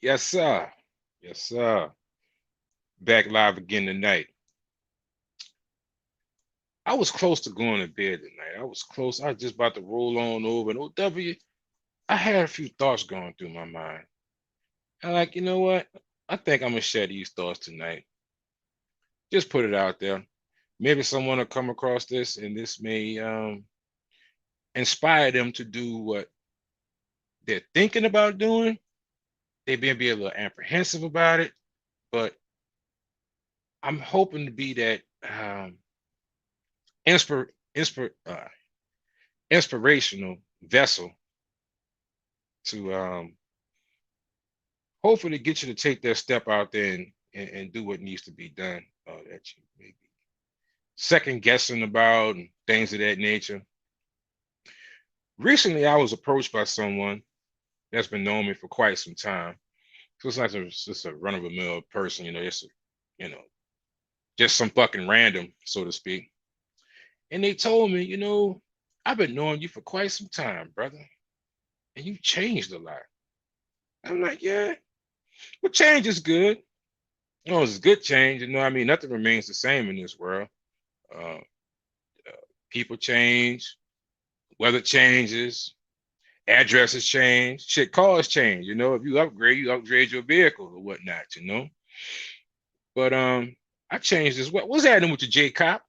Yes, sir. Yes, sir. Back live again tonight. I was close to going to bed tonight. I was close. I was just about to roll on over. And OW, I had a few thoughts going through my mind. And like, you know what? I think I'm gonna share these thoughts tonight. Just put it out there. Maybe someone will come across this, and this may inspire them to do what they're thinking about doing. They may be a little apprehensive about it, but I'm hoping to be that inspir, inspir, inspirational vessel to hopefully get you to take that step out there and do what needs to be done, that you maybe second guessing about and things of that nature. Recently, I was approached by someone that's been knowing me for quite some time. So it's not just a run of a mill person, it's you know, just some fucking random, so to speak. And they told me, I've been knowing you for quite some time, brother, and you've changed a lot. I'm like, yeah, well, change is good. It's good change. I mean, nothing remains the same in this world. Uh, People change, weather changes, addresses change, shit, cars change. If you upgrade your vehicle or whatnot. But I changed this. What's happening with the J Cop?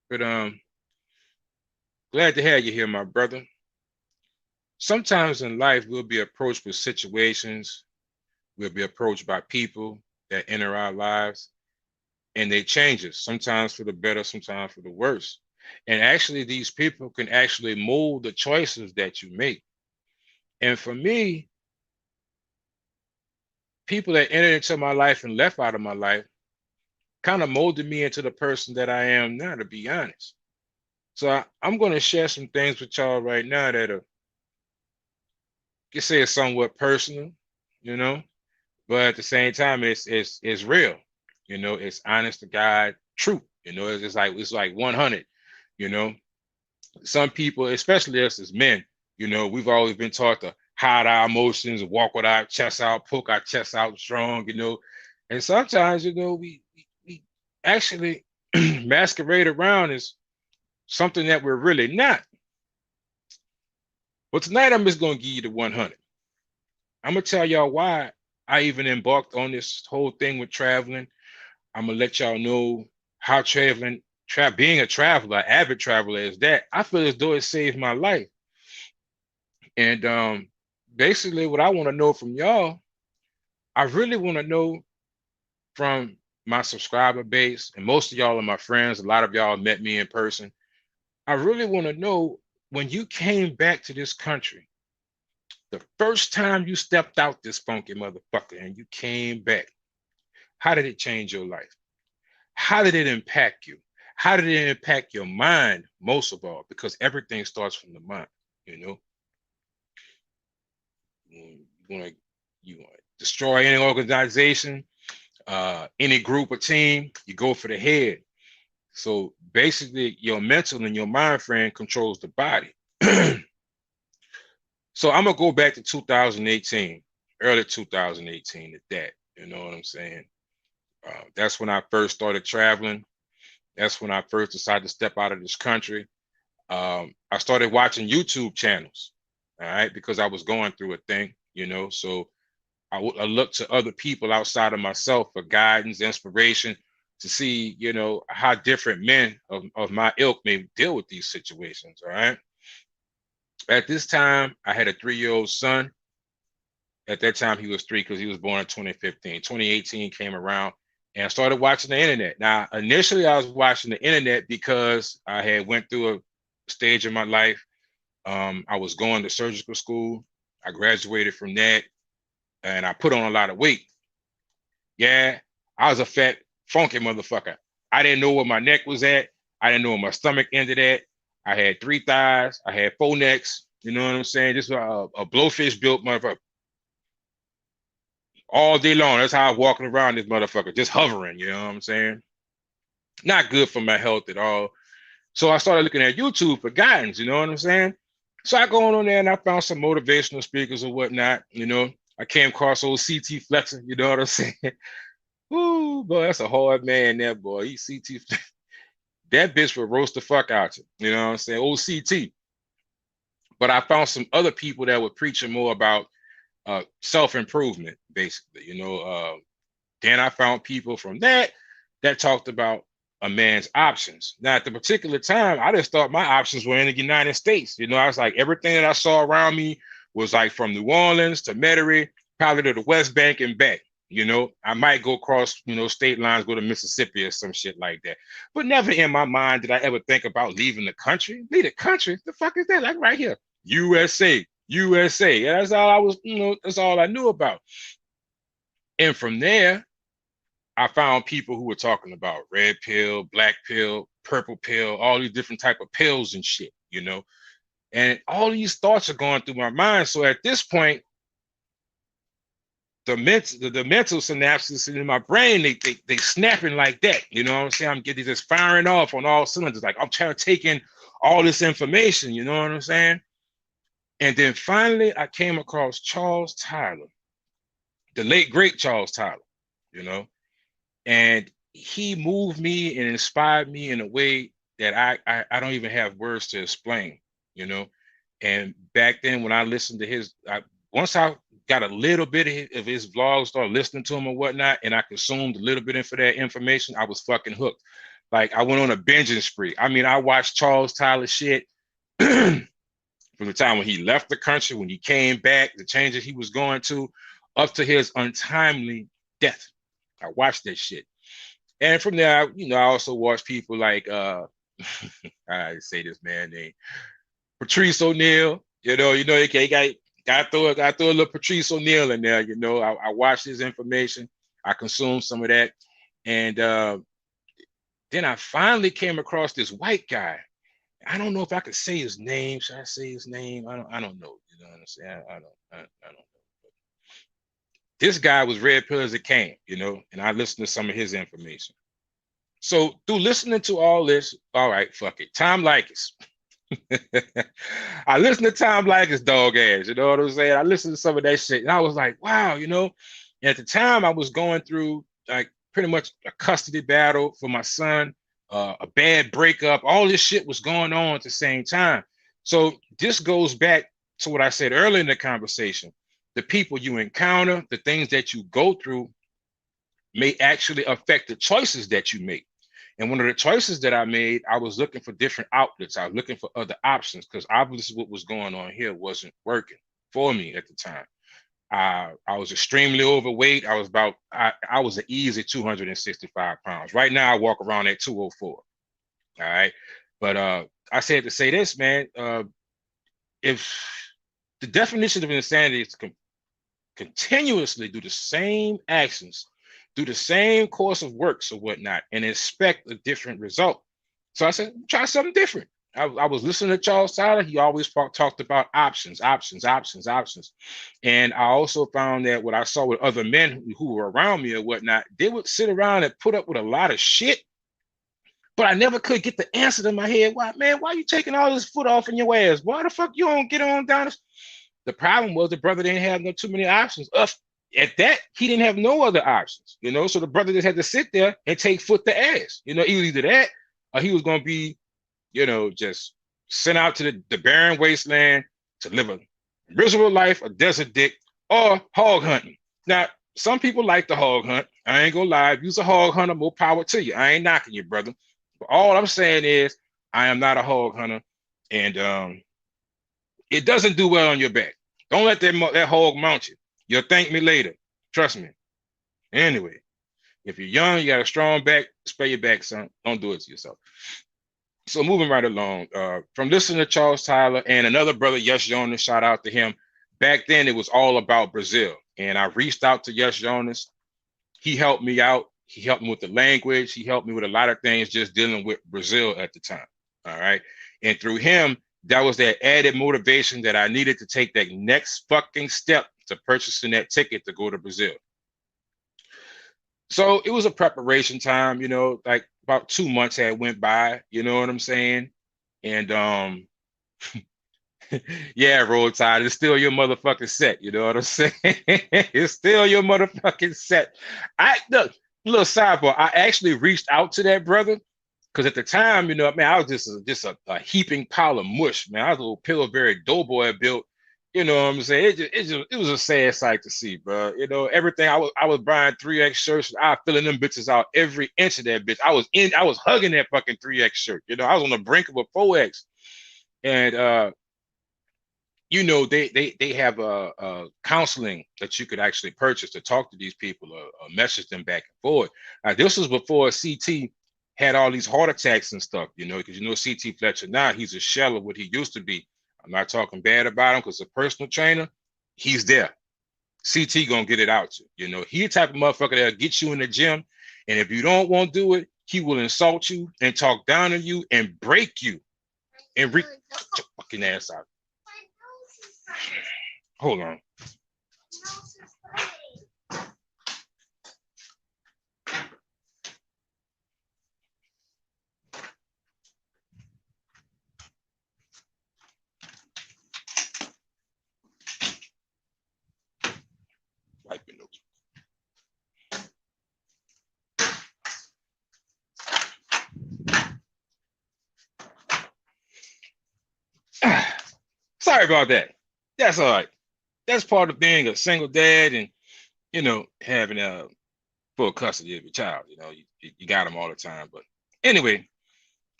But glad to have you here, my brother. Sometimes in life we'll be approached with situations, we'll be approached by people that enter our lives, and they change us, sometimes for the better, sometimes for the worse. And actually, these people can actually mold the choices that you make. And for me, people that entered into my life and left out of my life kind of molded me into the person that I am now, to be honest. So I'm going to share some things with y'all right now that are, you say, it's somewhat personal, you know, but at the same time, it's real. It's honest to God truth. It's like 100. You know, some people, especially us as men, we've always been taught to hide our emotions, walk with our chest out, poke our chest out strong. And sometimes, we actually masquerade around as something that we're really not. But tonight, I'm just going to give you the 100. I'm going to tell y'all why I even embarked on this whole thing with traveling. I'm going to let y'all know how being a traveler, avid traveler is that. I feel as though it saved my life. And basically, what I want to know from y'all, I really want to know from my subscriber base, and most of y'all are my friends. A lot of y'all met me in person. I really want to know, when you came back to this country, the first time you stepped out this funky motherfucker and you came back, how did it change your life? How did it impact you? How did it impact your mind, most of all? Because everything starts from the mind, you know. You want to destroy any organization, any group or team, you go for the head. So basically, your mental and your mind frame controls the body. So I'm gonna go back to 2018, early 2018 at that. You know what I'm saying? That's when I first started traveling. That's when I first decided to step out of this country. I started watching YouTube channels, all right, because I was going through a thing. So I looked to other people outside of myself for guidance, inspiration, to see, how different men of my ilk may deal with these situations. All right. At this time, I had a 3-year-old son. At that time, he was 3 because he was born in 2015. 2018 came around and I started watching the internet. Now, initially, I was watching the internet because I had went through a stage in my life. I was going to surgical school. I graduated from that and I put on a lot of weight. Yeah, I was a fat, funky motherfucker. I didn't know where my neck was at. I didn't know where my stomach ended at. I had 3 thighs. I had 4 necks. You know what I'm saying? Just a blowfish built motherfucker. All day long. That's how I was walking around this motherfucker, just hovering. You know what I'm saying? Not good for my health at all. So I started looking at YouTube for guidance. You know what I'm saying? So I go on there and I found some motivational speakers or whatnot. I came across old CT Flexer, you know what I'm saying? Woo, boy, that's a hard man there, boy. He CT, that bitch will roast the fuck out you know what I'm saying? Old CT. But I found some other people that were preaching more about self-improvement, basically, you know. Then I found people from that talked about a man's options. Now, at the particular time, I just thought my options were in the United States. You know, I was like, everything that I saw around me was like from New Orleans to Metairie, probably to the West Bank and back. You know, I might go across, you know, state lines, go to Mississippi or some shit like that. But never in my mind did I ever think about leaving the country. Leave the country? The fuck is that? Like right here. USA, USA. Yeah, that's all I was, you know, that's all I knew about. And from there, I found people who were talking about red pill, black pill, purple pill, all these different type of pills and shit, you know. And all these thoughts are going through my mind. So at this point, the mental synapses in my brain, they snapping like that. You know what I'm saying? I'm getting just firing off on all cylinders. Like I'm trying to take in all this information, you know what I'm saying? And then finally I came across Charles Tyler, the late great Charles Tyler, you know. And he moved me and inspired me in a way that I don't even have words to explain, you know. And back then when I listened to his, once I got a little bit of his vlogs, started listening to him and whatnot, and I consumed a little bit of that information, I was fucking hooked. Like I went on a binging spree. I mean, I watched Charles Tyler shit from the time when he left the country, when he came back, the changes he was going to, up to his untimely death. I watched that shit. And from there, you know, I also watched people like, I say this man name, Patrice O'Neal. You know, you got to throw a little Patrice O'Neal in there. You know, I watched his information. I consumed some of that. And then I finally came across this white guy. I don't know if I could say his name. Should I say his name? I don't know. You know what I'm saying? I don't know. This guy was red pill as it came, you know, and I listened to some of his information. So through listening to all this, all right, fuck it. Tom Likas. I listened to Tom Likas dog ass, you know what I'm saying? I listened to some of that shit and I was like, wow, you know, and at the time I was going through like pretty much a custody battle for my son, a bad breakup, all this shit was going on at the same time. So this goes back to what I said earlier in the conversation. The people you encounter, the things that you go through may actually affect the choices that you make. And one of the choices that I made, I was looking for different outlets. I was looking for other options because obviously what was going on here wasn't working for me at the time. I was extremely overweight. I was an easy 265 pounds. Right now I walk around at 204. All right. But I said to say this, man, if the definition of insanity is to continuously do the same actions, do the same course of works or whatnot, and expect a different result. So I said, try something different. I was listening to Charles Tyler. He always talked about options. And I also found that what I saw with other men who were around me or whatnot, they would sit around and put up with a lot of shit, but I never could get the answer to my head. Why are you taking all this foot off in your ass? Why the fuck you don't get on down this? The problem was the brother didn't have too many options. At that, he didn't have no other options, you know. So the brother just had to sit there and take foot to ass. You know, either that or he was going to be, you know, just sent out to the barren wasteland to live a miserable life, a desert dick, or hog hunting. Now, some people like the hog hunt. I ain't gonna lie. If you're a hog hunter, more power to you. I ain't knocking you, brother. But all I'm saying is I am not a hog hunter, and it doesn't do well on your back. Don't let that hog mount you. You'll thank me later. Trust me. Anyway, if you're young, you got a strong back, spray your back, son. Don't do it to yourself. So moving right along, from listening to Charles Tyler and another brother, Yes Jonas, shout out to him. Back then, it was all about Brazil. And I reached out to Yes Jonas. He helped me out. He helped me with the language. He helped me with a lot of things just dealing with Brazil at the time. All right. And through him, that was that added motivation that I needed to take that next fucking step to purchasing that ticket to go to Brazil. So it was a preparation time, you know, like about 2 months had went by, you know what I'm saying? And Yeah, Roll Tide, it's still your motherfucking set. You know what I'm saying? It's still your motherfucking set. I look, little sidebar. I actually reached out to that brother because at the time, man, I was just a heaping pile of mush, man. I was a little Pillowberry doughboy built. You know what I'm saying? It was a sad sight to see, bro. Everything I was buying 3X shirts. I was filling them bitches out every inch of that bitch. I was hugging that fucking 3X shirt. I was on the brink of a 4X. And they have counseling that you could actually purchase to talk to these people or message them back and forth. This was before CT had all these heart attacks and stuff, because CT Fletcher now, he's a shell of what he used to be. I'm not talking bad about him because a personal trainer, he's there. CT gonna get it out to you. He the type of motherfucker that'll get you in the gym, and if you don't want to do it, he will insult you and talk down on you and break you and get your fucking ass out. Hold on. Wiping those. Sorry about that. That's all right. That's part of being a single dad and, having full custody of your child. You got them all the time. But anyway,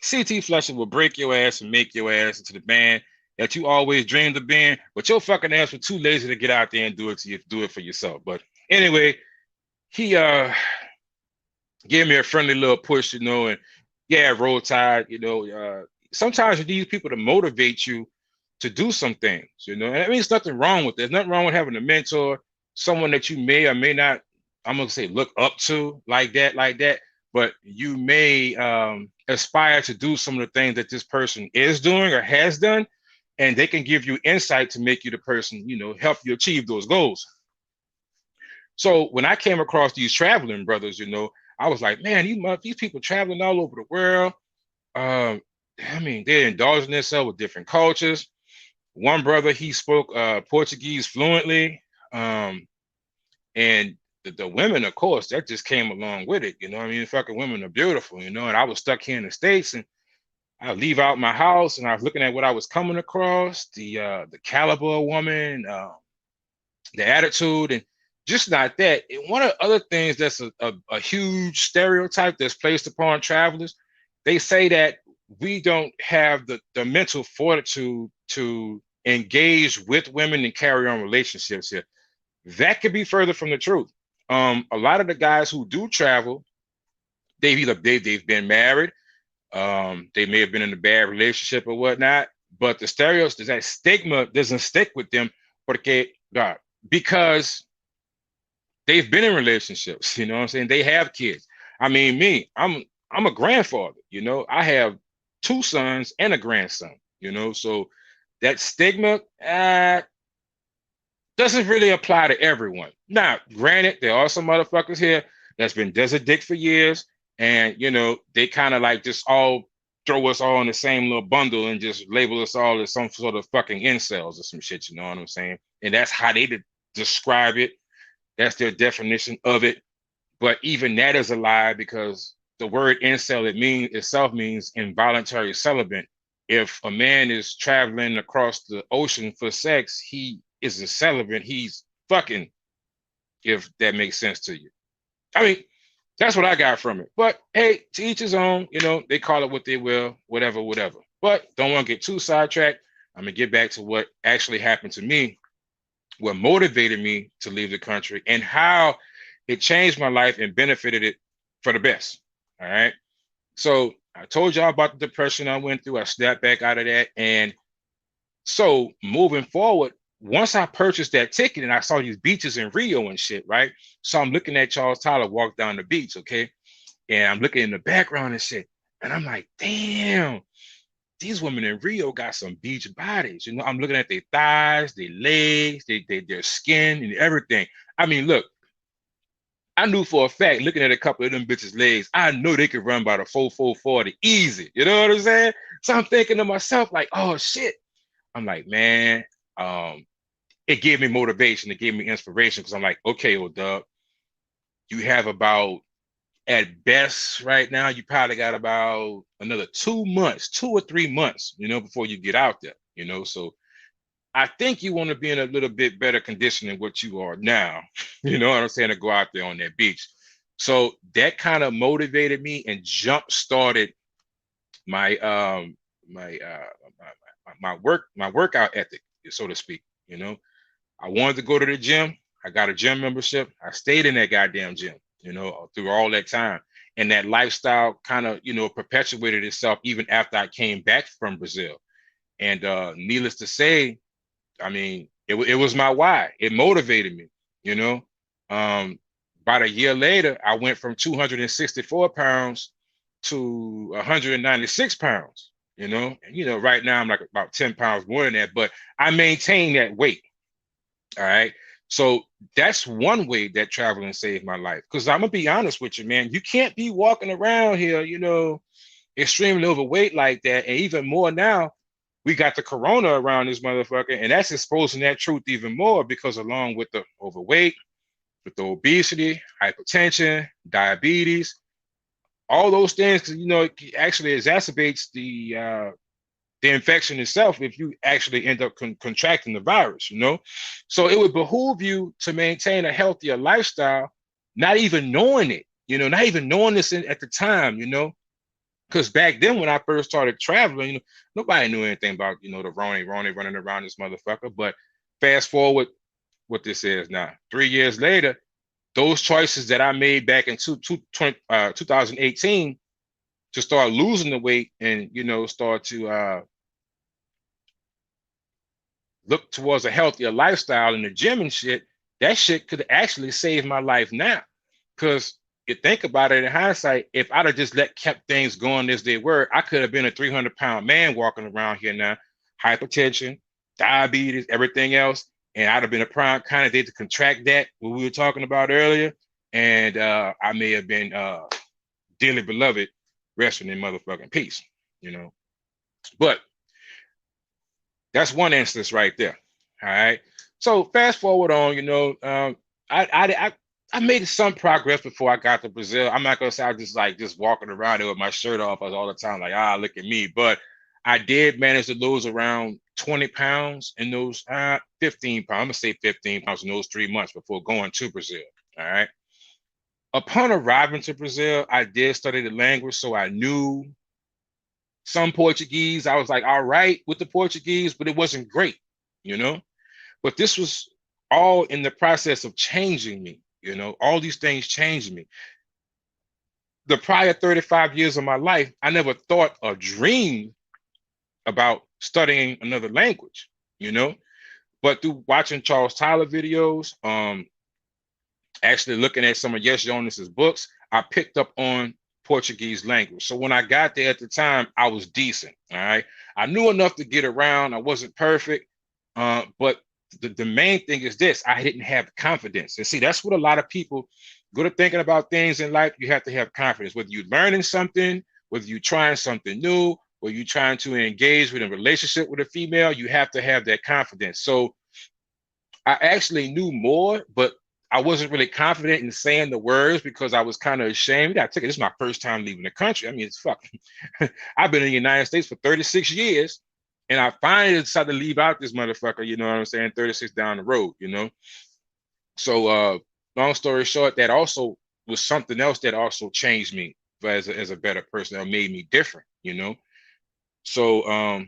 CT Fletcher will break your ass and make your ass into the band that you always dreamed of being, but your fucking ass was too lazy to get out there and do it for yourself. But anyway, he gave me a friendly little push, and yeah, Roll Tide, sometimes you need people to motivate you to do some things, and I mean, there's nothing wrong with it. There's nothing wrong with having a mentor, someone that you may or may not, I'm gonna say look up to like that, but you may aspire to do some of the things that this person is doing or has done, and they can give you insight to make you the person, help you achieve those goals. So when I came across these traveling brothers, I was like, man, these people traveling all over the world. I mean, they're indulging themselves with different cultures. One brother, he spoke Portuguese fluently. And the women, of course, that just came along with it. I mean, fucking women are beautiful, and I was stuck here in the States, and I leave out my house, and I was looking at what I was coming across, the caliber of woman, the attitude, and just not that. And one of the other things that's a huge stereotype that's placed upon travelers, they say that we don't have the mental fortitude to engage with women and carry on relationships here. That could be further from the truth. A lot of the guys who do travel, they've been married, they may have been in a bad relationship or whatnot, but the stereotypes, that stigma doesn't stick with them because they've been in relationships. You know what I'm saying? They have kids. I mean, me, I'm a grandfather. I have 2 sons and a grandson. So that stigma doesn't really apply to everyone. Now, granted, there are some motherfuckers here that's been desert dick for years, and they kind of like just all throw us all in the same little bundle and just label us all as some sort of fucking incels or some shit. You know what I'm saying? And that's how they describe it. That's their definition of it. But even that is a lie, because the word incel itself means involuntary celibate. If a man is traveling across the ocean for sex, he is a celibate. He's fucking, if that makes sense to you. I mean, that's what I got from it. But hey, to each his own. They call it what they will, whatever. But don't want to get too sidetracked. I'm gonna get back to what actually happened to me, what motivated me to leave the country, and how it changed my life and benefited it for the best. All right. So I told y'all about the depression I went through. I snapped back out of that. And so moving forward, once I purchased that ticket and I saw these beaches in Rio and shit, right? So I'm looking at Charles Tyler walk down the beach, okay? And I'm looking in the background and shit. And I'm like, damn, these women in Rio got some beach bodies. I'm looking at their thighs, their legs, their skin and everything. I mean, look, I knew for a fact, looking at a couple of them bitches' legs, I know they could run by the 4.40 easy. You know what I'm saying? So I'm thinking to myself, like, oh shit, I'm like, man, it gave me motivation, it gave me inspiration because I'm like, okay, well, Doug, you have about at best right now, you probably got about another 2 months, 2 or 3 months, before you get out there. So I think you want to be in a little bit better condition than what you are now. You know what I'm saying? To go out there on that beach. So that kind of motivated me and jump started my my my workout ethic, so to speak. I wanted to go to the gym. I got a gym membership. I stayed in that goddamn gym, through all that time. And that lifestyle kind of, perpetuated itself even after I came back from Brazil. And needless to say, I mean, it was my why. It motivated me, you know. About a year later, I went from 264 pounds to 196 pounds, And, right now I'm like about 10 pounds more than that, but I maintain that weight. All right. So that's one way that traveling saved my life. Because I'm gonna be honest with you, man. You can't be walking around here, extremely overweight like that. And even more now, we got the corona around this motherfucker, and that's exposing that truth even more because along with the overweight, with the obesity, hypertension, diabetes, all those things, it actually exacerbates the infection itself if you actually end up contracting the virus. So it would behoove you to maintain a healthier lifestyle, not even knowing it, not even knowing this at the time, because back then when I first started traveling, nobody knew anything about, the Ronnie running around this motherfucker. But fast forward what this is now, 3 years later, those choices that I made back in 2018 to start losing the weight and, start to look towards a healthier lifestyle in the gym and shit, that shit could actually save my life now. Because you think about it in hindsight, if I'd have just kept things going as they were, I could have been a 300-pound man walking around here now, hypertension, diabetes, everything else. And I'd have been a prime candidate to contract that, what we were talking about earlier. And I may have been dearly beloved, resting in motherfucking peace, But that's one instance right there. All right. So fast forward on, I made some progress before I got to Brazil. I'm not gonna say I just walking around there with my shirt off all the time, like, look at me. But I did manage to lose around 20 pounds in those 15 pounds. I'm gonna say 15 pounds in those 3 months before going to Brazil. All right. Upon arriving to Brazil, I did study the language, so I knew some Portuguese. I was like, all right with the Portuguese, but it wasn't great, But this was all in the process of changing me, all these things changed me. The prior 35 years of my life, I never thought or dreamed about studying another language, But through watching Charles Tyler videos, actually looking at some of Yes Jonas's books, I picked up on Portuguese language. So when I got there at the time, I was decent. All right. I knew enough to get around. I wasn't perfect. But the main thing is this: I didn't have confidence. And see, that's what a lot of people go to thinking about things in life. You have to have confidence, whether you're learning something, whether you're trying something new, or you're trying to engage with a relationship with a female, you have to have that confidence. So I actually knew more, but I wasn't really confident in saying the words because I was kind of ashamed. I took it. This is my first time leaving the country. I mean, it's fucking. I've been in the United States for 36 years, and I finally decided to leave out this motherfucker. You know what I'm saying? 36 down the road. So, long story short, that also was something else that also changed me as a better person. That made me different. So,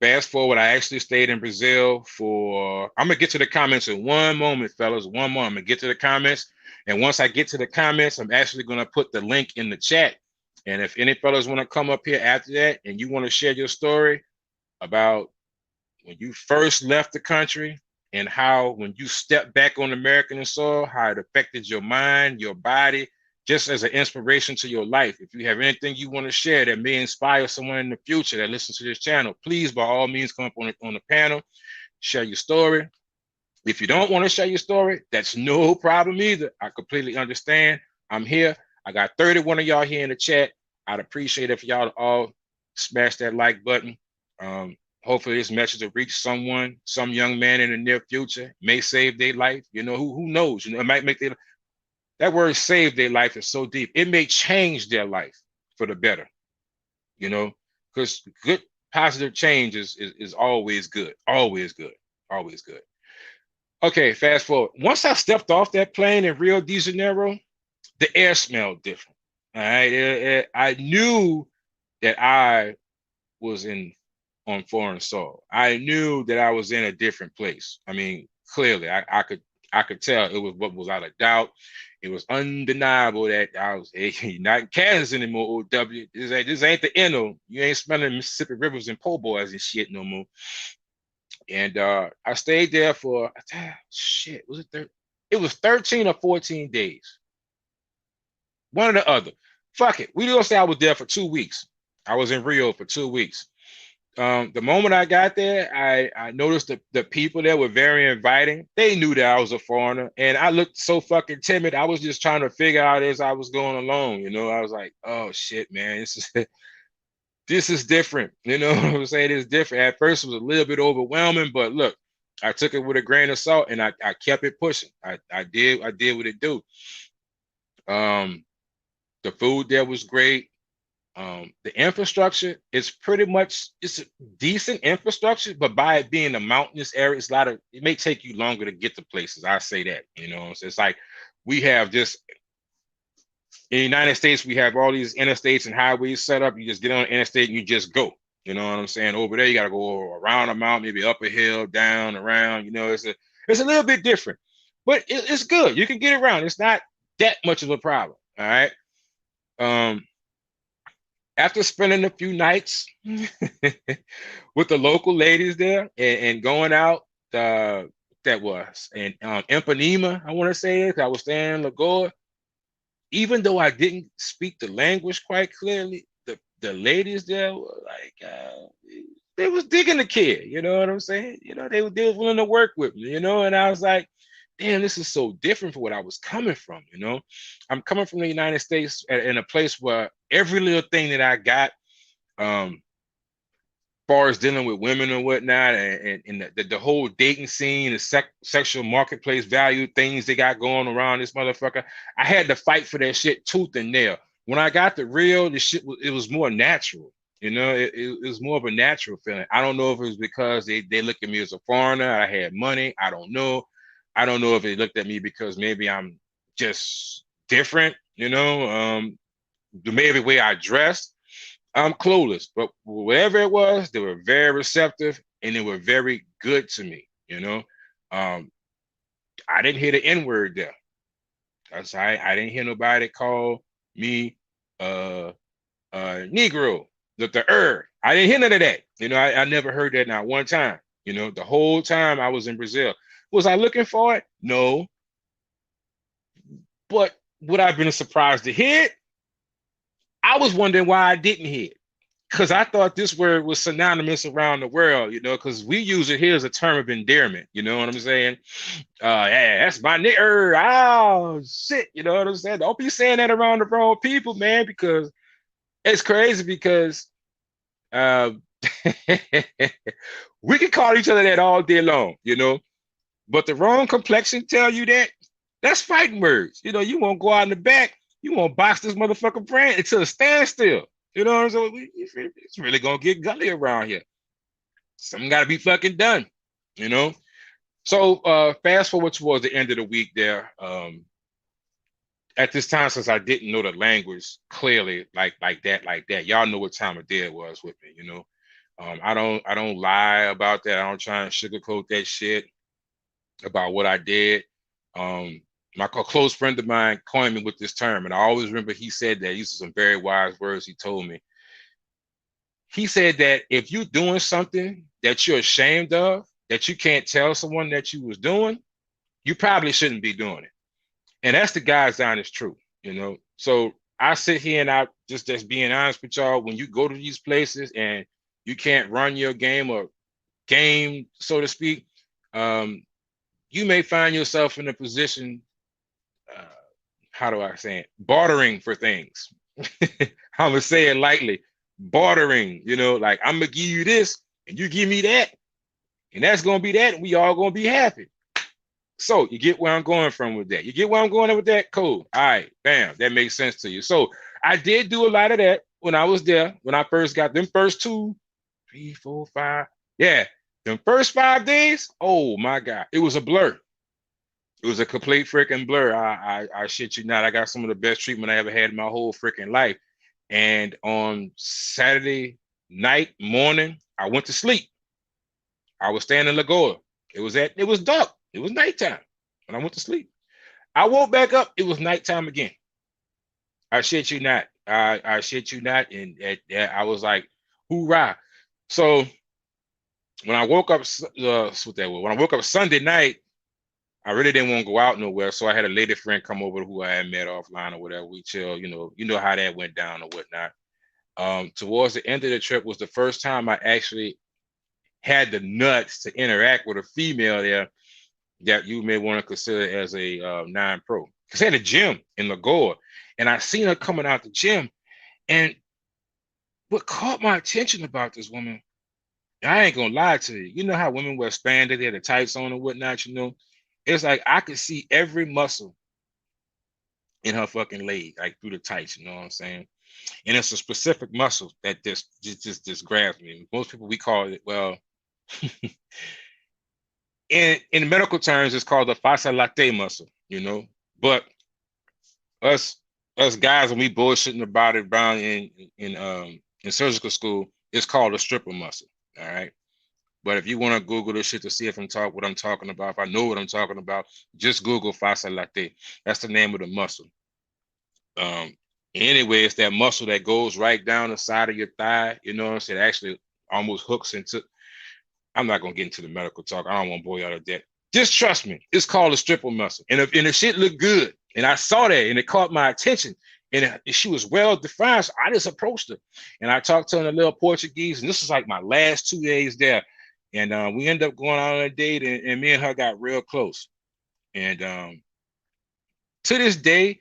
fast forward, I actually stayed in Brazil I'm going to get to the comments in one moment, fellas. One more. I'm going to get to the comments. And once I get to the comments, I'm actually going to put the link in the chat. And if any fellas want to come up here after that and you want to share your story about when you first left the country and how when you stepped back on American soil, how it affected your mind, your body, just as an inspiration to your life. If you have anything you want to share that may inspire someone in the future that listens to this channel, please, by all means, come up on the panel, share your story. If you don't want to share your story, that's no problem either. I completely understand. I'm here. I got 31 of y'all here in the chat. I'd appreciate if y'all all smash that like button. Hopefully this message will reach someone, some young man in the near future, may save their life. You know, who knows? You know, it might make that word save their life is so deep. It may change their life for the better, you know, because good positive change is always good, always good, always good. Okay, fast forward. Once I stepped off that plane in Rio de Janeiro, the air smelled different. All right. I knew that I was on foreign soil. I knew that I was in a different place. I mean, clearly, I could tell it was what was out of doubt. It was undeniable that I was not in Kansas anymore. OW, this ain't the NO. You ain't smelling Mississippi rivers and po' boys and shit no more. And I stayed there for shit. Was it It was 13 or 14 days. One or the other. Fuck it. We gonna say I was there for 2 weeks. I was in Rio for 2 weeks. The moment I got there, I noticed the people there were very inviting. They knew that I was a foreigner, and I looked so fucking timid. I was just trying to figure out as I was going along. You know, I was like, "Oh shit, man, this is different." You know what I'm saying? It's different. At first, it was a little bit overwhelming, but look, I took it with a grain of salt, and I kept it pushing. I did what it do. The food there was great. The infrastructure is pretty much, it's a decent infrastructure, but by it being a mountainous area, it may take you longer to get to places. I say that, you know, so it's like we have this in the United States, we have all these interstates and highways set up. You just get on the interstate and you just go. You know what I'm saying? Over there, you got to go around a mountain, maybe up a hill, down, around. You know, it's a little bit different, but it's good. You can get around. It's not that much of a problem. All right. After spending a few nights with the local ladies there and going out, that was in Ipanema, I want to say it. I was staying in Lagoa. Even though I didn't speak the language quite clearly, the ladies there were like, they was digging the kid. You know what I'm saying? You know, they were willing to work with me. You know, and I was like, damn, this is so different from what I was coming from. You know, I'm coming from the United States in a place where every little thing that I got, far as dealing with women and whatnot, and the whole dating scene, the sexual marketplace value things they got going around this motherfucker, I had to fight for that shit tooth and nail. When I got the real, the shit it was more natural. You know, it was more of a natural feeling. I don't know if it was because they look at me as a foreigner. I had money. I don't know. I don't know if they looked at me because maybe I'm just different. You know, maybe the way I dressed. I'm clueless, but whatever it was, they were very receptive and they were very good to me. You know, I didn't hear the N word there. I didn't hear nobody call me Negro, the. I didn't hear none of that. You know, I never heard that not one time. You know, the whole time I was in Brazil. Was I looking for it? No. But would I have been surprised to hear it? I was wondering why I didn't hear it. Because I thought this word was synonymous around the world, you know, because we use it here as a term of endearment. You know what I'm saying? Yeah, that's my nigger. Oh, shit. You know what I'm saying? Don't be saying that around the wrong people, man, because it's crazy because uh, we can call each other that all day long, you know, but the wrong complexion tell you that, that's fighting words. You know, you won't go out in the back, you won't box this motherfucker brand until a standstill. You know what I'm saying? It's really gonna get gully around here. Something gotta be fucking done, you know? So fast forward towards the end of the week there. At this time, since I didn't know the language clearly, like that, y'all know what time of day it was with me, you know. I don't lie about that. I don't try and sugarcoat that shit about what I did. My close friend of mine coined me with this term, and I always remember he said that. These are some very wise words he told me. He said that if you're doing something that you're ashamed of, that you can't tell someone that you was doing, you probably shouldn't be doing it. And that's the God's honest truth, you know. So I sit here and I just being honest with y'all, when you go to these places and you can't run your game, so to speak, you may find yourself in a position, how do I say it, bartering for things. I'm gonna say it lightly, bartering, you know, like I'm gonna give you this, and you give me that, and that's gonna be that, and we all gonna be happy. So you get where I'm going from with that. You get where I'm going with that? Cool. All right, bam, that makes sense to you. So I did do a lot of that when I was there, when I first got them first 2, 3, 4, 5. Yeah, them first 5 days, oh my God, it was a blur. It was a complete freaking blur. I shit you not. I got some of the best treatment I ever had in my whole freaking life. And on Saturday night, morning, I went to sleep. I was staying in Lagoa. It was dark. It was nighttime when I went to sleep. I woke back up. It was nighttime again. I shit you not. I shit you not. And I was like, hoorah. So when I woke up, when I woke up Sunday night, I really didn't want to go out nowhere. So I had a lady friend come over who I had met offline or whatever. We chill, you know how that went down or whatnot. Towards the end of the trip was the first time I actually had the nuts to interact with a female there that you may want to consider as a non-pro. Because I had a gym in Lagoa, and I seen her coming out the gym. And what caught my attention about this woman, I ain't gonna lie to you. You know how women wear spandex, they had the tights on and whatnot, It's like I could see every muscle in her fucking leg, like through the tights, you know what I'm saying? And it's a specific muscle that just grabs me. Most people, we call it, well, in medical terms, it's called the fascia latae muscle, But us guys, when we bullshitting about it around in surgical school, it's called a stripper muscle. All right. But if you want to Google this shit to see if what I'm talking about, if I know what I'm talking about, just Google fascia latae. That's the name of the muscle. Anyway, it's that muscle that goes right down the side of your thigh. You know what I'm saying? It actually almost hooks into. I'm not gonna get into the medical talk. I don't want to bore you out of that. Just trust me. It's called a stripper muscle, and the shit looked good, and I saw that, and it caught my attention, and she was well defined. So I just approached her, and I talked to her in a little Portuguese, and this was like my last 2 days there, and we ended up going out on a date, and me and her got real close, and to this day,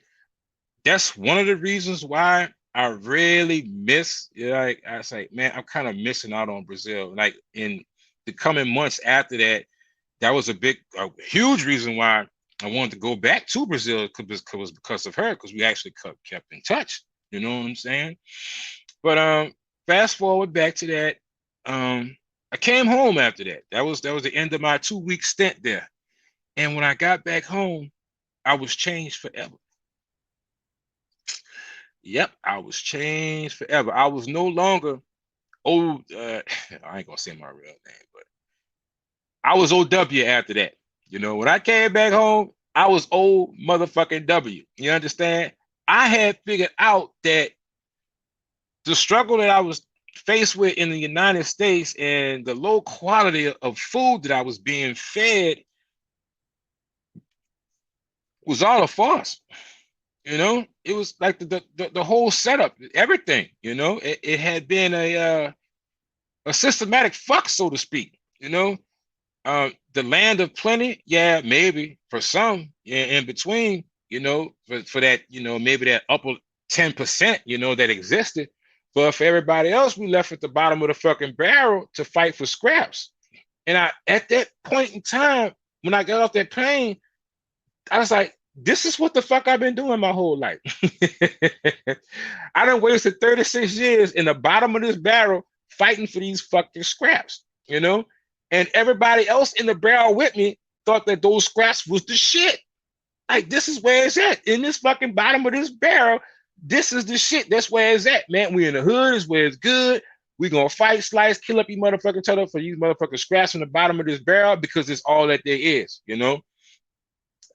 that's one of the reasons why I really miss. Like I say, man, I'm kind of missing out on Brazil. Like in the coming months after that, that was a huge reason why I wanted to go back to Brazil because of her, because we actually kept in touch. You know what I'm saying? But fast forward back to that, I came home after that. That was the end of my 2-week stint there. And when I got back home, I was changed forever. Yep, I was changed forever. I was no longer old. I ain't gonna say my real name, but I was OW after that. When I came back home, I was old motherfucking W. You understand? I had figured out that the struggle that I was faced with in the United States and the low quality of food that I was being fed was all a farce. It was like the whole setup, everything. It had been a systematic fuck, so to speak. The land of plenty, yeah, maybe for some, yeah, in between, for that, maybe that upper 10%, that existed. But for everybody else, we left at the bottom of the fucking barrel to fight for scraps. And at that point in time, when I got off that plane, I was like, this is what the fuck I've been doing my whole life. I done wasted 36 years in the bottom of this barrel fighting for these fucking scraps, And everybody else in the barrel with me thought that those scraps was the shit. Like, this is where it's at. In this fucking bottom of this barrel, this is the shit. That's where it's at, man. We in the hood is where it's good. We gonna fight, slice, kill up you motherfucking turtle for you motherfucking scraps from the bottom of this barrel because it's all that there is,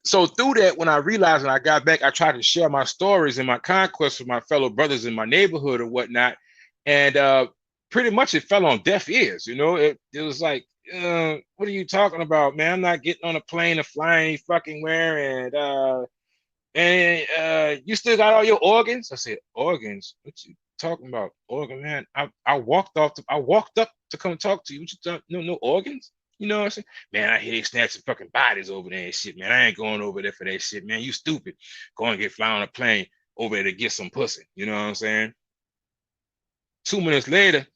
So through that, when I realized when I got back, I tried to share my stories and my conquests with my fellow brothers in my neighborhood or whatnot. And pretty much it fell on deaf ears. It was like, what are you talking about, man? I'm not getting on a plane and flying fucking where. And you still got all your organs? I said, organs? What you talking about? Organ, man. I walked up to come talk to you. What you talking? No organs? You know what I'm saying? Man, I hear they snatching fucking bodies over there and shit, man. I ain't going over there for that shit, man. You stupid. Go and get fly on a plane over there to get some pussy. You know what I'm saying? 2 minutes later,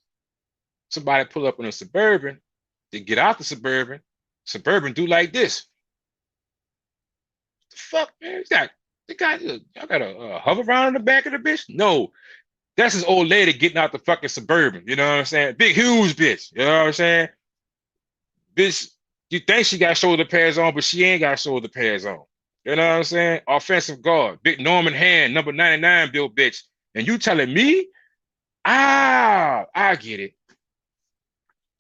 somebody pull up in a Suburban, they get out the Suburban do like this. The fuck, man? Y'all got a hover around in the back of the bitch? No, that's his old lady getting out the fucking Suburban. You know what I'm saying? Big, huge bitch. You know what I'm saying? Bitch, you think she got shoulder pads on, but she ain't got shoulder pads on. You know what I'm saying? Offensive guard, big Norman Hand, number 99 built bitch. And you telling me, I get it.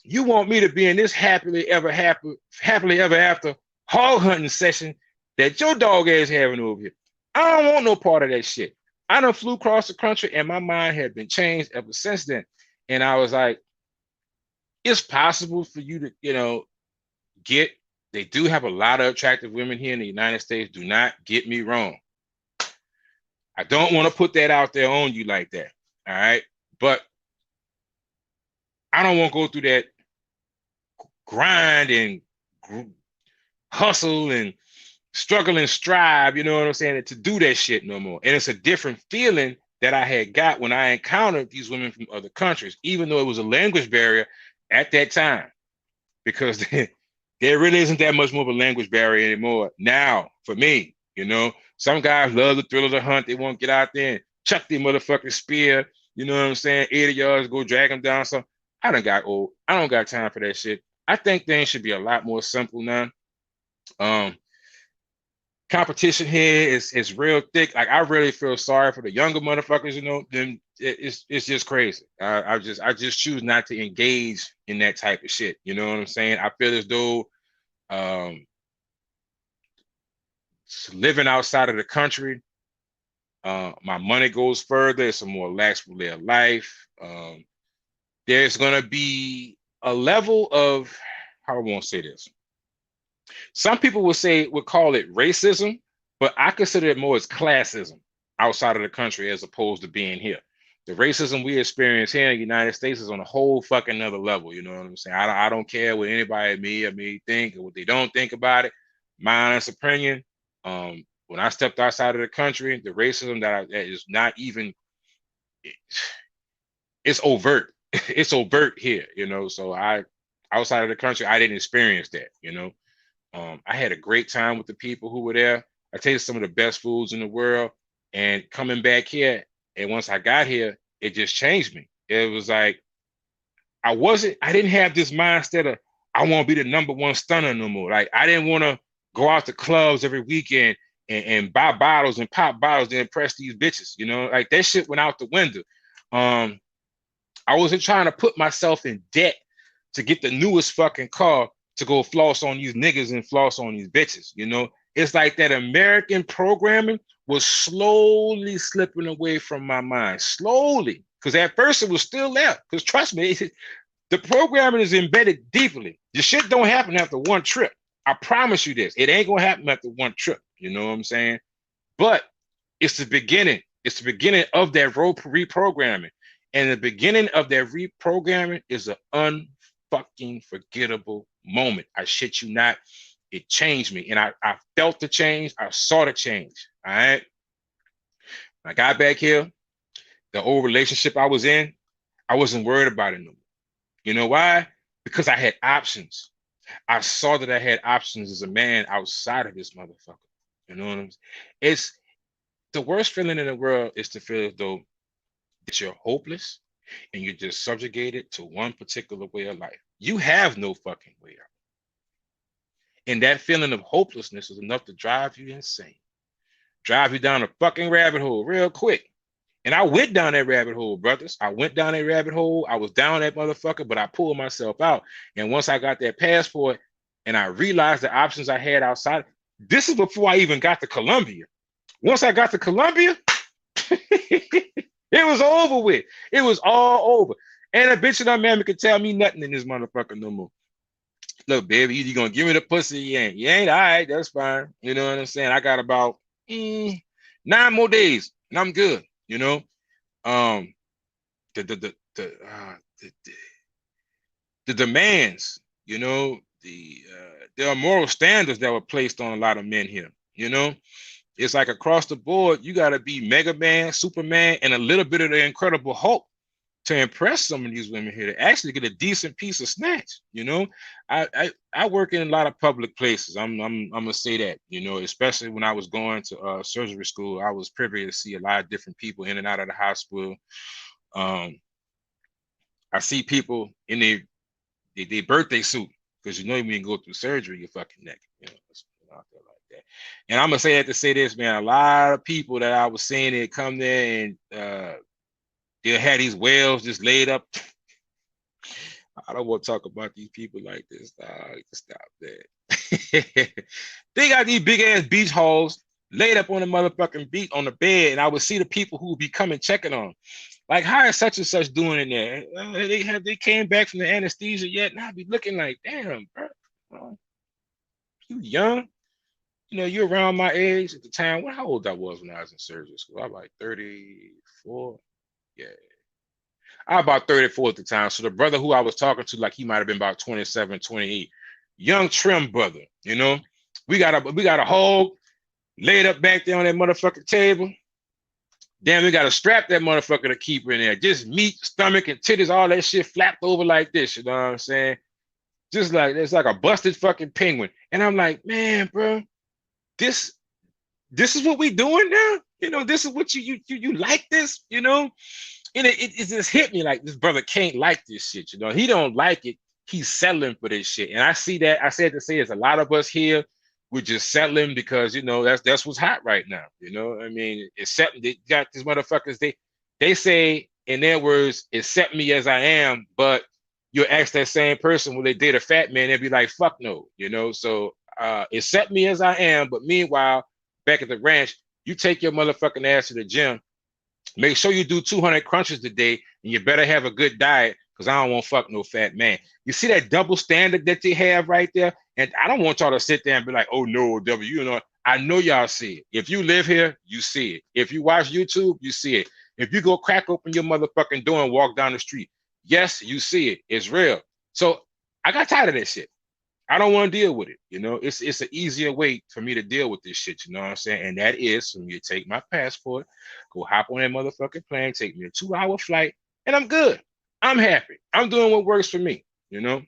You want me to be in this happily ever after hog hunting session that your dog ass having over here. I don't want no part of that shit. I done flew across the country and my mind had been changed ever since then. And I was like, it's possible for you to, they do have a lot of attractive women here in the United States. Do not get me wrong. I don't want to put that out there on you like that. All right. But I don't want to go through that grind and hustle and struggle and strive, you know what I'm saying, to do that shit no more. And it's a different feeling that I had got when I encountered these women from other countries, even though it was a language barrier at that time, because there really isn't that much more of a language barrier anymore now for me. Some guys love the thrill of the hunt. They want to get out there and chuck their motherfucking spear, you know what I'm saying, 80 yards, go drag them down. So I done got old. I don't got time for that shit. I think things should be a lot more simple now. Competition here is real thick. Like, I really feel sorry for the younger motherfuckers, then it's just crazy. I just choose not to engage in that type of shit. You know what I'm saying? I feel as though living outside of the country, my money goes further. It's a more lax way of life. There's gonna be a level of, how I won't say this. Some people would call it racism, but I consider it more as classism outside of the country as opposed to being here. The racism we experience here in the United States is on a whole fucking another level. You know what I'm saying? I don't care what anybody me or me think or what they don't think about it. My honest opinion, when I stepped outside of the country, the racism that is not even, it's overt. It's overt here, so outside of the country, I didn't experience that, I had a great time with the people who were there. I tasted some of the best foods in the world, and coming back here, and once I got here, it just changed me. It was like, I didn't have this mindset of, I want to be the number one stunner no more. Like, I didn't want to go out to clubs every weekend and buy bottles and pop bottles to impress these bitches, like that shit went out the window. I wasn't trying to put myself in debt to get the newest fucking car to go floss on these niggas and floss on these bitches. It's like that American programming was slowly slipping away from my mind, slowly. Because at first it was still there. Because trust me, the programming is embedded deeply. The shit don't happen after one trip. I promise you this. It ain't gonna happen after one trip. You know what I'm saying? But it's the beginning. It's the beginning of that reprogramming. And the beginning of that reprogramming is an unfucking forgettable moment. I shit you not. It changed me. And I felt the change. I saw the change. All right. When I got back here, the old relationship I was in, I wasn't worried about it no more. You know why? Because I had options. I saw that I had options as a man outside of this motherfucker. You know what I'm saying? It's the worst feeling in the world is to feel as though that you're hopeless and you're just subjugated to one particular way of life. You have no fucking way out. And that feeling of hopelessness is enough to drive you insane. Drive you down a fucking rabbit hole real quick. And I went down that rabbit hole, brothers. I went down that rabbit hole. I was down that motherfucker, but I pulled myself out. And once I got that passport and I realized the options I had outside, this is before I even got to Colombia. Once I got to Colombia, it was over with. It was all over. And a bitch and a man could tell me nothing in this motherfucker no more. Look, baby, you gonna give me the pussy? You ain't. You ain't. All right, that's fine. You know what I'm saying? I got about 9 more days, and I'm good. You know, the demands. You know, there are moral standards that were placed on a lot of men here. You know, it's like across the board, you got to be Mega Man, Superman, and a little bit of the Incredible Hulk to impress some of these women here to actually get a decent piece of snatch. You know, I work in a lot of public places. I'm gonna say that, you know, especially when I was going to surgery school, I was privy to see a lot of different people in and out of the hospital. I see people in their birthday suit, because you know when you go through surgery, you're fucking naked, you know, out there like that. And I'm gonna say that to say this, man. A lot of people that I was seeing that come there and they had these whales just laid up. I don't want to talk about these people like this. Stop that. They got these big ass beach halls laid up on the motherfucking beach on the bed, and I would see the people who would be coming checking on them. Like, how is such and such doing in there? They came back from the anesthesia yet? And I'd be looking like, damn, bro, you young. You know, you're around my age at the time. How old I was when I was in surgery school? I was like 34. Yeah. I was about 34 at the time. So the brother who I was talking to, like, he might have been about 27, 28. Young, trim brother, you know? We got a hog laid up back there on that motherfucking table. Then we got to strap that motherfucker to keep her in there. Just meat, stomach, and titties, all that shit flapped over like this, you know what I'm saying? Just like, it's like a busted fucking penguin. And I'm like, man, bro, this is what we doing now? You know, this is what you like this, you know? And it just hit me like, this brother can't like this shit, you know? He don't like it. He's settling for this shit. And I see that. I said to say, there's a lot of us here, we're just settling because, you know, that's what's hot right now. You know, I mean, accept, they got these motherfuckers, they say in their words, accept me as I am, but you ask that same person when they date a fat man, they'd be like, fuck no, you know? So accept me as I am, but meanwhile, back at the ranch, you take your motherfucking ass to the gym, make sure you do 200 crunches a day, and you better have a good diet, because I don't want to fuck no fat man. You see that double standard that they have right there? And I don't want y'all to sit there and be like, oh no, W, you know, I know y'all see it. If you live here, you see it. If you watch YouTube, you see it. If you go crack open your motherfucking door and walk down the street, yes, you see it. It's real. So I got tired of that shit. I don't want to deal with it. You know, it's an easier way for me to deal with this shit. You know what I'm saying? And that is for me to take my passport, go hop on that motherfucking plane, take me a 2-hour flight, and I'm good. I'm happy. I'm doing what works for me. You know,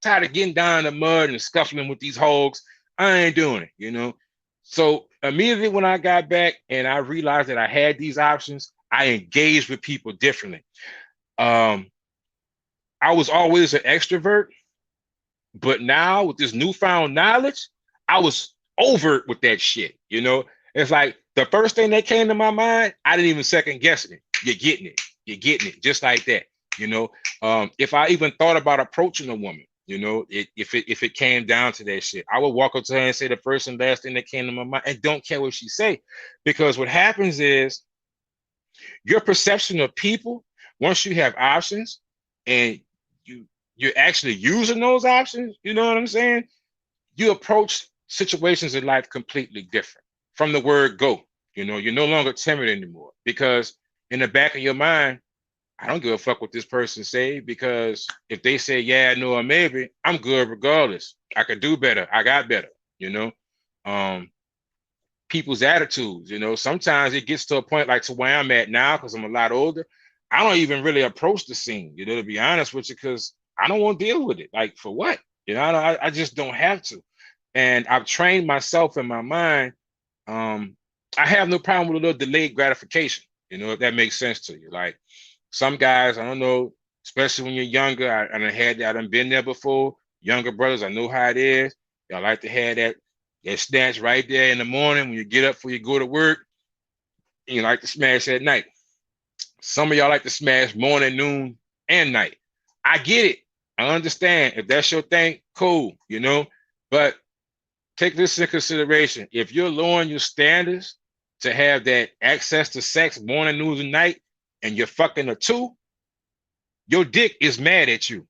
tired of getting down in the mud and scuffling with these hogs. I ain't doing it. You know, so immediately when I got back and I realized that I had these options, I engaged with people differently. I was always an extrovert. But now with this newfound knowledge, I was overt with that shit. You know, it's like the first thing that came to my mind, I didn't even second guessing it. You're getting it. You're getting it just like that. You know, if I even thought about approaching a woman, you know, if it came down to that shit, I would walk up to her and say the first and last thing that came to my mind, and don't care what she say, because what happens is your perception of people, once you have options and you're actually using those options, you know what I'm saying? You approach situations in life completely different from the word go. You know, you're no longer timid anymore, because in the back of your mind, I don't give a fuck what this person say, because if they say yeah, no, or maybe, I'm good regardless. I could do better. I got better, you know? People's attitudes, you know, sometimes it gets to a point like to where I'm at now, because I'm a lot older. I don't even really approach the scene, you know, to be honest with you, because I don't want to deal with it. Like, for what? You know, I just don't have to. And I've trained myself in my mind. I have no problem with a little delayed gratification, you know, if that makes sense to you. Like, some guys, I don't know, especially when you're younger, I done had that, I done been there before. Younger brothers, I know how it is. Y'all like to have that snatch right there in the morning when you get up before you go to work. And you like to smash at night. Some of y'all like to smash morning, noon, and night. I get it. I understand. If that's your thing, cool, you know. But take this in consideration. If you're lowering your standards to have that access to sex morning, noon, and night, and you're fucking a 2, your dick is mad at you.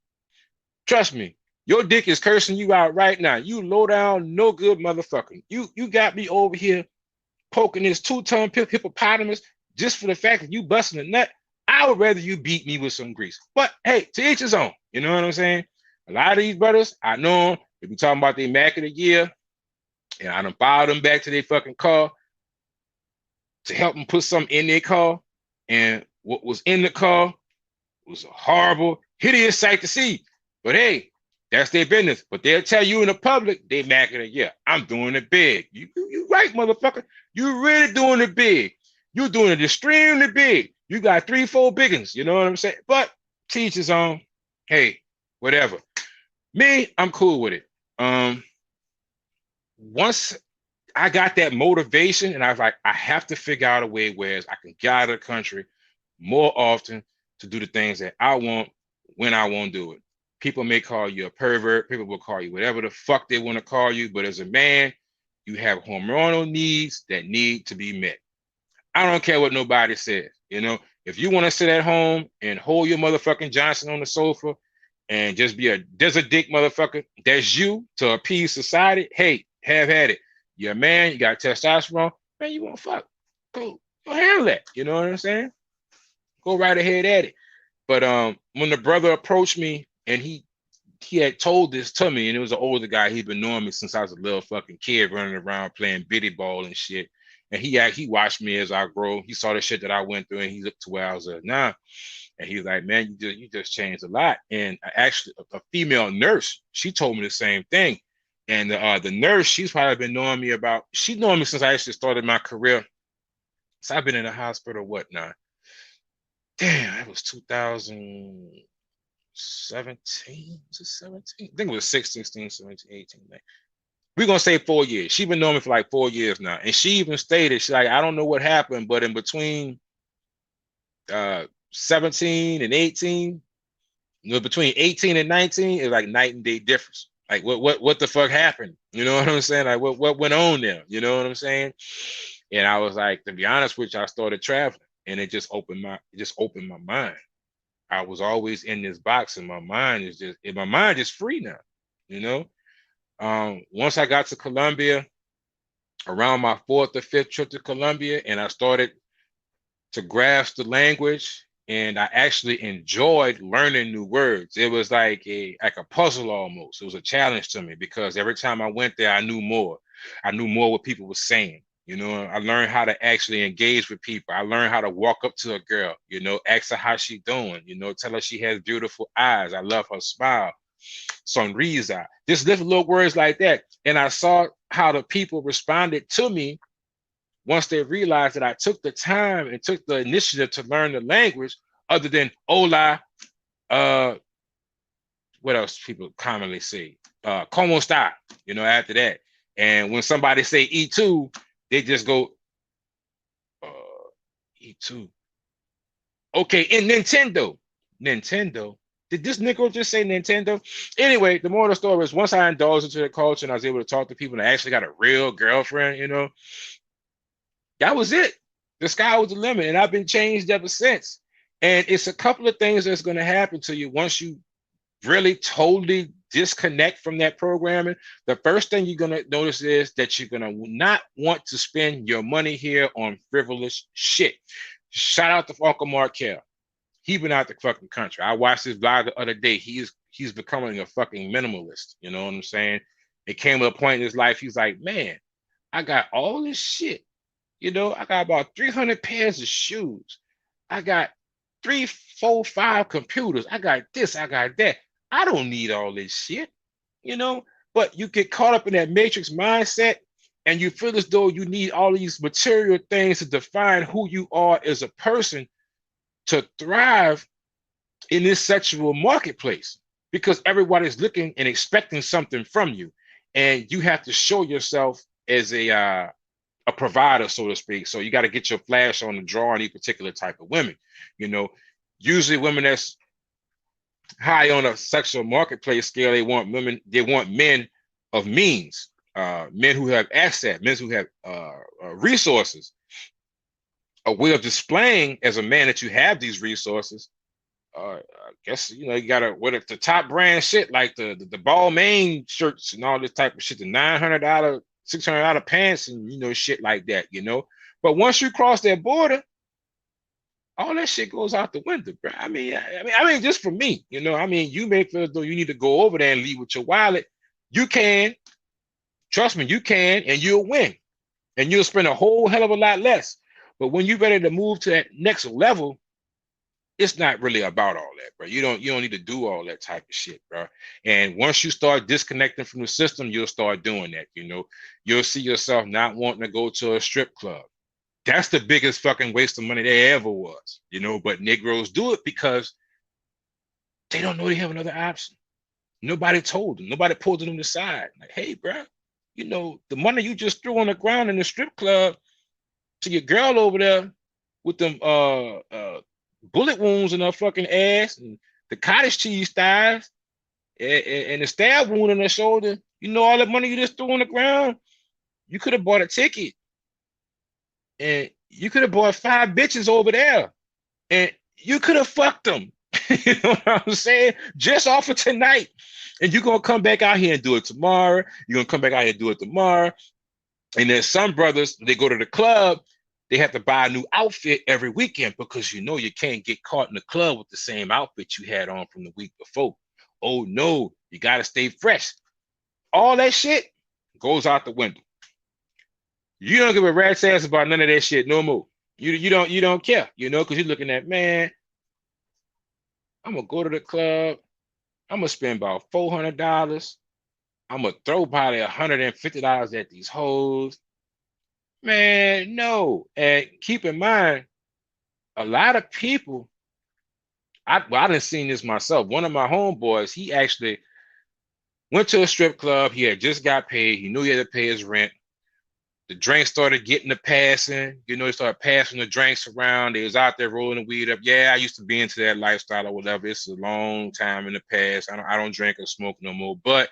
Trust me. Your dick is cursing you out right now. You low down, no good motherfucker. You got me over here poking this 2-ton hippopotamus just for the fact that you busting a nut. I would rather you beat me with some grease. But hey, to each his own. You know what I'm saying? A lot of these brothers, I know them. They be talking about their Mac of the year, and I done followed them back to their fucking car to help them put something in their car. And what was in the car was a horrible, hideous sight to see. But hey, that's their business. But they'll tell you in the public, they mad at it. Yeah, I'm doing it big. You right, motherfucker. You really doing it big. You doing it extremely big. You got 3-4 biggins. You know what I'm saying? But teach his own. Hey, whatever. Me, I'm cool with it. Once I got that motivation, and I was like, I have to figure out a way where I can get out of the country more often to do the things that I want when I want to do it. People may call you a pervert. People will call you whatever the fuck they want to call you. But as a man, you have hormonal needs that need to be met. I don't care what nobody says. You know, if you want to sit at home and hold your motherfucking Johnson on the sofa and just be a desert dick motherfucker, that's you to appease society. Hey, have at it. You're a man, you got testosterone, man, you want to fuck. Cool. Go handle that. You know what I'm saying? Go right ahead at it. But when the brother approached me and he had told this to me, and it was an older guy, he'd been knowing me since I was a little fucking kid running around playing biddy ball and shit. And he watched me as I grow. He saw the shit that I went through, and he looked to where I was at now. And he was like, man, you just changed a lot. And actually, a female nurse, she told me the same thing. And the nurse, she's probably been knowing me she's known me since I actually started my career. So I've been in the hospital, what now? Damn, that was 2017. Was it 17? I think it was 16, 17, 18. Man. We're going to say 4 years. She's been knowing me for like 4 years now. And she even stated, she's like, I don't know what happened, but in between 17 and 18, between 18 and 19, it's like night and day difference. Like what the fuck happened? You know what I'm saying? Like what went on there? You know what I'm saying? And I was like, to be honest with you, I started traveling, and it just opened my mind. I was always in this box, and my mind is just free now. You know, once I got to Colombia, around my 4th or 5th trip to Colombia, and I started to grasp the language, and I actually enjoyed learning new words. It was like a puzzle almost. It was a challenge to me because every time I went there, I knew more. I knew more what people were saying. You know, I learned how to actually engage with people. I learned how to walk up to a girl, you know, ask her how she doing, you know, tell her she has beautiful eyes. I love her smile, sonrisa, just little words like that. And I saw how the people responded to me once they realized that I took the time and took the initiative to learn the language, other than hola, what else people commonly say? Como está, you know, after that. And when somebody say E2, they just go, E2. Okay, in Nintendo. Did this nigga just say Nintendo? Anyway, the moral of the story is once I indulged into the culture and I was able to talk to people and I actually got a real girlfriend, you know, that was it. The sky was the limit, and I've been changed ever since. And it's a couple of things that's going to happen to you once you really totally disconnect from that programming. The first thing you're going to notice is that you're going to not want to spend your money here on frivolous shit. Shout out to Uncle Markel. He been out the fucking country. I watched his vlog the other day. He's becoming a fucking minimalist. You know what I'm saying? It came to a point in his life. He's like, man, I got all this shit. You know, I got about 300 pairs of shoes. I got 3, 4, 5 computers. I got this, I got that. I don't need all this shit, you know, but you get caught up in that matrix mindset and you feel as though you need all these material things to define who you are as a person to thrive in this sexual marketplace, because everybody's looking and expecting something from you. And you have to show yourself as a provider, so to speak. So you got to get your flash on to draw any particular type of women. You know, usually women that's high on a sexual marketplace scale, they want men of means, men who have assets, men who have resources. A way of displaying as a man that you have these resources. I guess, you know, you gotta wear the top brand shit, like the Balmain shirts and all this type of shit, the $900, $600 pants and, you know, shit like that, you know. But once you cross that border, all that shit goes out the window, bro. I mean, just for me, you know, I mean, you may feel as though you need to go over there and leave with your wallet. You can, trust me, you can, and you'll win. And you'll spend a whole hell of a lot less. But when you're ready to move to that next level, it's not really about all that, bro. You don't need to do all that type of shit, bro. And once you start disconnecting from the system, you'll start doing that. You'll see yourself not wanting to go to a strip club. That's the biggest fucking waste of money there ever was, but Negroes do it because they don't know they have another option. Nobody told them. Nobody pulled them aside. Like, hey, bro, the money you just threw on the ground in the strip club to your girl over there with them bullet wounds in her fucking ass and the cottage cheese thighs and the stab wound in her shoulder, all that money you just threw on the ground, you could have bought a ticket and you could have bought 5 bitches over there and you could have fucked them. You know what I'm saying? Just off of tonight. And you're going to come back out here and do it tomorrow. You're going to come back out here and do it tomorrow. And then some brothers, they go to the club, they have to buy a new outfit every weekend because you can't get caught in the club with the same outfit you had on from the week before. Oh no, you got to stay fresh. All that shit goes out the window. You don't give a rat's ass about none of that shit no more. You don't care, because you're looking at, man, I'm gonna go to the club. I'm gonna spend about $400. I'm gonna throw probably $150 at these hoes. Man, no. And keep in mind, a lot of people, I didn't seen this myself. One of my homeboys, he actually went to a strip club. He had just got paid. He knew he had to pay his rent. The drinks started getting to passing. He started passing the drinks around. They was out there rolling the weed up. Yeah, I used to be into that lifestyle or whatever. It's a long time in the past. I don't drink or smoke no more. But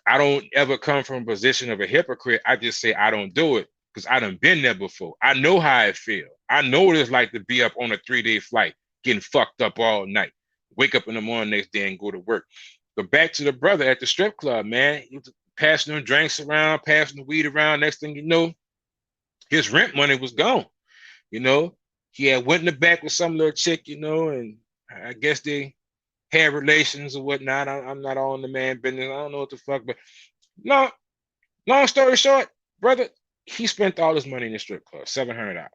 I don't ever come from a position of a hypocrite. I just say I don't do it because I done been there before. I know how it feels. I know what it's like to be up on a 3-day flight, getting fucked up all night, wake up in the morning next day and go to work. But back to the brother at the strip club, man. He was passing them drinks around, passing the weed around. Next thing you know, his rent money was gone. He had went in the back with some little chick, and I guess they had relations or whatnot. I'm not all in the man business. I don't know what the fuck, but no. Long story short, brother, he spent all his money in the strip club, $700.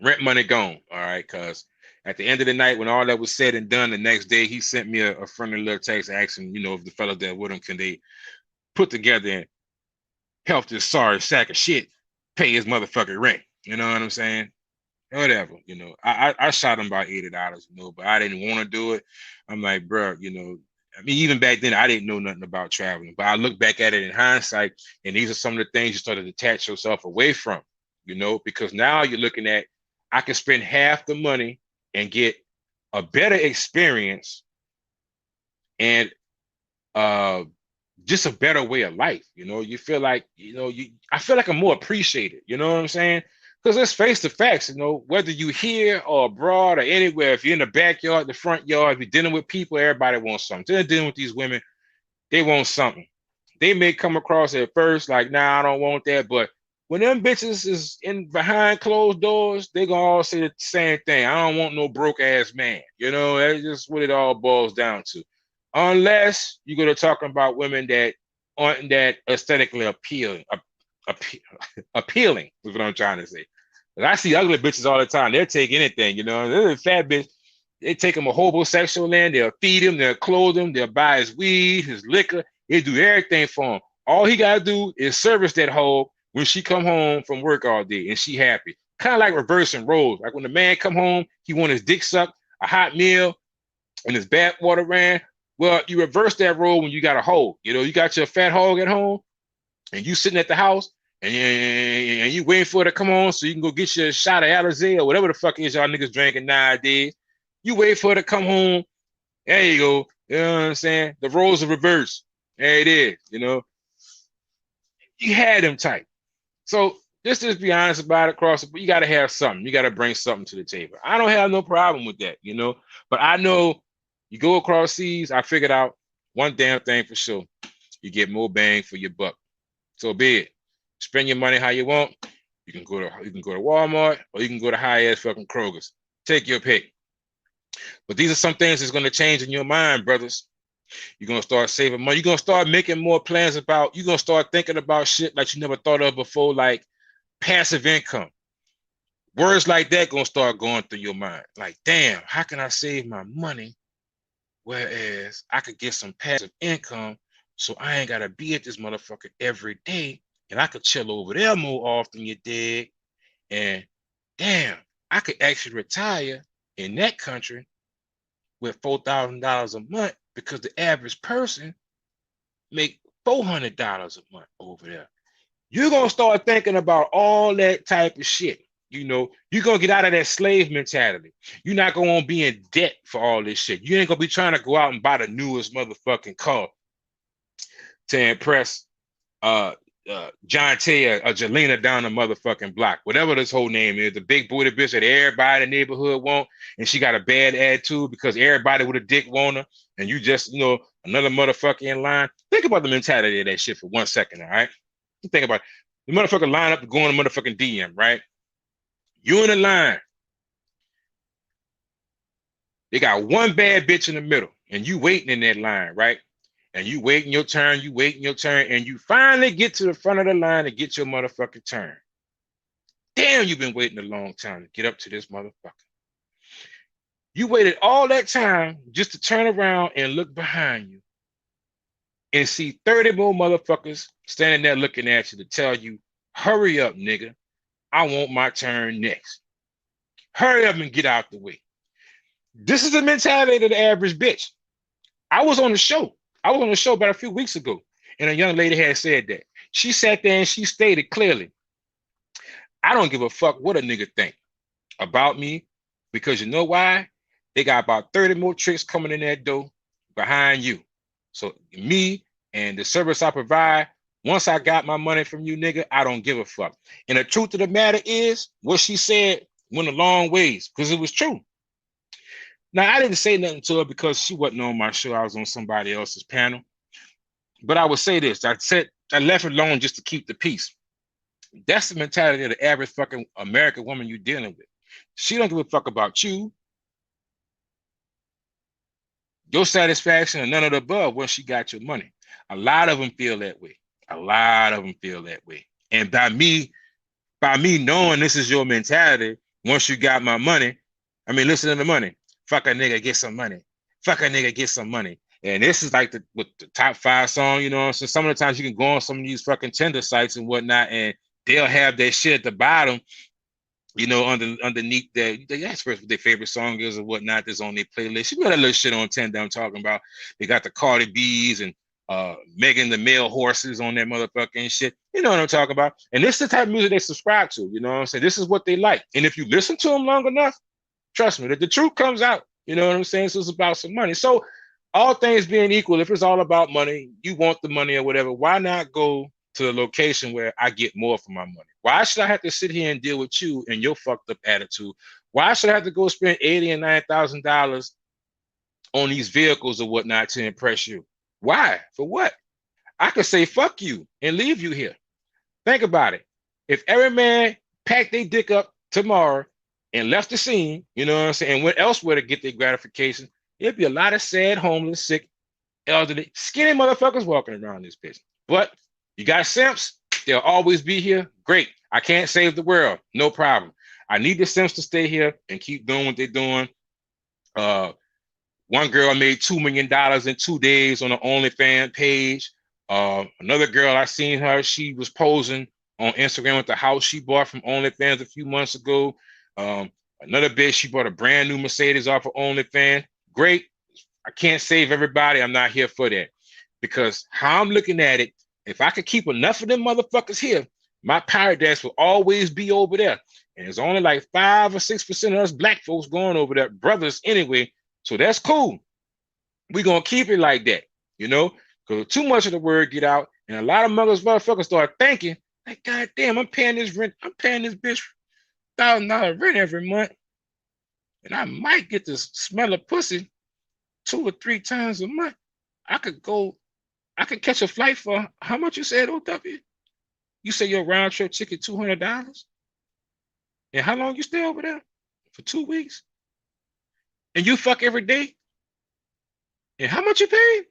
Rent money gone. All right, because at the end of the night, when all that was said and done, the next day he sent me a friendly little text asking, if the fellas that with him can they put together and help this sorry sack of shit pay his motherfucking rent. You know what I'm saying? Whatever. I shot him about $80, but I didn't want to do it. I'm like, bro, even back then I didn't know nothing about traveling, but I look back at it in hindsight, and these are some of the things you start to detach yourself away from, because now you're looking at, I can spend half the money and get a better experience and just a better way of life. You feel like, I feel like I'm more appreciated. You know what I'm saying? Because let's face the facts, whether you here or abroad or anywhere, if you're in the backyard, the front yard, if you're dealing with people, everybody wants something. They're dealing with these women, they want something. They may come across at first like, nah, I don't want that. But when them bitches is in behind closed doors, they gonna all say the same thing. I don't want no broke ass man. That's just what it all boils down to. Unless you're gonna talk about women that aren't that aesthetically appealing is what I'm trying to say. But I see ugly bitches all the time. They'll take anything, They're a fat bitch. They take him a homosexual land. They'll feed him. They'll clothe him. They'll buy his weed, his liquor. They do everything for him. All he got to do is service that hoe when she come home from work all day and she happy. Kind of like reversing roles. Like when the man come home, he want his dick sucked, a hot meal, and his bath water ran. Well, you reverse that role when you got a hoe. You got your fat hog at home and you sitting at the house and you waiting for it to come on so you can go get your shot of Alizé or whatever the fuck is y'all niggas drinking nowadays. You wait for it to come home. There you go. You know what I'm saying? The roles are reversed. There it is, You had them tight. So just be honest about it, Cross. But you got to have something. You got to bring something to the table. I don't have no problem with that, But I know you go across seas, I figured out one damn thing for sure. You get more bang for your buck. So be it. Spend your money how you want. You can go to Walmart or you can go to high-ass fucking Kroger's. Take your pick. But these are some things that's going to change in your mind, brothers. You're going to start saving money. You're going to start making more plans you're going to start thinking about shit like you never thought of before, like passive income. Words like that gonna start going through your mind. Like, damn, how can I save my money? Whereas I could get some passive income so I ain't gotta be at this motherfucker every day. And I could chill over there more often, you dig? And damn, I could actually retire in that country with $4,000 a month because the average person make $400 a month over there. You're gonna start thinking about all that type of shit. You know, you're gonna get out of that slave mentality. You're not gonna be in debt for all this shit. You ain't gonna be trying to go out and buy the newest motherfucking car to impress John Tay or Jelena down the motherfucking block, whatever this whole name is, the big booty bitch that everybody in the neighborhood want, and she got a bad attitude because everybody with a dick want her, and you just, you know, another motherfucker in line. Think about the mentality of that shit for 1 second, all right? You think about it. The motherfucker line up to go on the motherfucking DM, right? You in the line. They got one bad bitch in the middle, and you waiting in that line, right? And you waiting your turn, and you finally get to the front of the line to get your motherfucking turn. Damn, you've been waiting a long time to get up to this motherfucker. You waited all that time just to turn around and look behind you and see 30 more motherfuckers standing there looking at you to tell you, hurry up, nigga. I want my turn next. Hurry up and get out the way. This is the mentality of the average bitch. I was on the show about a few weeks ago, and a young lady had said that. She sat there and she stated clearly, I don't give a fuck what a nigga think about me, because you know why? They got about 30 more tricks coming in that door behind you. So me and the service I provide, once I got my money from you, nigga, I don't give a fuck. And the truth of the matter is, what she said went a long ways, because it was true. Now, I didn't say nothing to her because she wasn't on my show. I was on somebody else's panel. But I would say this. I left it alone just to keep the peace. That's the mentality of the average fucking American woman you're dealing with. She don't give a fuck about you, your satisfaction, and none of the above once she got your money. A lot of them feel that way. A lot of them feel that way. And by me knowing this is your mentality, once you got my money, I mean, listen to the money. Fuck a nigga, get some money. Fuck a nigga, get some money. And this is like the top 5 song, you know. So some of the times you can go on some of these fucking Tinder sites and whatnot, and they'll have that shit at the bottom, you know, underneath that. They ask first what their favorite song is or whatnot that's on their playlist. You got that little shit on Tinder I'm talking about. They got the Cardi B's and Megan the Male Horses on that motherfucking shit. You know what I'm talking about? And this is the type of music they subscribe to, you know what I'm saying? This is what they like. And if you listen to them long enough, trust me, that the truth comes out. You know what I'm saying? So it's about some money. So all things being equal, if it's all about money, you want the money or whatever, why not go to a location where I get more for my money? Why should I have to sit here and deal with you and your fucked up attitude? Why should I have to go spend $80,000 and $90,000 on these vehicles or whatnot to impress you? Why? For what? I could say fuck you and leave you here. Think about it. If every man packed their dick up tomorrow and left the scene, you know what I'm saying, and went elsewhere to get their gratification, there'd be a lot of sad, homeless, sick, elderly, skinny motherfuckers walking around this bitch. But you got simps, they'll always be here. Great. I can't save the world. No problem. I need the simps to stay here and keep doing what they're doing. One girl made $2 million in 2 days on the OnlyFans page. Another girl, I seen her, she was posing on Instagram with the house she bought from OnlyFans a few months ago. Another bitch, she bought a brand new Mercedes off of OnlyFans. Great. I can't save everybody. I'm not here for that. Because how I'm looking at it, if I could keep enough of them motherfuckers here, my pirate dance will always be over there. And it's only like 5 or 6% of us black folks going over there, brothers anyway. So that's cool. We're going to keep it like that, you know, because too much of the word get out. And a lot of motherfuckers start thinking, like, God damn, I'm paying this rent. I'm paying this bitch $1,000 rent every month. And I might get to smell a pussy 2 or 3 times a month. I could catch a flight for how much you said, OW? You say your round trip ticket $200? And how long you stay over there? For 2 weeks? And you fuck every day? And how much you pay?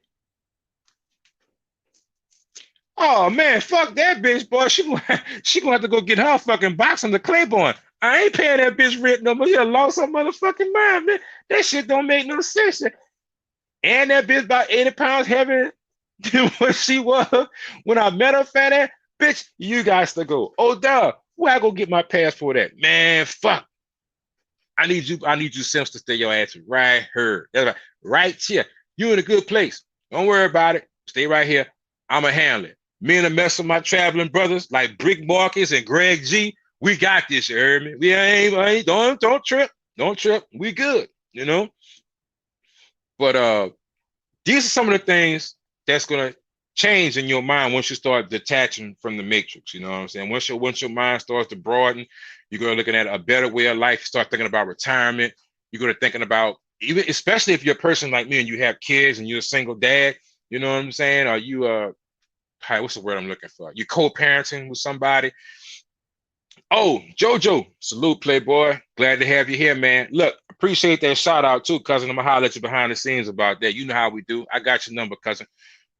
Oh man, fuck that bitch, boy. She gonna have to go get her fucking box on the Claiborne. I ain't paying that bitch rent no more. You lost her motherfucking mind, man. That shit don't make no sense. And that bitch about 80 pounds heavier than what she was when I met her, fat ass. Bitch, you guys to go. Oh, duh. Where I go get my passport at? Man, fuck. I need you Sims to stay your ass right here. That's right here. You in a good place. Don't worry about it. Stay right here. I'ma handle it. Me and the mess of my traveling brothers like Brick Marcus and Greg G, we got this, you heard me? We ain't don't trip. Don't trip. We good, you know? But these are some of the things that's gonna change in your mind once you start detaching from the matrix. You know what I'm saying? Once your mind starts to broaden, you're gonna looking at a better way of life. You start thinking about retirement. You're gonna thinking about even, especially if you're a person like me and you have kids and you're a single dad. You know what I'm saying? Or you what's the word I'm looking for? You co-parenting with somebody. Oh, Jojo, salute, Playboy. Glad to have you here, man. Look, appreciate that shout out too, cousin. I'm gonna holler at you behind the scenes about that. You know how we do. I got your number, cousin.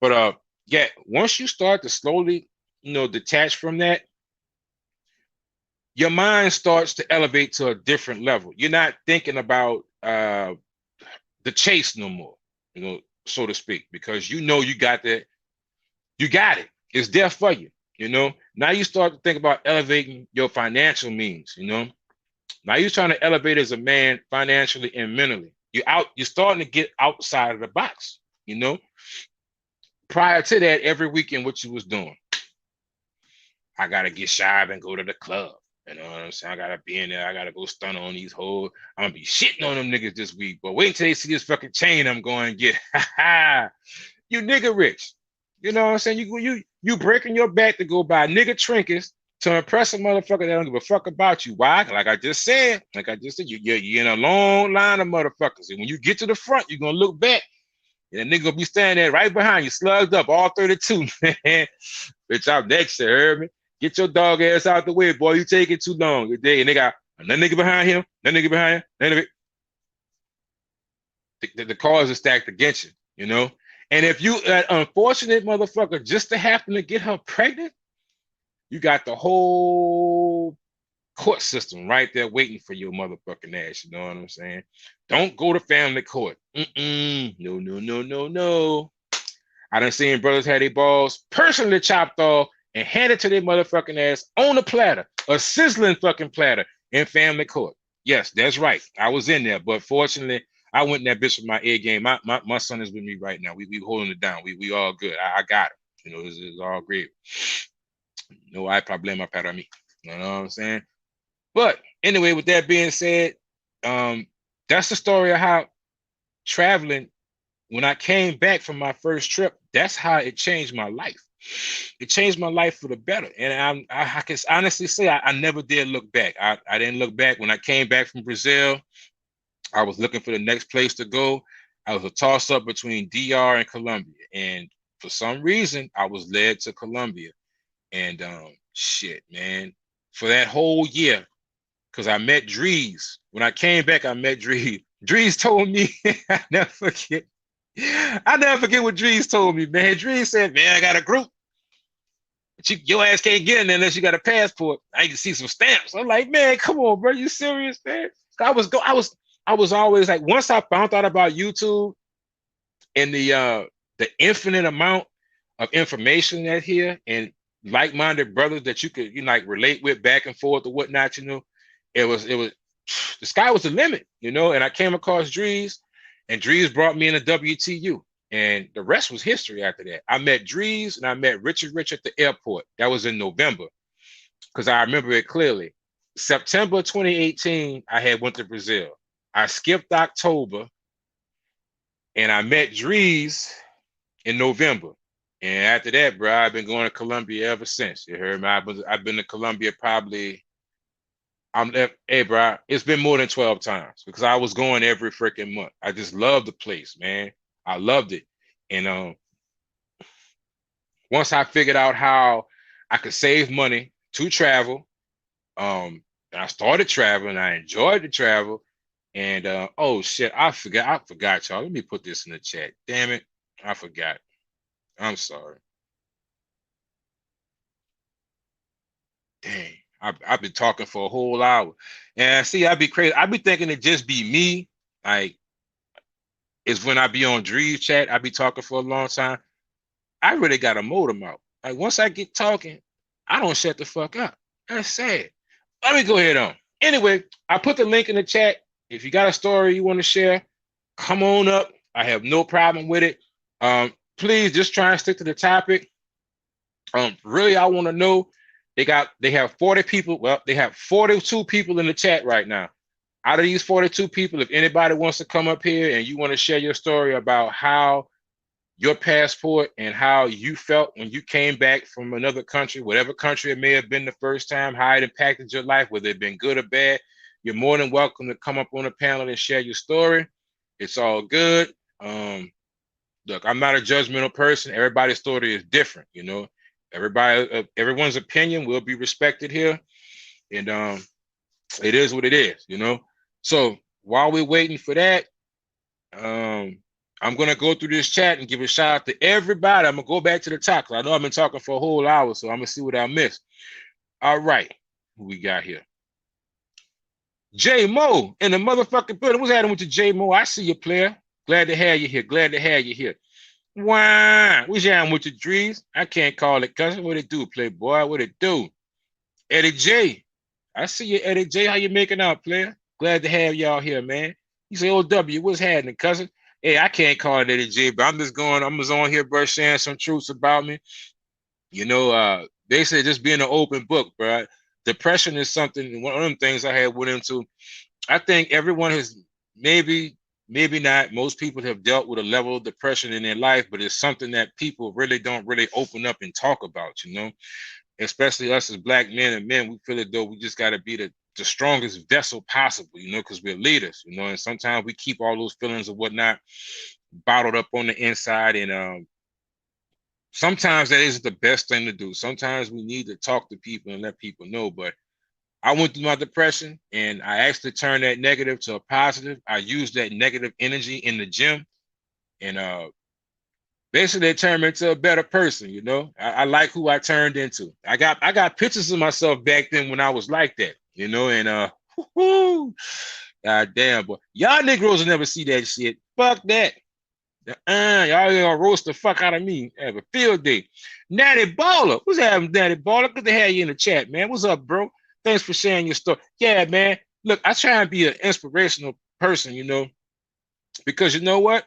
But yeah, once you start to slowly, detach from that, your mind starts to elevate to a different level. You're not thinking about the chase no more, so to speak, because you got that, you got it. It's there for you. Now you start to think about elevating your financial means. Now you're trying to elevate as a man financially and mentally. You're starting to get outside of the box. Prior to that, every weekend, what you was doing, I gotta get shy and go to the club. You know what I'm saying? I gotta be in there. I gotta go stun on these hoes. I'm gonna be shitting on them niggas this week. But wait until they see this fucking chain I'm going to get. You nigga rich. You know what I'm saying? You breaking your back to go buy nigga trinkets to impress a motherfucker that don't give a fuck about you. Why? Like I just said, you're in a long line of motherfuckers. And when you get to the front, you're gonna look back. And the nigga gonna be standing there right behind you, slugged up, all 32, man. Bitch, I'm next, you heard me? Get your dog ass out the way, boy. You taking too long. And they got another nigga behind him, another nigga behind him. The cards are stacked against you. And if you an unfortunate motherfucker just to happen to get her pregnant, you got the whole court system right there waiting for your motherfucking ass. You know what I'm saying? Don't go to family court. No, no, no, no, no. I done seen brothers have their balls personally chopped off and handed to their motherfucking ass on a platter, a sizzling fucking platter in family court. Yes, that's right. I was in there, but fortunately, I went in that bitch with my A game. My son is with me right now. We holding it down. We all good. I got him. It's all great. No hay problema para mí. You know what I'm saying? But anyway, with that being said, that's the story of how traveling, when I came back from my first trip, that's how it changed my life. It changed my life for the better. And I can honestly say I never did look back. I didn't look back. When I came back from Brazil, I was looking for the next place to go. I was a toss-up between DR and Colombia. And for some reason, I was led to Colombia. And shit, man, for that whole year, because I met Drees. When I came back, I met Drees. Drees told me, I never forget what Drees told me, man. Drees said, man, I got a group. But your ass can't get in there unless you got a passport. I can see some stamps. I'm like, man, come on, bro. You serious, man? I was always like, once I found out about YouTube and the infinite amount of information that here and like-minded brothers that you could relate with back and forth or whatnot, it was the sky was the limit, and I came across Drees, and Drees brought me into WTU, and the rest was history after that. I met Drees and I met Richard Rich at the airport. That was in November, because I remember it clearly. September 2018, I had went to Brazil. I skipped October, and I met Drees in November. And after that, bro, I've been going to Colombia ever since. You heard me? I've been to Colombia probably, hey, bro, it's been more than 12 times because I was going every freaking month. I just love the place, man. I loved it. And once I figured out how I could save money to travel, I started traveling. I enjoyed the travel. And oh shit, I forgot, y'all. Let me put this in the chat. Damn it, I forgot. I'm sorry. Dang, I've been talking for a whole hour. And see, I'd be crazy. I'd be thinking it just be me. Like, it's when I be on Dream Chat, I be talking for a long time. I really got to mold them out. Like, once I get talking, I don't shut the fuck up. That's sad. Let me go ahead on. Anyway, I put the link in the chat. If you got a story you want to share, come on up. I have no problem with it. Please just try and stick to the topic. Really, I want to know. They have 40 people. Well, they have 42 people in the chat right now. Out of these 42 people, if anybody wants to come up here and you want to share your story about how your passport and how you felt when you came back from another country, whatever country it may have been the first time, how it impacted your life, whether it been good or bad, you're more than welcome to come up on the panel and share your story. It's all good. Look, I'm not a judgmental person. Everybody's story is different, you know. Everyone's opinion will be respected here, and it is what it is, you know. So while we're waiting for that, I'm gonna go through this chat and give a shout out to everybody. I'm gonna go back to the top because I know I've been talking for a whole hour, so I'm gonna see what I missed. All right, who we got here? J Mo in the motherfucking building. What's happening with you, J Mo? I see you, player. Glad to have you here. Glad to have you here. Wow, what's happening with your dreams? I can't call it cousin. What it do, playboy? What it do? Eddie J. I see you, Eddie J. How you making out, player? Glad to have y'all here, man. You say, OW, what's happening, cousin? Hey, I can't call it Eddie J, but I'm just on here, bro, sharing some truths about me. You know, they say just being an open book, bro. Depression is something, one of them things I had went into. I think everyone has maybe not, most people have dealt with a level of depression in their life, but it's something that people really don't open up and talk about, you know, especially us as Black men and men. We feel as though we just got to be the strongest vessel possible, you know, because we're leaders, you know, and sometimes we keep all those feelings and whatnot bottled up on the inside. And sometimes that isn't the best thing to do. Sometimes we need to talk to people and let people know. But I went through my depression and I actually turned that negative to a positive. I used that negative energy in the gym and basically it turned me into a better person, you know. I like who I turned into. I got pictures of myself back then when I was like that, you know, and god damn, boy. Y'all Negroes will never see that shit. Fuck that. Y'all gonna roast the fuck out of me. Have a field day. Natty Baller. What's happening, Natty Baller? Good to have you in the chat, man. What's up, bro? Thanks for sharing your story. Yeah, man. Look, I try and be an inspirational person, you know, because you know what?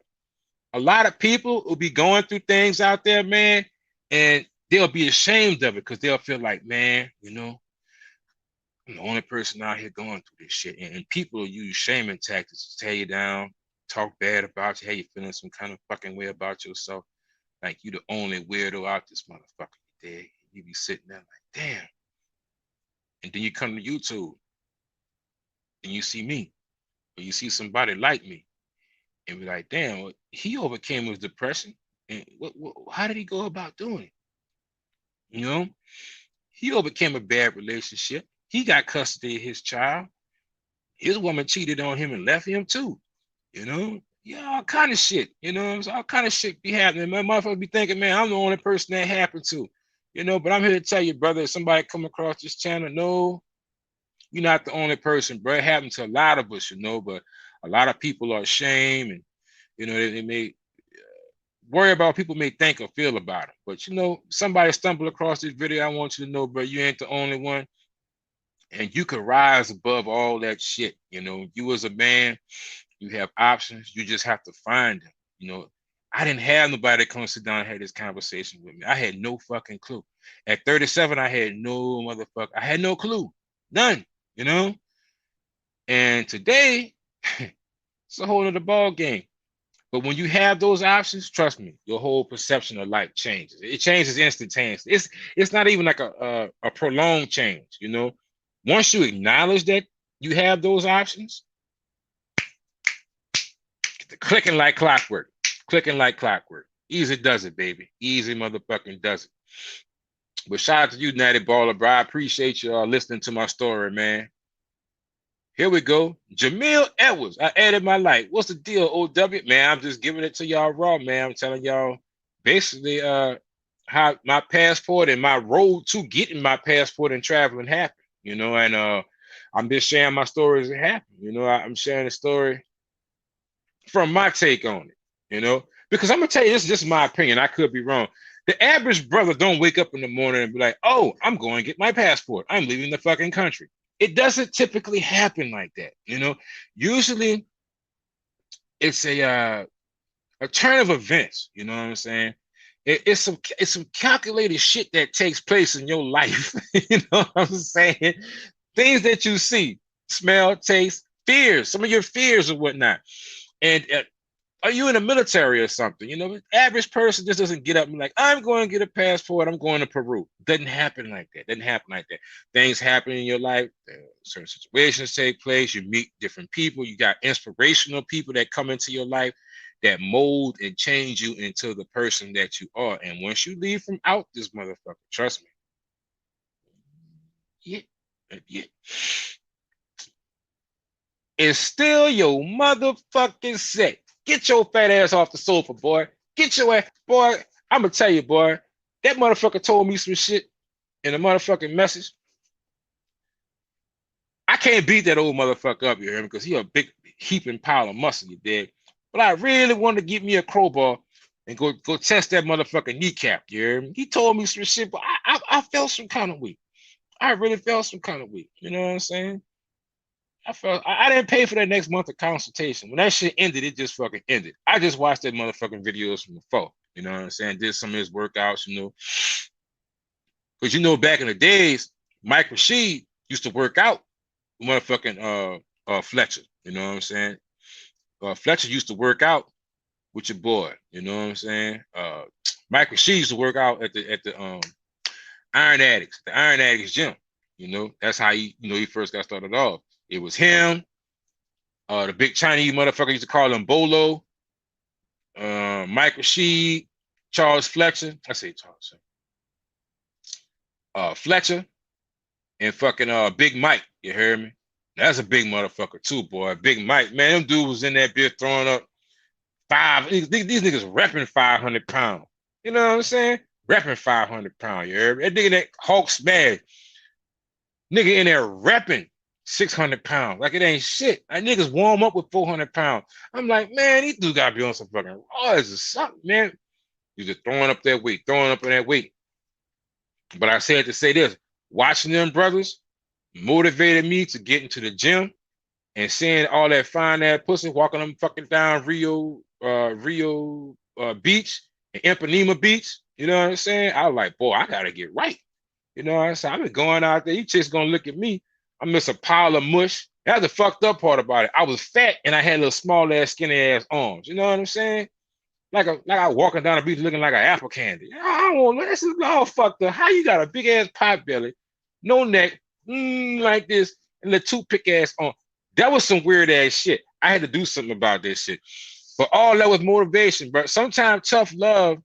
A lot of people will be going through things out there, man, and they'll be ashamed of it because they'll feel like, man, you know, I'm the only person out here going through this shit. And people will use shaming tactics to tear you down, talk bad about you, hey, you feeling some kind of fucking way about yourself. Like you the only weirdo out this motherfucker today. You be sitting there like, damn. And then you come to YouTube and you see me, or you see somebody like me, and be like, damn, he overcame his depression. And how did he go about doing it? You know, he overcame a bad relationship. He got custody of his child. His woman cheated on him and left him too. You know, yeah, all kind of shit. You know, all kind of shit be happening. My motherfucker be thinking, man, I'm the only person that happened to. You know, but I'm here to tell you, brother, if somebody come across this channel, no, you're not the only person, bro. It happened to a lot of us, you know, but a lot of people are ashamed and, you know, they may worry about what people may think or feel about it. But, you know, somebody stumbled across this video. I want you to know, bro, you ain't the only one. And you can rise above all that shit. You know, you as a man, you have options. You just have to find them. You know, I didn't have nobody come sit down and have this conversation with me. I had no fucking clue. At 37, I had no clue. None, you know? And today, it's a whole other ball game. But when you have those options, trust me, your whole perception of life changes. It changes instantaneously. It's not even like a prolonged change, you know? Once you acknowledge that you have those options, clicking like clockwork. Clicking like clockwork. Easy does it, baby. Easy motherfucking does it. But shout out to you, Natty Baller, bro. I appreciate you listening to my story, man. Here we go. Jamil Edwards. I added my light. What's the deal, OW? Man, I'm just giving it to y'all raw, man. I'm telling y'all basically how my passport and my road to getting my passport and traveling happened. you know, and I'm just sharing my story as it happened. You know, I'm sharing the story from my take on it, you know, because I'm gonna tell you, this is just my opinion. I could be wrong. The average brother don't wake up in the morning and be like, oh, I'm going to get my passport. I'm leaving the fucking country. It doesn't typically happen like that, you know. Usually it's a turn of events, you know what I'm saying? It's some calculated shit that takes place in your life. You know what I'm saying? Things that you see, smell, taste, fears, some of your fears or whatnot. And are you in the military or something? You know, the average person just doesn't get up and like, I'm going to get a passport. I'm going to Peru. Doesn't happen like that. Doesn't happen like that. Things happen in your life. Certain situations take place. You meet different people. You got inspirational people that come into your life that mold and change you into the person that you are. And once you leave from out this motherfucker, trust me. Yeah. It's still your motherfucking set. Get your fat ass off the sofa, boy. Get your ass, boy. I'm gonna tell you, boy. That motherfucker told me some shit in a motherfucking message. I can't beat that old motherfucker up, you hear me? Because he a big heaping pile of muscle, you dig? But I really wanted to get me a crowbar and go test that motherfucking kneecap, you hear me? He told me some shit, but I felt some kind of weak. I really felt some kind of weak. You know what I'm saying? I didn't pay for that next month of consultation. When that shit ended, it just fucking ended. I just watched that motherfucking videos from before. You know what I'm saying? Did some of his workouts, you know. Because you know, back in the days, Mike Rashid used to work out motherfucking Fletcher. You know what I'm saying? Fletcher used to work out with your boy. You know what I'm saying? Mike Rashid used to work out at the Iron Addicts gym. You know, that's how he first got started off. It was him, the big Chinese motherfucker used to call him Bolo, Mike Rashid, Charles Fletcher. I say Charles. Fletcher and fucking Big Mike. You heard me? That's a big motherfucker too, boy. Big Mike, man, them dude was in that bitch throwing up these niggas repping 500 pounds. You know what I'm saying? Repping 500 pounds. You heard me? That nigga that Hulk smash. Nigga in there repping 600 pounds. Like it ain't shit. That niggas warm up with 400 pounds. I'm like, man, these dudes gotta be on some fucking roids or something, man. You just throwing up that weight, throwing up in that weight. But I said to say this, watching them brothers motivated me to get into the gym and seeing all that fine ass pussy walking them fucking down Rio Beach and Ipanema Beach. You know what I'm saying? I was like, boy, I gotta get right. You know what I'm saying? I've been going out there. You just gonna look at me. I'm just a pile of mush. That's the fucked up part about it. I was fat and I had little small ass, skinny ass arms. You know what I'm saying? Like I walking down the beach looking like an apple candy. I don't want this is all fucked up. How you got a big ass pot belly, no neck, like this, and the toothpick ass arm? That was some weird ass shit. I had to do something about this shit. But all that was motivation, bro. Sometimes tough love.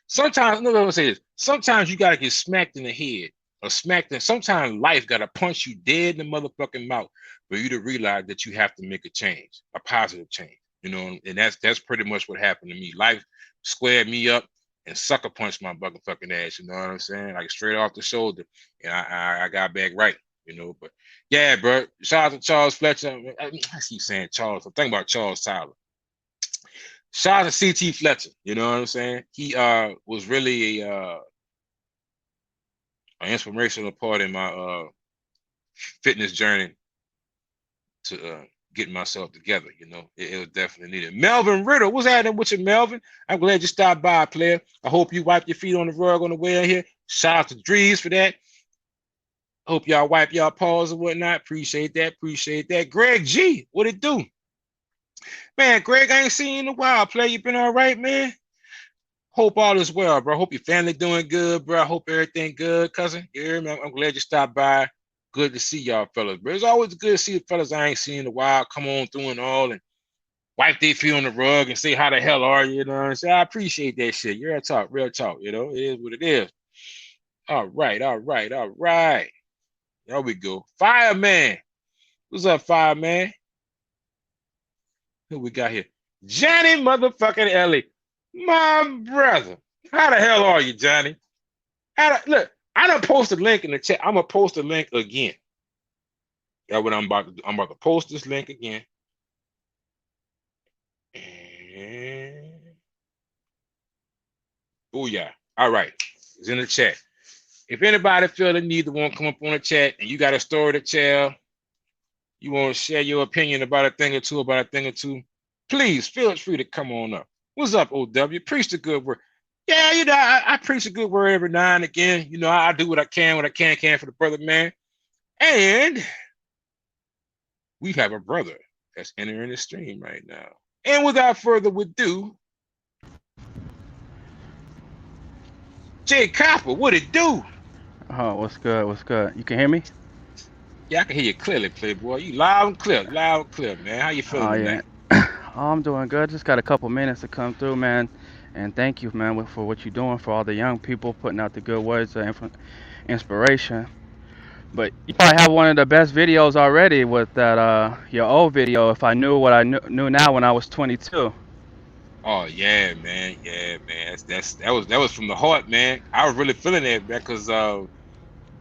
Sometimes, no, let me say this. Sometimes you gotta get smacked in the head or smacked in. Sometimes life gotta punch you dead in the motherfucking mouth for you to realize that you have to make a change, a positive change. You know, and that's pretty much what happened to me. Life squared me up and sucker punched my motherfucking ass. You know what I'm saying? Like straight off the shoulder, and I got back right. You know, but yeah, bro. Shout out to Charles Fletcher. I keep saying Charles. I'm thinking about Charles Tyler. Shout out to CT Fletcher. You know what I'm saying? He was really an inspirational part in my fitness journey to getting myself together. You know, it was definitely needed. Melvin Ritter, what's happening with you, Melvin? I'm glad you stopped by, player. I hope you wipe your feet on the rug on the way in here. Shout out to Drees for that. Hope y'all wipe y'all paws and whatnot. Appreciate that. Appreciate that. Greg G, what it do? Man, Greg, I ain't seen you in a while, player. You been all right, man? Hope all is well, bro. Hope your family doing good, bro. I hope everything good, cousin. You hear me? I'm glad you stopped by. Good to see y'all fellas, bro. It's always good to see the fellas I ain't seen in a while come on through and all and wipe their feet on the rug and say, how the hell are you? You know what I'm saying? I appreciate that shit. Real talk, real talk. You know, it is what it is. All right, all right, all right. There we go. Fireman. What's up, Fireman? Who we got here? Johnny motherfucking Ellie. My brother. How the hell are you, Johnny? Look, I done post a link in the chat. I'm gonna post a link again. That's what I'm about to do. I'm about to post this link again. And oh yeah. All right. It's in the chat. If anybody feel the need to want to come up on the chat and you got a story to tell, you want to share your opinion about a thing or two, please feel free to come on up. What's up, OW? Preach the good word. Yeah, you know, I preach a good word every now and again. You know, I do what I can for the brother, man. And we have a brother that's entering the stream right now. And without further ado, Jay Copper, what it do? Oh, what's good? What's good? You can hear me? Yeah, I can hear you clearly, Playboy. You loud and clear, man. How you feeling Oh, yeah. tonight? Oh, I'm doing good. Just got a couple minutes to come through, man. And thank you, man, for what you're doing for all the young people, putting out the good words of inspiration. But you probably have one of the best videos already with that your old video. If I knew what I knew now when I was 22. Oh yeah, man. Yeah, man. That was from the heart, man. I was really feeling that, man, because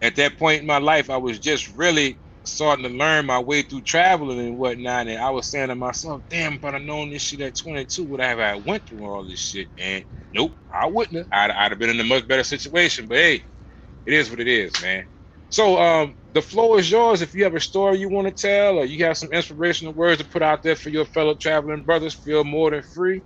at that point in my life, I was just really starting to learn my way through traveling and whatnot. And I was saying to myself, damn, if I'd have known this shit at 22, would I have I went through all this shit? And nope, I wouldn't have. I'd have been in a much better situation. But hey, it is what it is, man. So the floor is yours. If you have a story you want to tell, or you have some inspirational words to put out there for your fellow traveling brothers, feel more than free.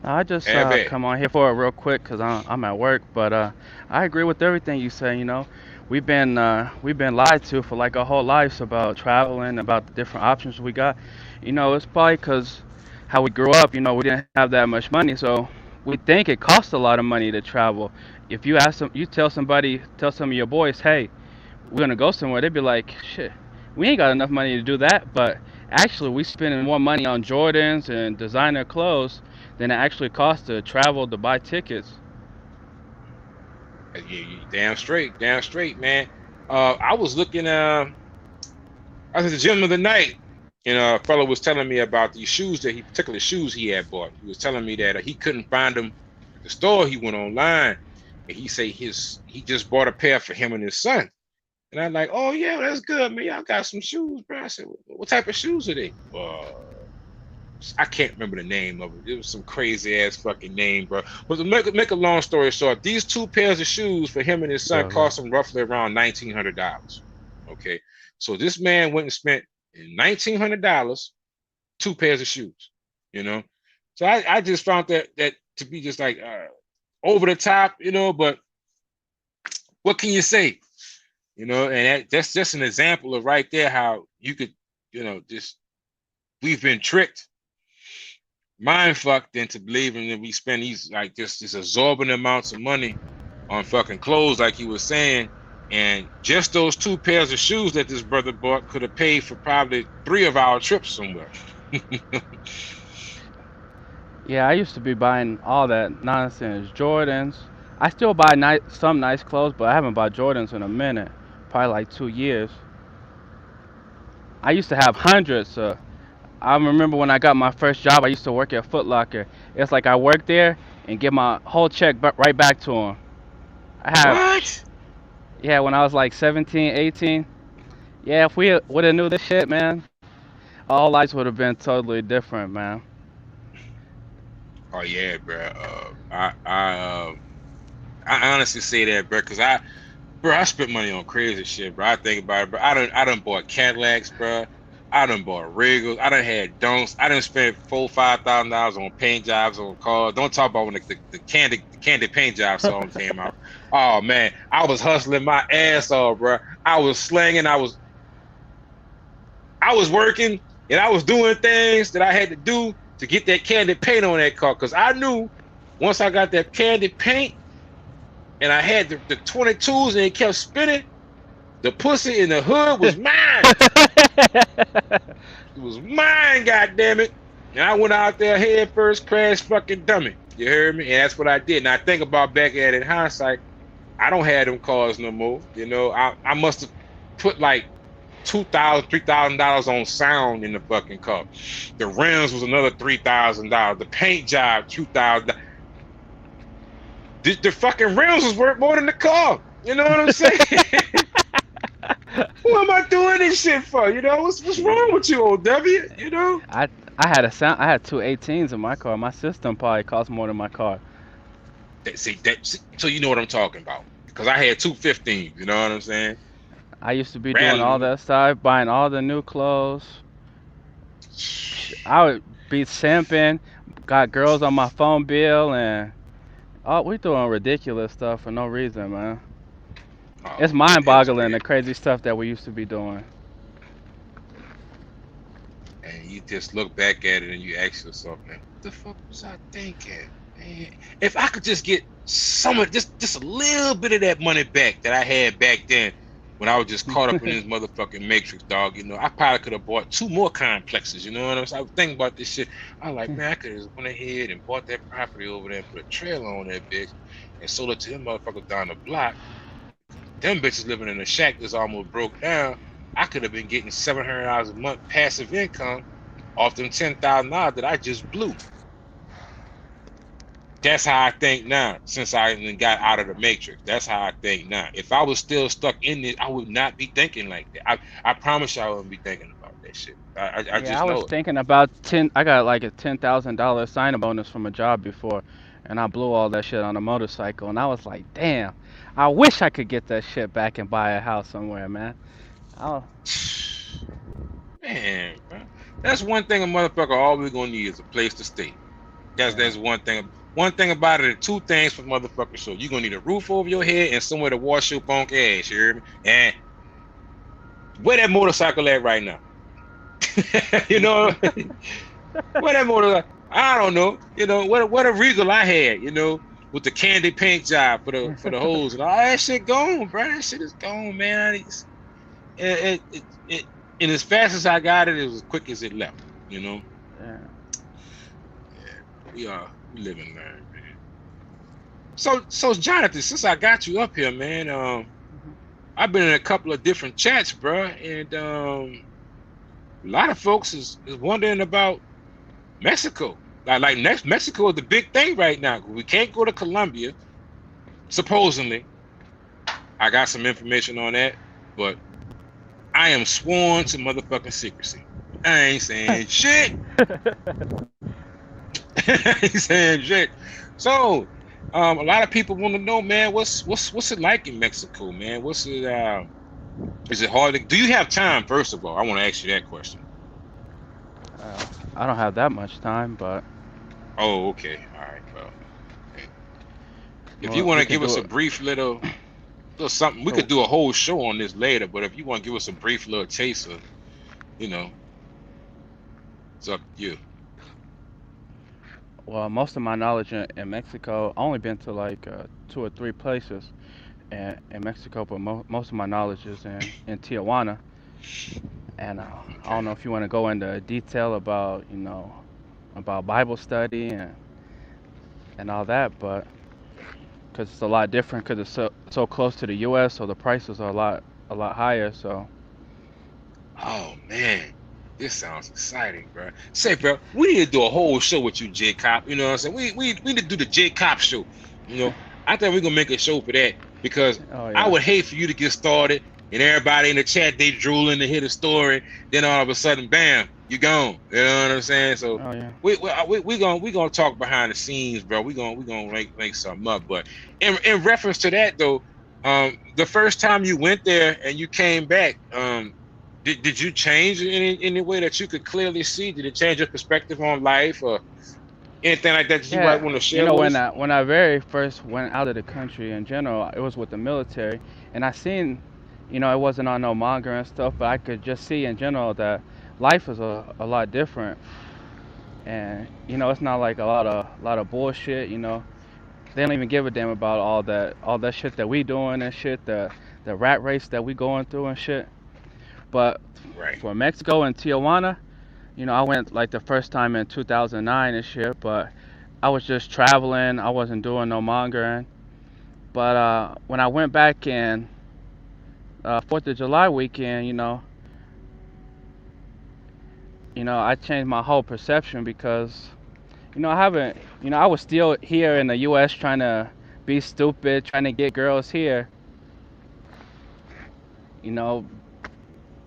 I just Have at it. come on here for it real quick because I'm at work, but I agree with everything you say. You know, we've been lied to for like our whole lives about traveling, about the different options we got. You know, it's probably because how we grew up. You know, we didn't have that much money, so we think it costs a lot of money to travel. If you ask them, you tell some of your boys, hey, we're gonna go somewhere, they'd be like, shit, we ain't got enough money to do that. But actually, we spending more money on Jordans and designer clothes than it actually costs to travel to buy tickets. You damn straight, man. I was looking. I was at the gym of the night, and a fellow was telling me about these shoes particular shoes he had bought. He was telling me that he couldn't find them at the store. He went online, and he said he just bought a pair for him and his son. And I'm like, oh yeah, that's good, man. Y'all got some shoes, bro. I said, what type of shoes are they? I can't remember the name of it. It was some crazy ass fucking name, bro. But to make a long story short, these two pairs of shoes for him and his son cost him roughly around $1,900. Okay, so this man went and spent $1,900 two pairs of shoes. You know, so I just found that to be just like over the top, you know. But what can you say? You know, and that's just an example of right there how you could, you know, just we've been tricked, mind fucked into believing that we spend these like just exorbitant amounts of money on fucking clothes, like you were saying, and just those two pairs of shoes that this brother bought could have paid for probably 3 of our trips somewhere. Yeah, I used to be buying all that nonsense, Jordans. I still buy some nice clothes, but I haven't bought Jordans in a minute, probably like 2 years. I used to have hundreds. I remember when I got my first job, I used to work at Foot Locker. It's like I worked there and get my whole check right back to him. I have, What? yeah, when I was like 17, 18. Yeah, if we would have knew this shit, man, all lives would have been totally different, man. Oh yeah, bro. I honestly say that, bro, because I spent money on crazy shit, bro. I think about it, bro. I done bought Cadillacs, bro. I done bought Regals. I done had don'ts. I done spent $4,000-$5,000 on paint jobs on cars. Don't talk about when the candy paint job song came out. Oh man, I was hustling my ass off, bro. I was slanging. I was working, and I was doing things that I had to do to get that candy paint on that car, because I knew once I got that candy paint and I had the 22s and it kept spinning, the pussy in the hood was mine. It was mine, goddammit. And I went out there head first, crash fucking dummy. You heard me? And that's what I did. And I think about back at it in hindsight, I don't have them cars no more. You know, I must have put like $2,000, $3,000 on sound in the fucking car. The rims was another $3,000. The paint job, $2,000. The fucking rims was worth more than the car. You know what I'm saying? What am I doing this shit for? You know, what's wrong Shit. with you, old W? You know? I I had a sound. I had two 18s in my car. My system probably cost more than my car. So you know what I'm talking about. Because I had two 15s, you know what I'm saying? I used to be doing all Rattling. that stuff, buying all the new clothes. I would be simping, got girls on my phone bill, and oh, we doing ridiculous stuff for no reason, man. It's Oh man, it was mind-boggling the crazy. crazy stuff that we used to be doing. And you just look back at it and you ask yourself, man, what the fuck was I thinking? Man, if I could just get some of just a little bit of that money back that I had back then when I was just caught up in this motherfucking matrix, dog, you know, I probably could have bought two more complexes, you know what I'm saying? I was thinking about this shit. I was like, man, I could have just went ahead and bought that property over there and put a trailer on that bitch and sold it to them motherfuckers down the block. Them bitches living in a shack that's almost broke down. I could have been getting $700 a month passive income off them $10,000 that I just blew. That's how I think now. Since I got out of the matrix, that's how I think now. If I was still stuck in it, I would not be thinking like that. I promise you, I wouldn't be thinking about that shit. I Yeah, I just was know it. thinking about 10. I got like a $10,000 signing bonus from a job before, and I blew all that shit on a motorcycle. And I was like, damn, I wish I could get that shit back and buy a house somewhere, man. Oh, Man, bro. That's one thing a motherfucker always gonna need is a place to stay. That's yeah, one thing. One thing about it, two things for motherfuckers. So you're gonna need a roof over your head and somewhere to wash your punk ass, you hear me? And where that motorcycle at right now? You know, where that motorcycle? I don't know. You know, what a Regal I had, you know, with the candy paint job for the hose and all that shit gone, bro. That shit is gone, man. It and as fast as I got it, it was as quick as it left, you know. yeah. Yeah, we live and learn, man. So Jonathan, since I got you up here, man, I've been in a couple of different chats, bro, and a lot of folks is wondering about Mexico. Like next Mexico is the big thing right now. We can't go to Colombia, supposedly. I got some information on that, but I am sworn to motherfucking secrecy. I ain't saying shit. I ain't saying shit. So, a lot of people want to know, man, what's it like in Mexico, man? What's it? Is it hard? Do you have time? First of all, I want to ask you that question. I don't have that much time, but Oh, okay, all right. Well, okay. If you well, want we to could give us do a it. brief little something, we could So, do a whole show on this later. But if you want to give us a brief little taste of, you know, it's up to you. well, most of my knowledge in Mexico, I only been to like two or three places in Mexico, but most of my knowledge is in Tijuana. And I Okay. don't know if you want to go into detail about, about Bible study and all that, but because it's a lot different because it's so close to the U.S., so the prices are a lot higher. So Oh man, this sounds exciting, bro. Say, bro, we need to do a whole show with you, J Cop. You know what I'm saying? We need to do the J Cop show. You know, I think we're gonna make a show for that because oh I yeah, would hate for you to get started and everybody in the chat they drooling to hear the story, then all of a sudden, bam, you gone. You know what I'm saying? So oh yeah, we gonna talk behind the scenes, bro. We gonna make something up. But in reference to that though, the first time you went there and you came back, did you change in any way that you could clearly see? Did it change your perspective on life or anything like that you might yeah. want to You share know, with when us? I very first went out of the country in general, it was with the military, and I seen, it wasn't on no manga and stuff, but I could just see in general that life is a lot different, and it's not like a lot of bullshit. They don't even give a damn about all that shit that we doing and shit, the rat race that we going through and shit. But Right. for Mexico and Tijuana, I went like the first time in 2009 and shit, but I was just traveling. I wasn't doing no mongering. But when I went back in 4th of July weekend, I changed my whole perception because, I haven't, I was still here in the U.S. trying to be stupid trying to get girls here, you know,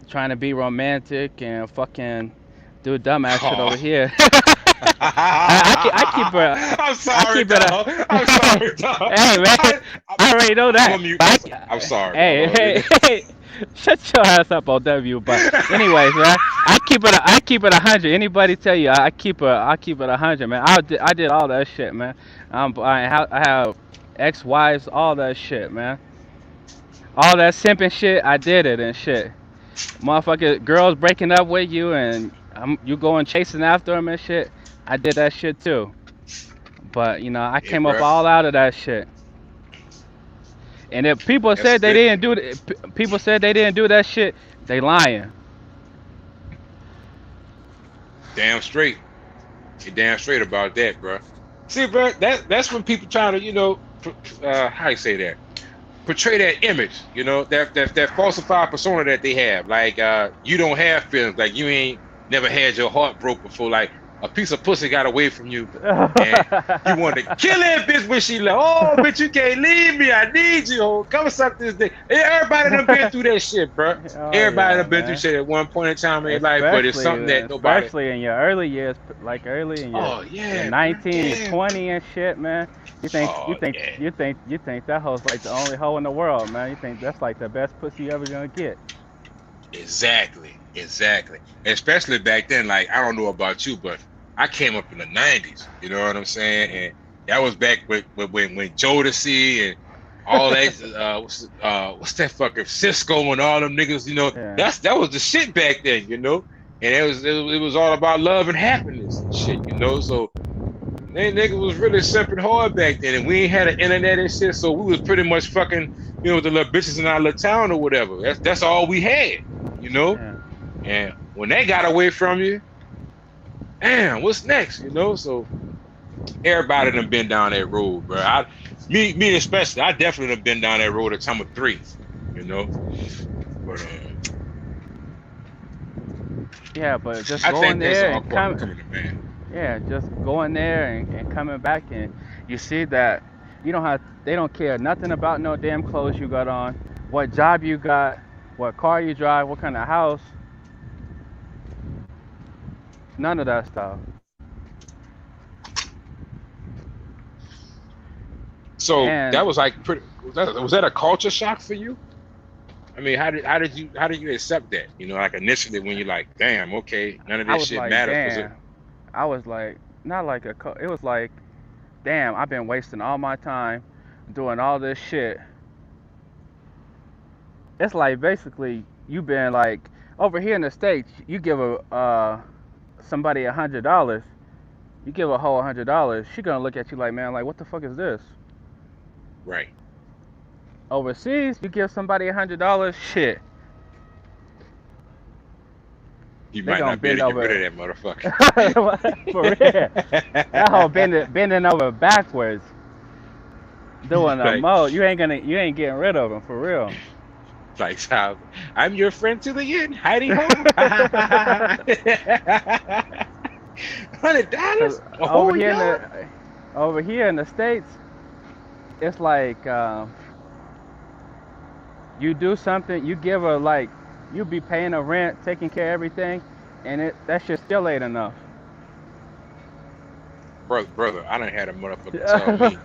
trying to be romantic and fucking do dumbass shit Oh. over here. I keep it. I'm I sorry, keep it a. dog. I'm sorry, dog. Hey man, I'm, I already know I'm that. gonna mute But myself. I'm sorry, my hey, lord. hey, hey, shut your ass up, OW. But anyways, man, I keep it 100. Anybody tell you I keep it 100, man. I did all that shit, man. I have ex-wives, all that shit, man. All that simping shit, I did it and shit. Motherfucker, girls breaking up with you and you going chasing after them and shit. I did that shit too. But I Yeah, came up bro. all out of that shit. And if people That's a said they good didn't thing. do people said they didn't do that shit, they lying. Damn straight. You're damn straight about that, bro. See, bro, that's when people try to, how you say that? Portray that image, that falsified persona that they have. Like, you don't have feelings, like you ain't never had your heart broke before, like a piece of pussy got away from you and you want to kill that bitch when she left. Oh, bitch, you can't leave me. I need you. Oh, come suck this dick. Everybody done been through that shit, bro. Oh Everybody yeah, done been through man. shit at one point in time in their life, but it's Especially something that nobody. especially in your early years, like early in Oh your yeah, bro. 19, your Yeah. 20 and shit, man. Oh yeah. You think that hoe's like the only hoe in the world, man. You think that's like the best pussy you ever gonna get. Exactly. Exactly. Especially back then, like I don't know about you, but I came up in the '90s. You know what I'm saying? And that was back when Jodeci and all that. What's that fucking Cisco and all them niggas? Yeah. That was the shit back then. And it was all about love and happiness and shit. So they niggas was really simping hard back then, and we ain't had an internet and shit, so we was pretty much fucking, with the little bitches in our little town or whatever. That's all we had, you know. Yeah. And when they got away from you, damn, what's next, So everybody done been down that road, bro. Me especially, I definitely done been down that road at time of three, you know. But Yeah, but just I going think that's there all and part of becoming a man. yeah, just going there and coming back and you see that they don't care nothing about no damn clothes you got on, what job you got, what car you drive, what kind of house, none of that stuff. So And that was like pretty. Was that a culture shock for you? I mean, how did you accept that? Like initially when you're like, damn, okay, none of I this was shit like, matters. Was it damn. I was like, not like it was like, damn, I've been wasting all my time doing all this shit. It's like basically you've been like over here in the States, you give somebody $100, you give a hoe $100, she gonna look at you like, man, like what the fuck is this? right? Overseas, you give somebody $100, shit, You they might gonna not be able bend to get rid over. of that motherfucker. For real, that hoe bending over backwards, doing a like, mo. You ain't getting rid of them for real. like, how I'm your friend to the end, Heidi ho. $100 Cause a whole yard. over here in the States, it's like you do something, you give her like you be paying a rent, taking care of everything, and that shit still ain't enough. Brother, I done had a motherfucker tell me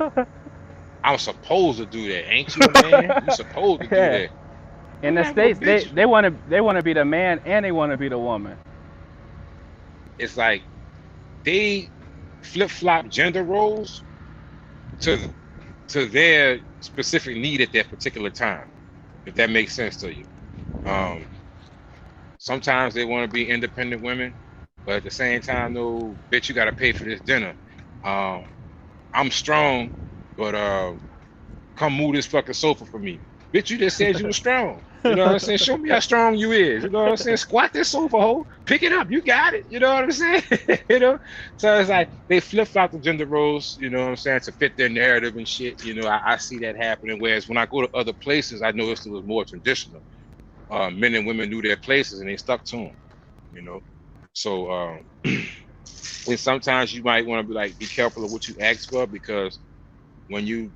I'm supposed to do that. Ain't you a man? You supposed to do Yeah. that. In I'm the like, well, States, bitch. they wanna be the man and they wanna be the woman. It's like they flip flop gender roles to their specific need at that particular time, if that makes sense to you. Um, Sometimes they want to be independent women, but at the same time, no, bitch, you got to pay for this dinner. Um, I'm strong, but come move this fucking sofa for me. Bitch, you just said you were strong. You know what I'm saying? Show me how strong you is. You know what I'm saying? Squat this sofa, ho. Pick it up. You got it. You know what I'm saying? So it's like they flip flop the gender roles. You know what I'm saying? To fit their narrative and shit. I see that happening. Whereas when I go to other places, I noticed it was more traditional. Men and women knew their places and they stuck to them. You know. So and sometimes you might want to be careful of what you ask for because when you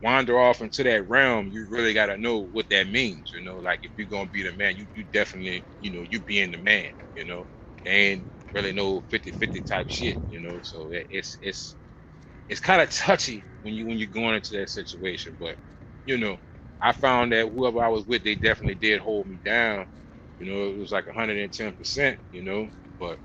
wander off into that realm, you really got to know what that means. You know, like if you're gonna be the man, you definitely, you know, you being the man. You know, and really no 50-50 type shit. You know, so it's kind of touchy when you're going into that situation. But you know, I found that whoever I was with, they definitely did hold me down. You know, it was like 110%. You know, but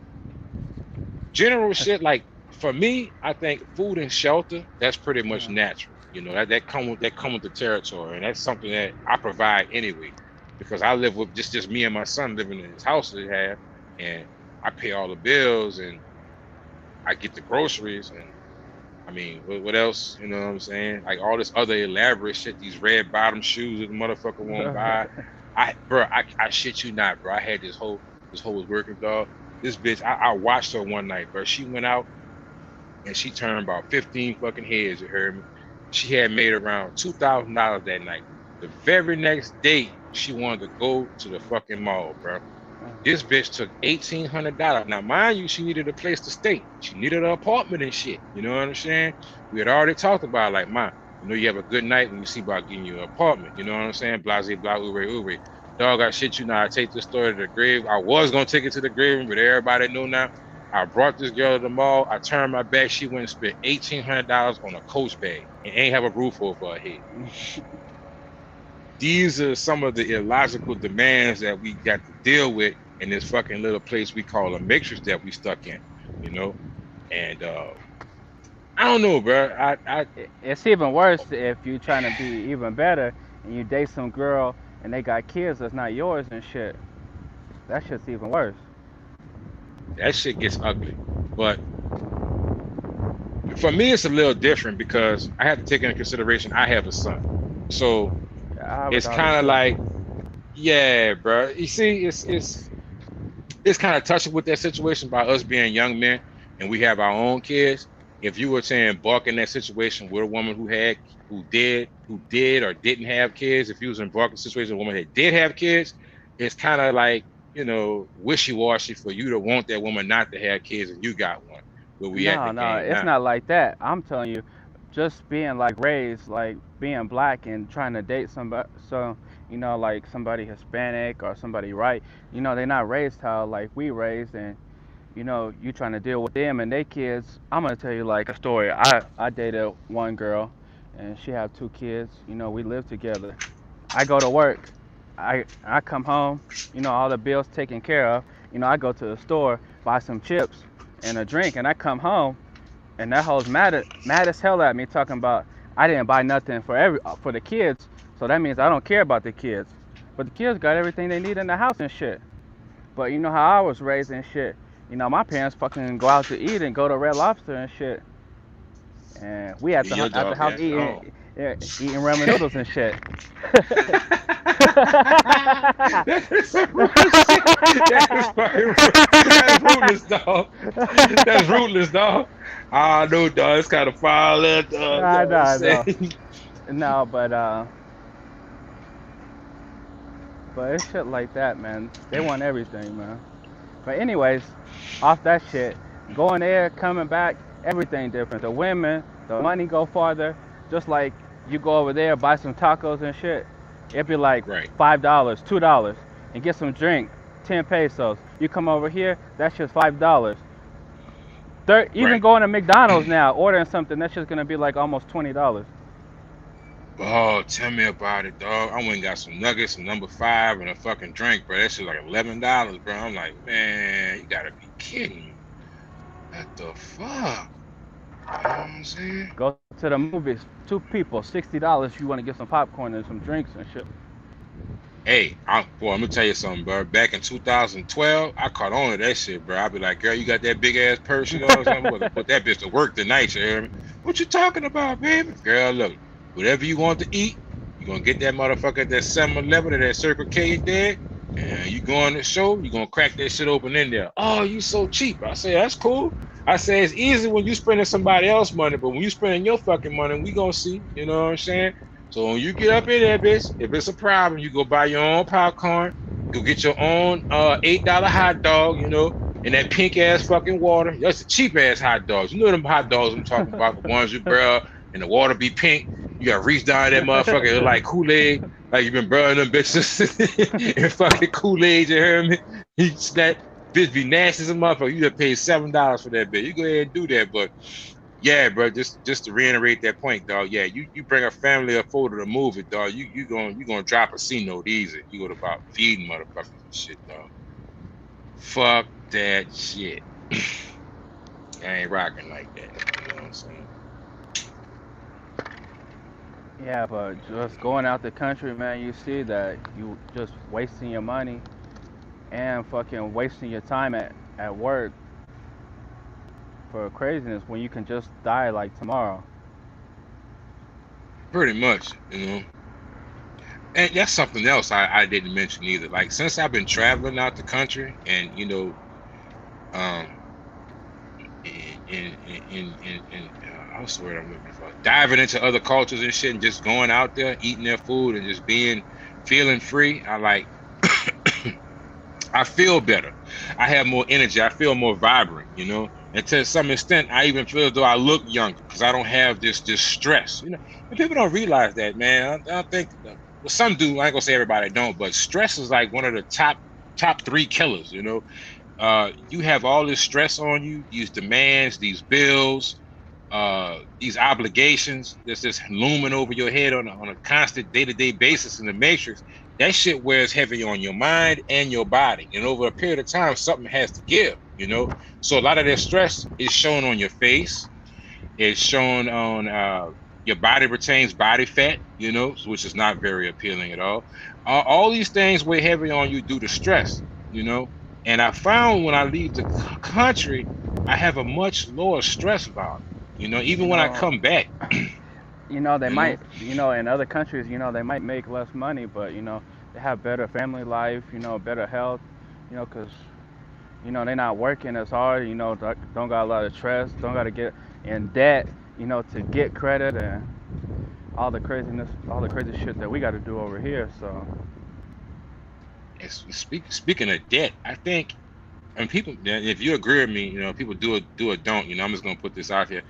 general shit like for me, I think food and shelter, that's pretty much natural. You know, that come with the territory, and that's something that I provide anyway, because I live with just me and my son living in this house that we have, and I pay all the bills and I get the groceries, and I mean, what else? You know what I'm saying? Like all this other elaborate shit, these red bottom shoes that the motherfucker won't buy. I shit you not, bro. I had this whole was working, dog. This bitch, I watched her one night, bro. She went out and she turned about 15 fucking heads, you heard me? She had made around $2,000 that night. The very next day, she wanted to go to the fucking mall, bro. This bitch took $1,800. Now, mind you, she needed a place to stay. She needed an apartment and shit. You know what I'm saying? We had already talked about, like, man, you know, you have a good night when you see about getting you an apartment. You know what I'm saying? Blase, blah, ure. Dog, I shit you now. I take this story to the grave. I was going to take it to the grave, but everybody know now. I brought this girl to the mall. I turned my back. She went and spent $1,800 on a Coach bag and ain't have a roof over her head. These are some of the illogical demands that we got to deal with in this fucking little place we call a matrix that we stuck in, you know? And I don't know, bro. It's even worse if you're trying to be even better and you date some girl and they got kids that's not yours and shit. That shit's even worse. That shit gets ugly. But for me, it's a little different because I have to take into consideration I have a son. So it's kind of like, yeah, bro. You see, it's kind of touching with that situation by us being young men and we have our own kids. If you were to embark in that situation with a woman who did or didn't have kids, if you was embarked in a situation with a woman that did have kids, it's kind of like, you know, wishy-washy for you to want that woman not to have kids and you got one. Where we at the No, game it's now. not like that. I'm telling you, just being like raised, like being black and trying to date somebody, so you know, like somebody Hispanic or somebody white, you know, they're not raised how like we raised, and you know, you trying to deal with them and their kids. I'm gonna tell you like a story. I dated one girl, and she had 2 kids. You know, we lived together. I go to work. I come home. You know, all the bills taken care of. You know, I go to the store, buy some chips and a drink, and I come home, and that hoe's mad as hell at me, talking about I didn't buy nothing for the kids. So that means I don't care about the kids. But the kids got everything they need in the house and shit. But you know how I was raised and shit. You know, my parents fucking go out to eat and go to Red Lobster and shit. And we at Your the dog house ass eating ramen noodles and shit. That is some real shit. That is fucking that's rootless, dog. That's rootless, dog. I know, dog. It's kind of foul, dog. You know what I'm No. saying? No, but it's shit like that, man. They want everything, man. But anyways, off that shit, going there, coming back, everything different. The women, the money go farther. Just like you go over there, buy some tacos and shit. It'd be like Right, $5, $2, and get some drink, 10 pesos. You come over here, that's just $5. Even right. going to McDonald's now, ordering something, that's just gonna be like almost $20. Oh, tell me about it, dog. I went and got some nuggets, some number 5, and a fucking drink, bro. That shit like $11, bro. I'm like, man, you gotta be kidding me. What the fuck? You know what I'm saying? Go to the movies, 2 people, $60. You want to get some popcorn and some drinks and shit. Hey, boy, I'm gonna tell you something, bro. Back in 2012, I caught on to that shit, bro. I'd be like, girl, you got that big ass purse, you know what I'm saying? I'm gonna put that bitch to work tonight, you hear me? What you talking about, baby? Girl, look, whatever you want to eat, you're gonna get that motherfucker at that 7-Eleven or that Circle K there, and you go on the show, you're gonna crack that shit open in there. Oh, you so cheap. I say, that's cool. I say, it's easy when you spending somebody else's money, but when you spending your fucking money, we gonna see, you know what I'm saying? So when you get up in there, bitch, if it's a problem, you go buy your own popcorn, go get your own $8 hot dog, you know, and that pink ass fucking water. That's the cheap ass hot dogs. You know them hot dogs I'm talking about, the ones you bro, and the water be pink. You got to reach down that motherfucker like Kool-Aid, like you've been burning them bitches and fucking Kool-Aid, you hear me? He snap, bitch be nasty as a motherfucker. You just paid $7 for that bitch. You go ahead and do that, but yeah, bro, just to reiterate that point, dog. Yeah, you bring a family of four to the movie, dog. You gonna drop a C note easy. You go about feeding motherfuckers and shit, dog. Fuck that shit. I ain't rocking like that. You know what I'm saying? Yeah, but just going out the country, man, you see that you just wasting your money and fucking wasting your time at work for craziness when you can just die like tomorrow. Pretty much, you know. And that's something else I didn't mention either. Like since I've been traveling out the country and um what's the word I'm looking for? Diving into other cultures and shit and just going out there, eating their food and just feeling free. I feel better. I have more energy. I feel more vibrant, you know. And to some extent, I even feel as though I look younger because I don't have this stress, you know. And people don't realize that, man. I think, well, some do. I ain't gonna say everybody don't, but stress is like one of the top three killers, you know. You have all this stress on you, these demands, these bills, these obligations that's just looming over your head on a constant day-to-day basis in the matrix. That shit wears heavy on your mind and your body, and over a period of time something has to give, you know. So a lot of that stress is shown on your face. It's shown on your body retains body fat, you know, which is not very appealing at all. All these things weigh heavy on you due to stress, you know. And I found when I leave the country, I have a much lower stress volume. You know, You even when I know, come back, they you know, might, in other countries, they might make less money, but they have better family life, better health, because they're not working as hard, don't got a lot of stress, don't got to get in debt, to get credit and all the craziness, all the crazy shit that we got to do over here. So speaking of debt, I think, and people, if you agree with me, you know, people do or don't, you know, I'm just gonna put this out here.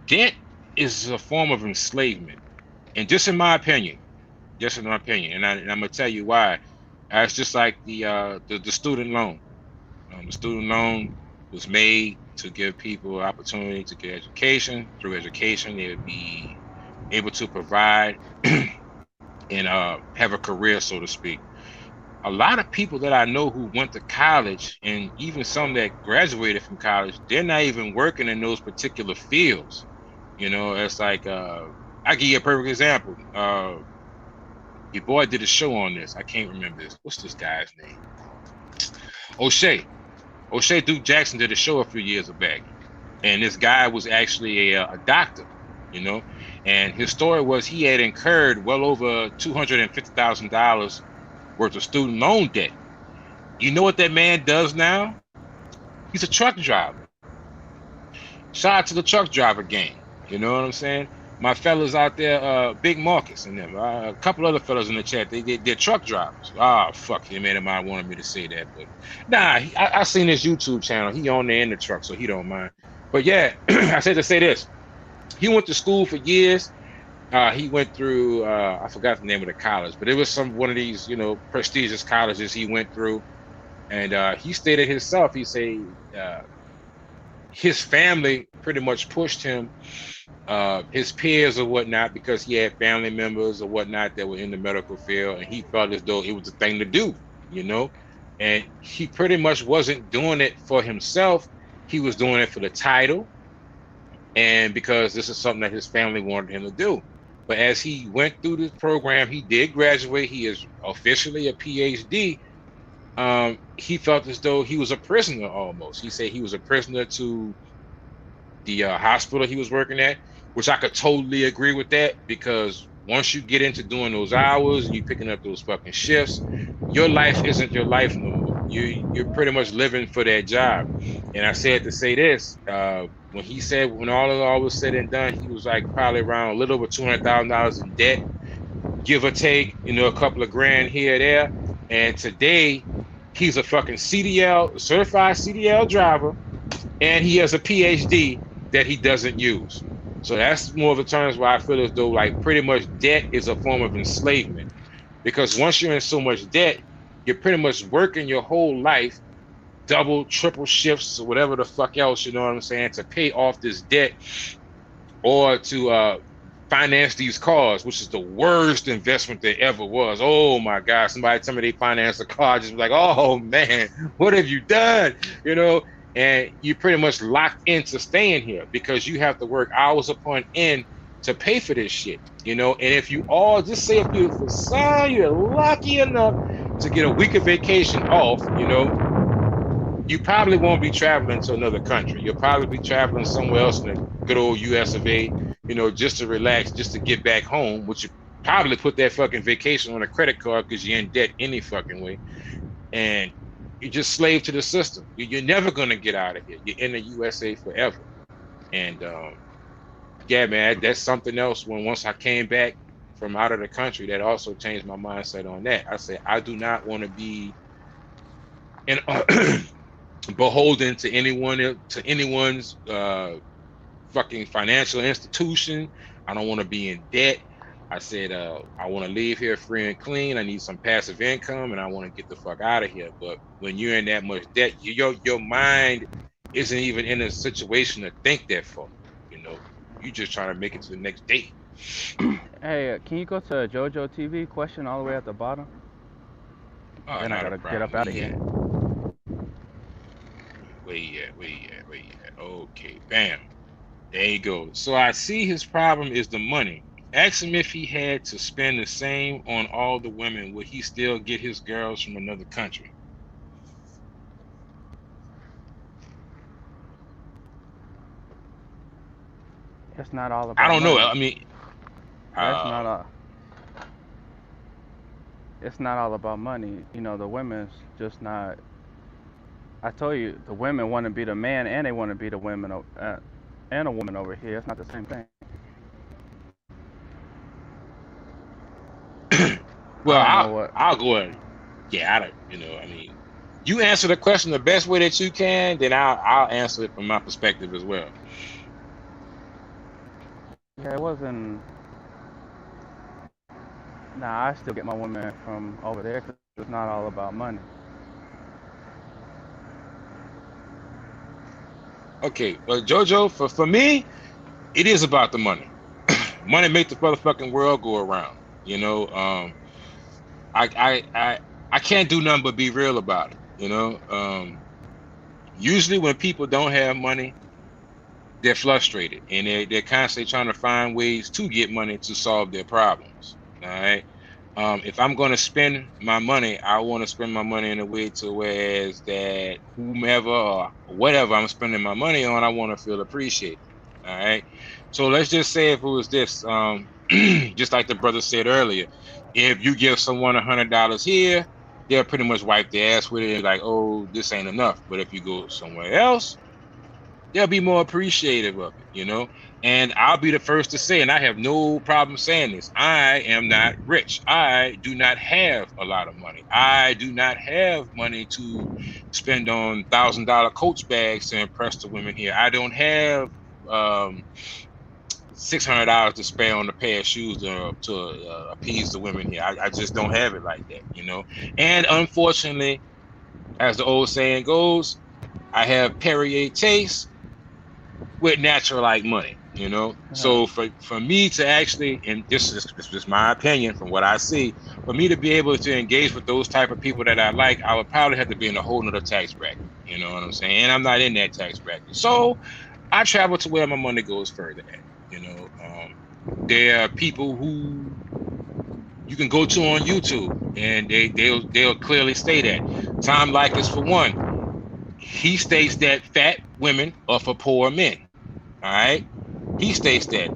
Debt is a form of enslavement, and just in my opinion, and I'm gonna tell you why. It's just like the student loan. The student loan was made to give people opportunity to get education. Through education, they would be able to provide and have a career, so to speak. A lot of people that I know who went to college, and even some that graduated from college, they're not even working in those particular fields. You know, it's like I give you a perfect example. Your boy did a show on this. I can't remember this. What's this guy's name? O'Shea Duke Jackson did a show a few years back, and this guy was actually a doctor, you know, and his story was he had incurred well over $250,000 worth of student loan debt. You know what that man does now? He's a truck driver. Shout out to the truck driver gang. You know what I'm saying? My fellas out there, Big Marcus and them, a couple other fellas in the chat, they're truck drivers. Oh, fuck him, man. Might wanted me to say that, but nah, I seen his YouTube channel. He on there in the truck, so he don't mind. But yeah, I said to say this. He went to school for years. He went through, I forgot the name of the college, but it was one of these, you know, prestigious colleges he went through. And he stated himself, he said his family pretty much pushed him, his peers or whatnot, because he had family members or whatnot that were in the medical field, and he felt as though it was the thing to do, you know. And he pretty much wasn't doing it for himself. He was doing it for the title, and because this is something that his family wanted him to do. But as he went through this program, he did graduate. He is officially a PhD. He felt as though he was a prisoner almost. He said he was a prisoner to the hospital he was working at, which I could totally agree with that, because once you get into doing those hours and you picking up those fucking shifts, your life isn't your life no more. You're pretty much living for that job. And I said to say this, when he said when all was said and done, he was like probably around a little over $200,000 in debt, give or take, you know, a couple of grand here or there. And today he's a fucking certified CDL driver, and he has a PhD that he doesn't use. So that's more of the terms where I feel as though like pretty much debt is a form of enslavement. Because once you're in so much debt, you're pretty much working your whole life, double, triple shifts, or whatever the fuck else, you know what I'm saying, to pay off this debt or to finance these cars, which is the worst investment there ever was. Oh my God, somebody tell me they financed a car, just like, oh man, what have you done? You know, and you pretty much locked into staying here because you have to work hours upon end to pay for this shit, you know. And if you all just say if you for some you're lucky enough to get a week of vacation off, you know, you probably won't be traveling to another country. You'll probably be traveling somewhere else in the good old US of A, you know, just to relax, just to get back home, which you probably put that fucking vacation on a credit card because you're in debt any fucking way. And you're just slave to the system. You're never going to get out of here. You're in the USA forever. And yeah, man, that's something else. When once I came back from out of the country, that also changed my mindset on that. I said, I do not want to be in beholden to anyone's fucking financial institution. I don't want to be in debt. I said I want to leave here free and clean. I need some passive income and I want to get the fuck out of here. But when you're in that much debt, your mind isn't even in a situation to think that far. You know, you just trying to make it to the next day. Hey, can you go to JoJo TV question all the way at the bottom? Oh, Then I not a gotta get up problem. out of here. Where you at? Okay, bam. There you go. So I see his problem is the money. Ask him if he had to spend the same on all the women, would he still get his girls from another country? It's not all I about don't know. money. I mean, That's not uh, a. It's not all about money. You know, the women's just not. I told you, the women want to be the man and they want to be the women and a woman over here. It's not the same thing. I well, don't know what. I'll go ahead. Yeah, I don't. You know, I mean, you answer the question the best way that you can, then I'll answer it from my perspective as well. Yeah, it wasn't. Nah, I still get my women from over there because it's not all about money. Okay, well, Jojo, for me, it is about the money. Money make the motherfucking world go around. You know, I I I I can't do nothing but be real about it. You know, usually when people don't have money, they're frustrated and they're constantly trying to find ways to get money to solve their problems. All right. If I'm going to spend my money, I want to spend my money in a way to whereas that whomever or whatever I'm spending my money on, I want to feel appreciated. All right. So let's just say if it was this, just like the brother said earlier, if you give someone $100 here, they'll pretty much wipe their ass with it, like, oh, this ain't enough. But if you go somewhere else, they'll be more appreciative of it, you know. And I'll be the first to say, and I have no problem saying this, I am not rich. I do not have a lot of money. I do not have money to spend on $1,000 Coach bags to impress the women here. I don't have $600 to spare on a pair of shoes to appease the women here. I just don't have it like that, you know. And unfortunately, as the old saying goes, I have Perrier taste with natural like money, you know. Uh, So for me to actually, and this is my opinion from what I see, for me to be able to engage with those type of people that I like, I would probably have to be in a whole nother tax bracket. You know what I'm saying? And I'm not in that tax bracket. So I travel to where my money goes further at. You know, there are people who you can go to on YouTube and they'll clearly say that. Tom Likas for one, he states that fat women are for poor men. All right. He states that.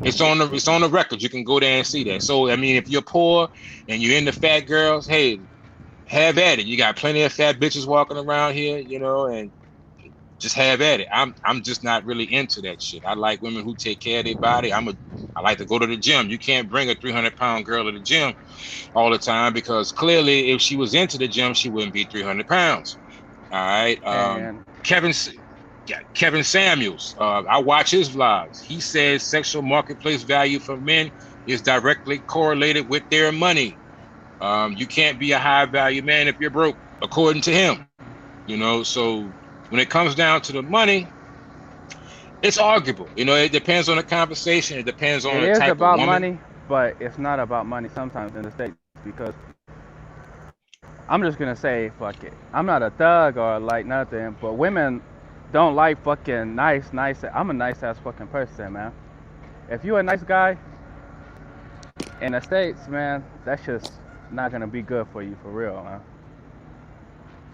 It's on the record. You can go there and see that. So I mean, if you're poor and you're into fat girls, hey, have at it. You got plenty of fat bitches walking around here, you know, and just have at it. I'm just not really into that shit. I like women who take care of their body. I like to go to the gym. You can't bring a 300-pound girl to the gym all the time because clearly if she was into the gym, she wouldn't be 300 pounds. All right. and Kevin, Yeah, Kevin Samuels. I watch his vlogs. He says sexual marketplace value for men is directly correlated with their money. You can't be a high value man if you're broke, according to him. So when it comes down to the money, it's arguable. It depends on the conversation. It depends on It the is type of about woman. money, but it's not about money sometimes in the States because I'm just gonna say fuck it. I'm not a thug or like nothing, but women don't like fucking nice. I'm a nice ass fucking person, man. If you a nice guy in the States, man, that's just not gonna be good for you for real, man.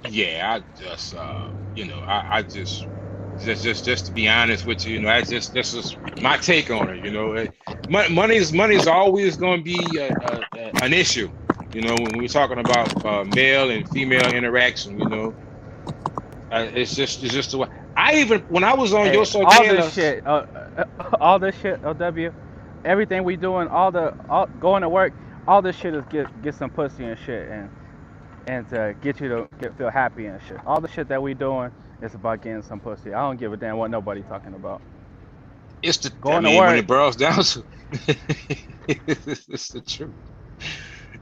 Yeah, I just I just to be honest with you, I just this is my take on it. Money is always going to be an issue. When we're talking about male and female interaction. It's just the way. I even when I was on Yo Hey, Soy Gaylas, all this shit, OW, everything we doing, all going to work, all this shit is get some pussy and shit, and to get you to feel happy and shit. All the shit that we doing is about getting some pussy. I don't give a damn what nobody talking about. I Going to mean, when work, it boils down to, it's the truth.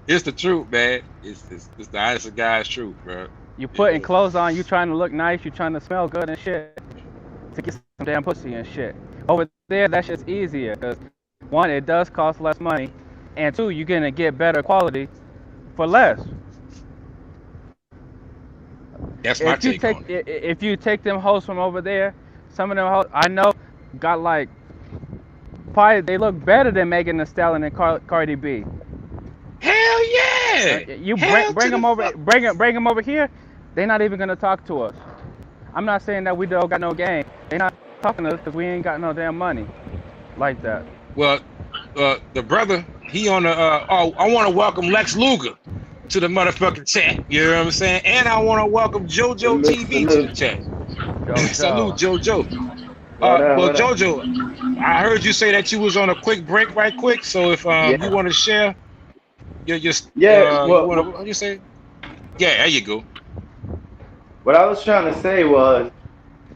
It's the truth, man. It's the honest to God's truth, bro. you You putting know. clothes on, you trying to look nice, you trying to smell good and shit to get some damn pussy and shit. Over there, that shit's easier because one, it does cost less money, and two, you're gonna get better quality for less. That's my take on it. If you take them hoes from over there, some of them hoes I know got like probably they look better than Megan Thee Stallion and Cardi B. Hell yeah! You Hell bring to the them over, fuck. bring them over here. They're not even gonna talk to us. I'm not saying that we don't got no game. They're not talking to us because we ain't got no damn money like that. Well, the brother, he on the I want to welcome Lex Luger to the motherfucking chat. You know what I'm saying? And I want to welcome JoJo Salute, TV to the salute. chat. Yo, Salute, Joe. JoJo. What up? Well, What up? JoJo, I heard you say that you was on a quick break, right quick. So if you Yeah. want to share, Yeah. you want to what you say? Yeah, there you go. What I was trying to say was,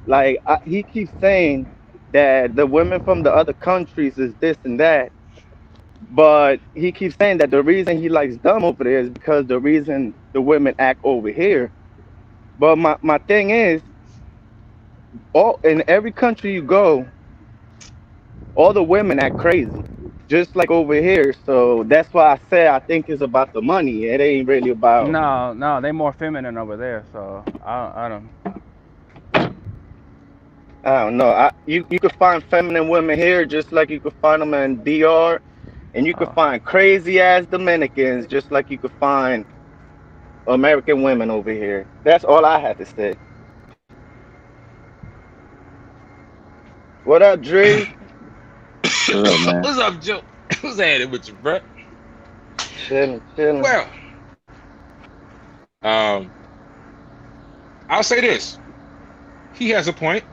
like, he keeps saying that the women from the other countries is this and that, but he keeps saying that the reason he likes them over there is because the reason the women act over here. But my thing is, all in every country you go, all the women act crazy, just like over here. So that's why I say I think it's about the money. It ain't really about. No, they more feminine over there. So I don't. I don't know. You could find feminine women here just like you could find them in DR, and you could Uh, find crazy ass Dominicans just like you could find American women over here. That's all I had to say. What up, Dre? What up, man? What's up, Joe? What's happening with you, bro? Chilling, chilling. Well, um, I'll say this. He has a point.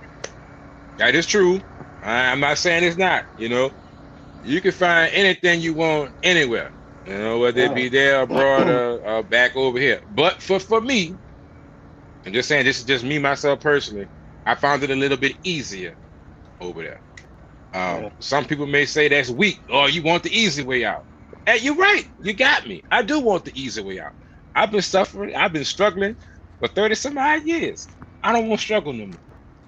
That is true. I'm not saying it's not. You can find anything you want anywhere. Whether it Right. be there, abroad, or back over here. But for me, I'm just saying this is just me myself personally. I found it a little bit easier over there. Yeah. Some people may say that's weak. Oh, you want the easy way out. Hey, you're right. You got me. I do want the easy way out. I've been suffering. I've been struggling for 30 some odd years. I don't want to struggle no more.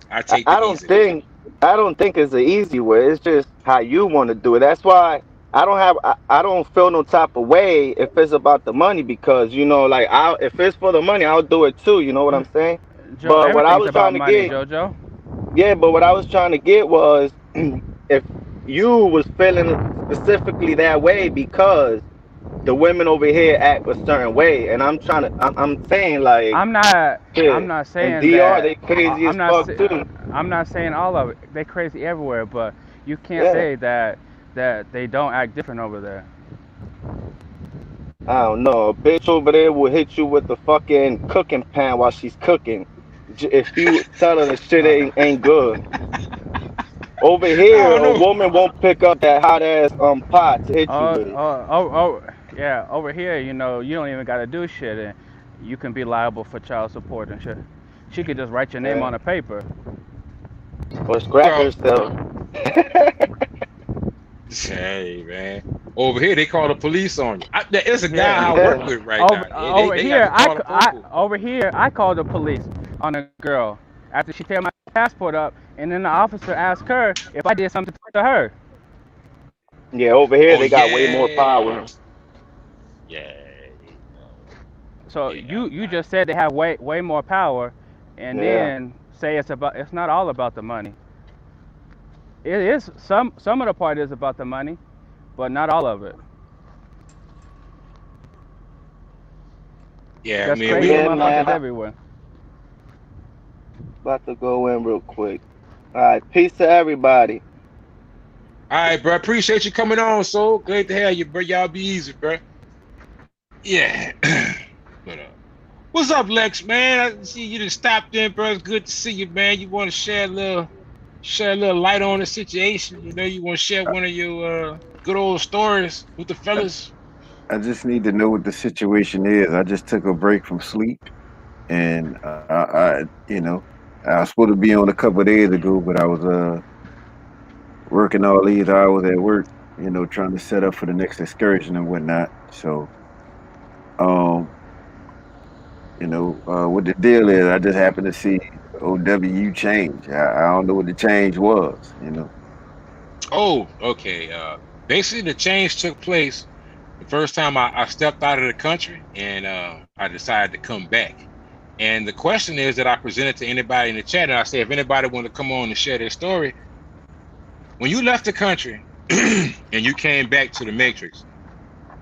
I I, take I the don't easy way out. think I don't think it's an easy way. It's just how you want to do it. That's why I don't feel no type of way if it's about the money because like if it's for the money I'll do it too. You know what I'm saying? Joe, But what I everything's was about trying to money, get, JoJo. yeah, but what I was trying to get was if you was feeling specifically that way because the women over here act a certain way, and I'm saying like I'm not. I'm shit. not And saying DR that. they crazy as I'm not. fuck too. I'm not saying all of it. They crazy everywhere, but you can't Yeah. say that they don't act different over there. I don't know. A bitch over there will hit you with the fucking cooking pan while she's cooking. If you tell her the shit Uh, ain't good. Over I here, don't a know. woman won't pick up that hot ass pot to hit you oh, with it. yeah. Over here, you don't even gotta do shit, and you can be liable for child support and shit. She could just write your name Yeah. on a paper. or scrap So, herself. hey man, over here they call the police on you. It's a guy I Yeah. work Yeah. with right Over now. They over they got to here, call the popo. over here I called the police on a girl after she tear my passport up, and then the officer asked her if I did something to her. Yeah, over here Oh they got way more yeah, power. yeah, So yeah. you just said they have way more power, and Yeah. then say it's not all about the money. It is some of the part is about the money, but not all of it. Yeah, I There's mean But crazy we. yeah, man, motherfuckers I'm everywhere. about to go in real quick. All right, peace to everybody. All right, bro. Appreciate you coming on. So great to have you, bro. Y'all be easy, bro. Yeah. But what's up, Lex, man? I see you just stopped in, bro. It's good to see you, man. You want to share a little light on the situation? You know, you want to share one of your good old stories with the I, fellas? I just need to know what the situation is. I just took a break from sleep, and I was supposed to be on a couple of days ago, but I was working all these hours at work, trying to set up for the next excursion and whatnot. So, um, what the deal is, I just happened to see OWU change. I don't know what the change was. Oh, okay. Basically, the change took place the first time I stepped out of the country and I decided to come back. And the question is that I presented to anybody in the chat, and I said, if anybody want to come on and share their story, when you left the country and you came back to the Matrix,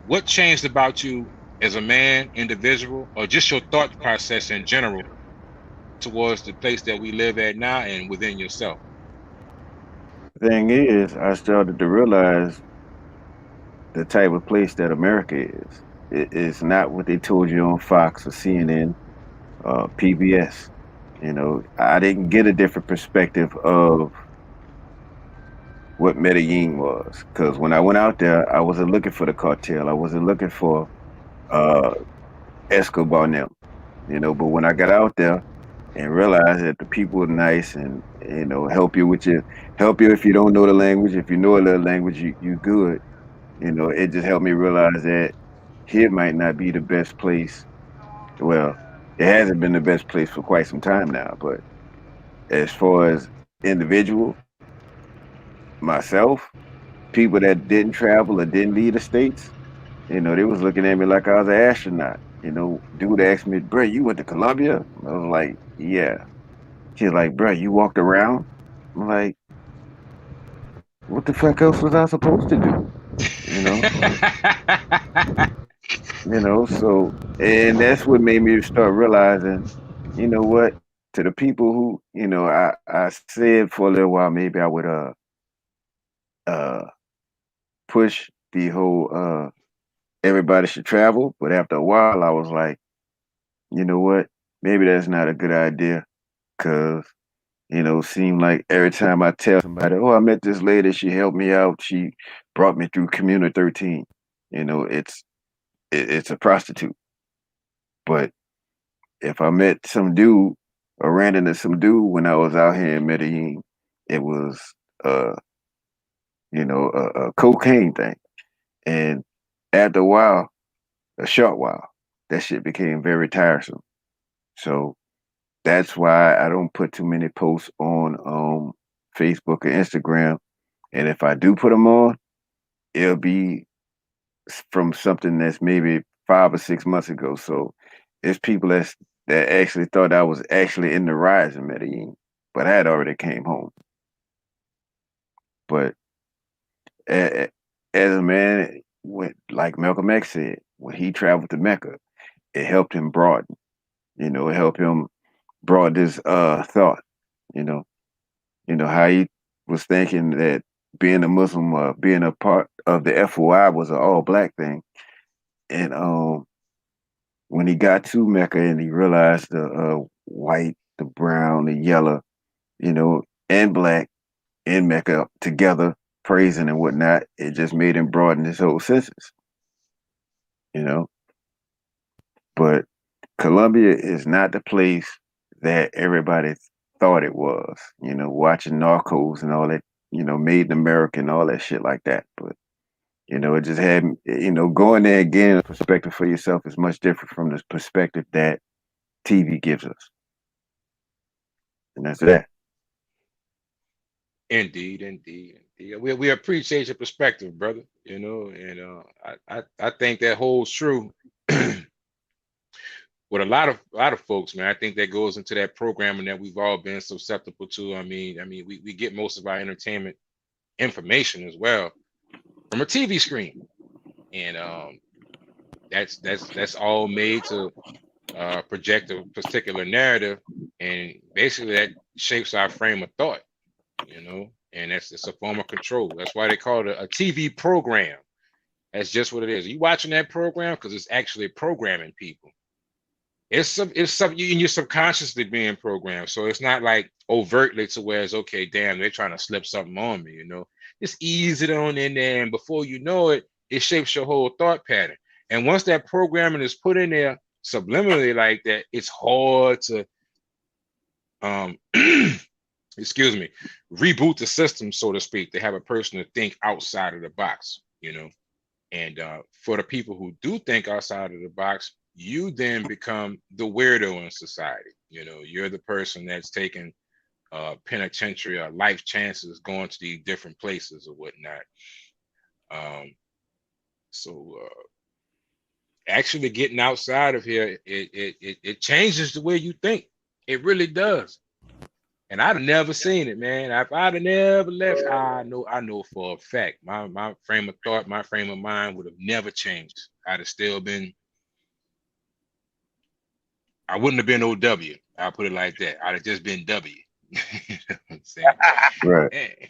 what changed about you as a man, individual, or just your thought process in general towards the place that we live at now and within yourself? Thing is, I started to realize the type of place that America is. It's not what they told you on Fox or CNN, PBS. I didn't get a different perspective of what Medellin was because when I went out there, I wasn't looking for the cartel. I wasn't looking for uh, Escobar and them. But when I got out there and realized that the people were nice and help you if you don't know the language. If you know a little language, you good. It just helped me realize that here might not be the best place. Well, it hasn't been the best place for quite some time now. But as far as individual, myself, people that didn't travel or didn't leave the states, they was looking at me like I was an astronaut. Dude asked me, "Bro, you went to Colombia?" I was like, "Yeah." She's like, "Bro, you walked around?" I'm like, "What the fuck else was I supposed to do?" Like, so, and that's what made me start realizing, what, to the people who, I said for a little while, maybe I would uh push the whole everybody should travel, but after a while I was like, you know what, maybe that's not a good idea, because seemed like every time I tell somebody, oh, I met this lady, she helped me out, she brought me through Community 13, it's it's a prostitute. But if I met some dude or ran into some dude when I was out here in Medellin, it was uh, a cocaine thing. And after a while, a short while, that shit became very tiresome. So that's why I don't put too many posts on Facebook or Instagram. And if I do put them on, it'll be from something that's maybe 5 or 6 months ago. So it's people that actually thought I was actually in the rise in Medellin, but I had already came home. But a- as a man, like Malcolm X said, when he traveled to Mecca, it helped him broaden. It helped him broaden his thought. You know, how he was thinking that being a Muslim, being a part of the FOI was an all black thing, and when he got to Mecca and he realized the white, the brown, the yellow, and black in Mecca together, praising and whatnot, it just made him broaden his whole senses, you know. But Colombia is not the place that everybody thought it was. You know, watching Narcos and all that, you know, Made in America and all that shit like that. But you know, it just had, you know, going there again, a perspective for yourself is much different from the perspective that TV gives us. And that's that. Indeed, indeed, indeed. We appreciate your perspective, brother. You know, and I think that holds true with a lot of folks, man. I think that goes into that programming that we've all been susceptible to. I mean, we get most of our entertainment information as well from a TV screen, and that's all made to project a particular narrative, and basically that shapes our frame of thought, you know, and it's a form of control. That's why they call it a TV program. That's just what it is. You watching that program because it's actually programming people. It's some in your subconsciously being programmed. So it's not like overtly to where it's okay, damn, they're trying to slip something on me, you know. Just ease it on in there, and before you know it, it shapes your whole thought pattern. And once that programming is put in there subliminally like that, it's hard to excuse me, reboot the system, so to speak, to have a person to think outside of the box, you know. And for the people who do think outside of the box, you then become the weirdo in society. You know, you're the person that's taking penitentiary or life chances, going to these different places or whatnot. So actually getting outside of here, it changes the way you think. It really does. And I'd have never seen it, man. If I'd have never left, I know for a fact, my frame of thought, my frame of mind would have never changed. I'd have still been, I wouldn't have been OW. I'll put it like that. I'd have just been W. You know what I'm saying? Right.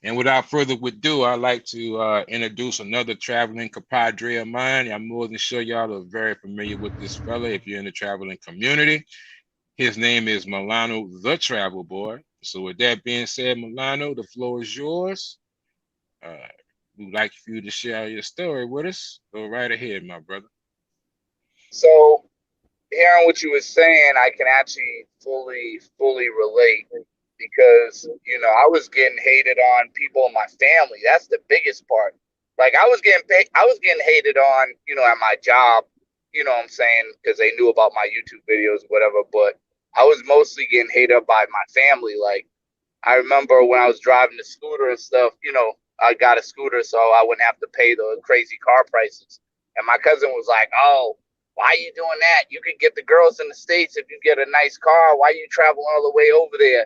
And without further ado, I'd like to introduce another traveling compadre of mine. I'm more than sure y'all are very familiar with this fella if you're in the traveling community. His name is Milano the Travel Boy. So with that being said, Milano, the floor is yours. We'd like for you to share your story with us. Go right ahead, my brother. So hearing what you were saying, I can actually fully relate, because, you know, I was getting hated on people in my family. That's the biggest part. Like I was getting hated on, you know, at my job, you know what I'm saying, because they knew about my YouTube videos, whatever, but I was mostly getting hated up by my family. Like I remember when I was driving the scooter and stuff, you know, I got a scooter so I wouldn't have to pay the crazy car prices. And my cousin was like, "Oh, why are you doing that? You could get the girls in the States if you get a nice car. Why are you traveling all the way over there?"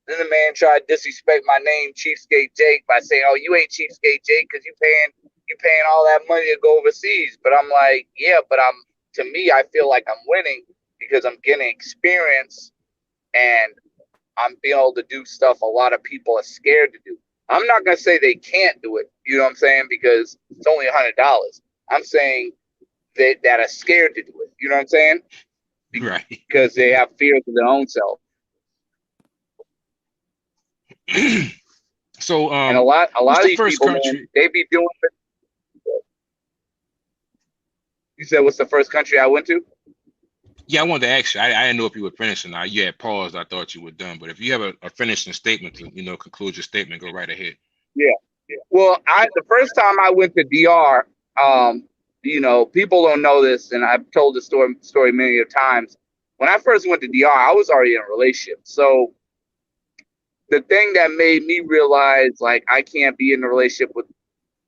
Then the man tried to disrespect my name, Cheapskate Jake, by saying, "Oh, you ain't Cheapskate Jake because you paying all that money to go overseas." But I'm like, yeah, but to me, I feel like I'm winning because I'm getting experience and I'm being able to do stuff a lot of people are scared to do. I'm not going to say they can't do it, you know what I'm saying, because it's only $100. I'm saying that are scared to do it, you know what I'm saying? Right. Because they have fears of their own self. So and a lot of these people, country? Man, they be doing it. You said what's the first country I went to? Yeah, I wanted to ask you. I didn't know if you were finishing. You had paused. I thought you were done. But if you have a finishing statement to, you know, conclude your statement, go right ahead. Yeah. Well, the first time I went to DR, you know, people don't know this, and I've told the story many times. When I first went to DR, I was already in a relationship. So the thing that made me realize, like, I can't be in a relationship with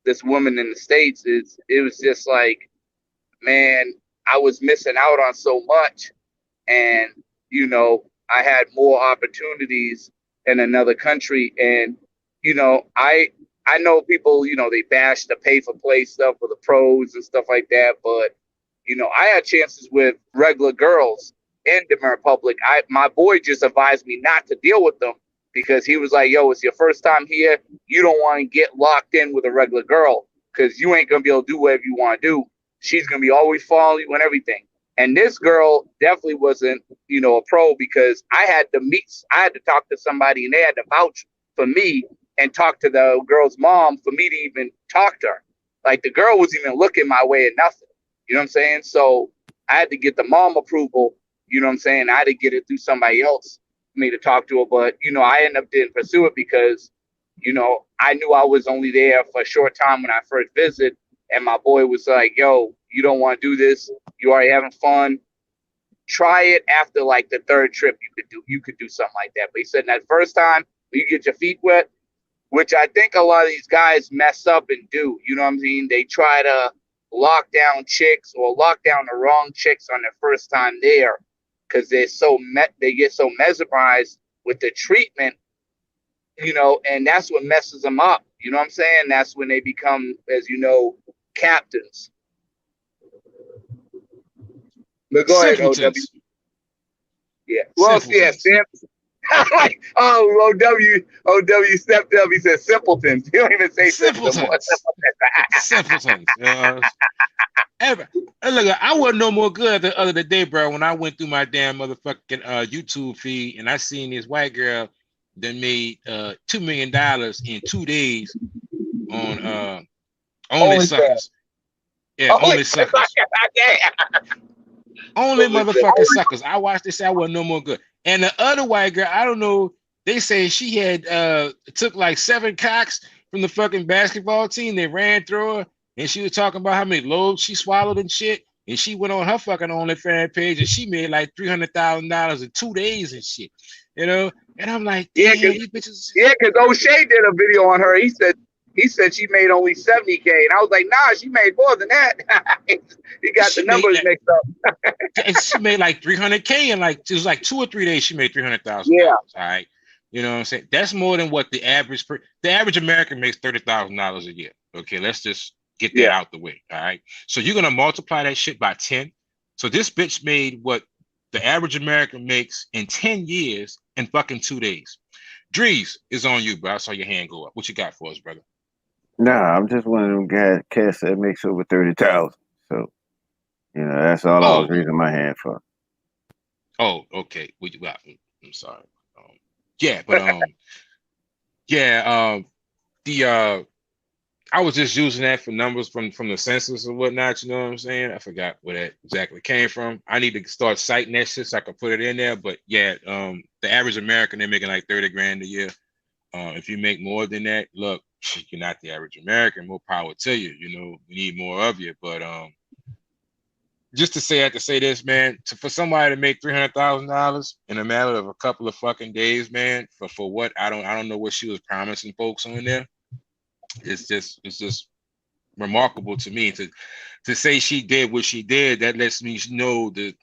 this woman in the States is it was just like, man, I was missing out on so much. And, you know, I had more opportunities in another country. And, you know, I know people, you know, they bash the pay for play stuff with the pros and stuff like that. But, you know, I had chances with regular girls in Dominican Republic. My boy just advised me not to deal with them because he was like, "Yo, it's your first time here. You don't want to get locked in with a regular girl because you ain't going to be able to do whatever you want to do. She's going to be always following you and everything." And this girl definitely wasn't, you know, a pro because I had to talk to somebody and they had to vouch for me and talk to the girl's mom for me to even talk to her. Like the girl was even looking my way at nothing. You know what I'm saying? So I had to get the mom approval. You know what I'm saying? I had to get it through somebody else. me to talk to her, but I ended up didn't pursue it because I knew I was only there for a short time when I first visited, and my boy was like, "Yo, you don't want to do this. You already having fun. Try it after like the third trip. You could do something like that." But he said that first time you get your feet wet, which I think a lot of these guys mess up and do. You know what I mean? They try to lock down chicks or lock down the wrong chicks on their first time there because they get so mesmerized with the treatment, and that's what messes them up. You know what I'm saying? That's when they become, as you know, captains. But go ahead, OW. Yeah. Well, yeah, Simps. Like, OW stepped up. He said simpletons. You don't even say simpletons. Simpletons. Look, I wasn't no more good the other day, bro. When I went through my damn motherfucking YouTube feed and I seen this white girl that made $2 million in 2 days on Only Suckers. Yeah, Only Suckers. Only motherfucking suckers. I watched this. I wasn't no more good. And the other white girl, I don't know. They say she had took like 7 cocks from the fucking basketball team. They ran through her, and she was talking about how many loads she swallowed and shit. And she went on her fucking OnlyFans page, and she made like $300,000 in 2 days and shit. And I'm like, damn, these bitches. Yeah, because O'Shea did a video on her. He said she made only 70K, and I was like, nah, she made more than that. He got the numbers mixed up. She made like 300K in it was like 2 or 3 days. She made $300,000. Yeah. All right, you know what I'm saying? That's more than what the average American makes $30,000 a year. Okay, let's just get that out the way. All right, so you're gonna multiply that shit by 10. So this bitch made what the average American makes in 10 years in fucking 2 days. Drees is on you, bro. I saw your hand go up. What you got for us, brother? Nah, I'm just one of them cats that makes over 30,000. So, that's all I was raising my hand for. Oh, okay. I'm sorry. I was just using that for numbers from the census and whatnot. You know what I'm saying? I forgot where that exactly came from. I need to start citing that shit so I can put it in there. But yeah, the average American, they're making like 30 grand a year. If you make more than that, look, you're not the average American. More power to you. We need more of you. But just to say, I have to say this, man. For somebody to make $300,000 in a matter of a couple of fucking days, man, for what? I don't know what she was promising folks on there. It's just remarkable to me to say she did what she did. That lets me know the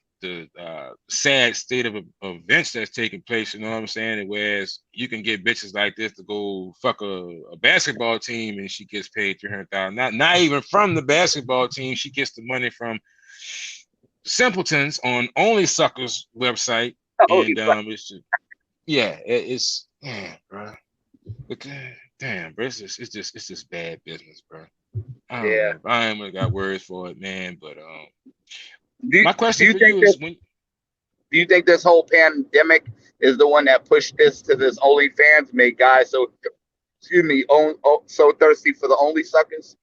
sad state of events that's taking place. You know what I'm saying? Whereas you can get bitches like this to go fuck a basketball team and she gets paid $300,000. Not even from the basketball team. She gets the money from simpletons on Only Suckers website. And it's bro. Damn, bro. It's just bad business, bro. I don't know. I ain't really got words for it, man. But my question for you is do you think this whole pandemic is the one that pushed this to this OnlyFans, made guys so thirsty for the Only Suckers?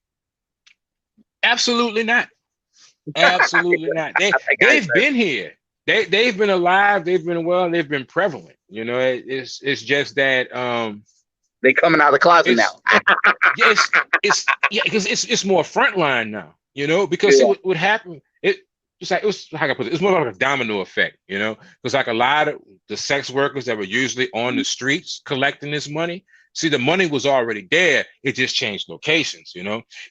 Absolutely not. Absolutely not. They've been here. They've been alive. They've been well. They've been prevalent. It's just that they coming out of the closet now. Because it's more frontline now. Because it would happen. It's more like a domino effect. Because like a lot of the sex workers that were usually on the streets collecting this money. See, the money was already there. It just changed locations,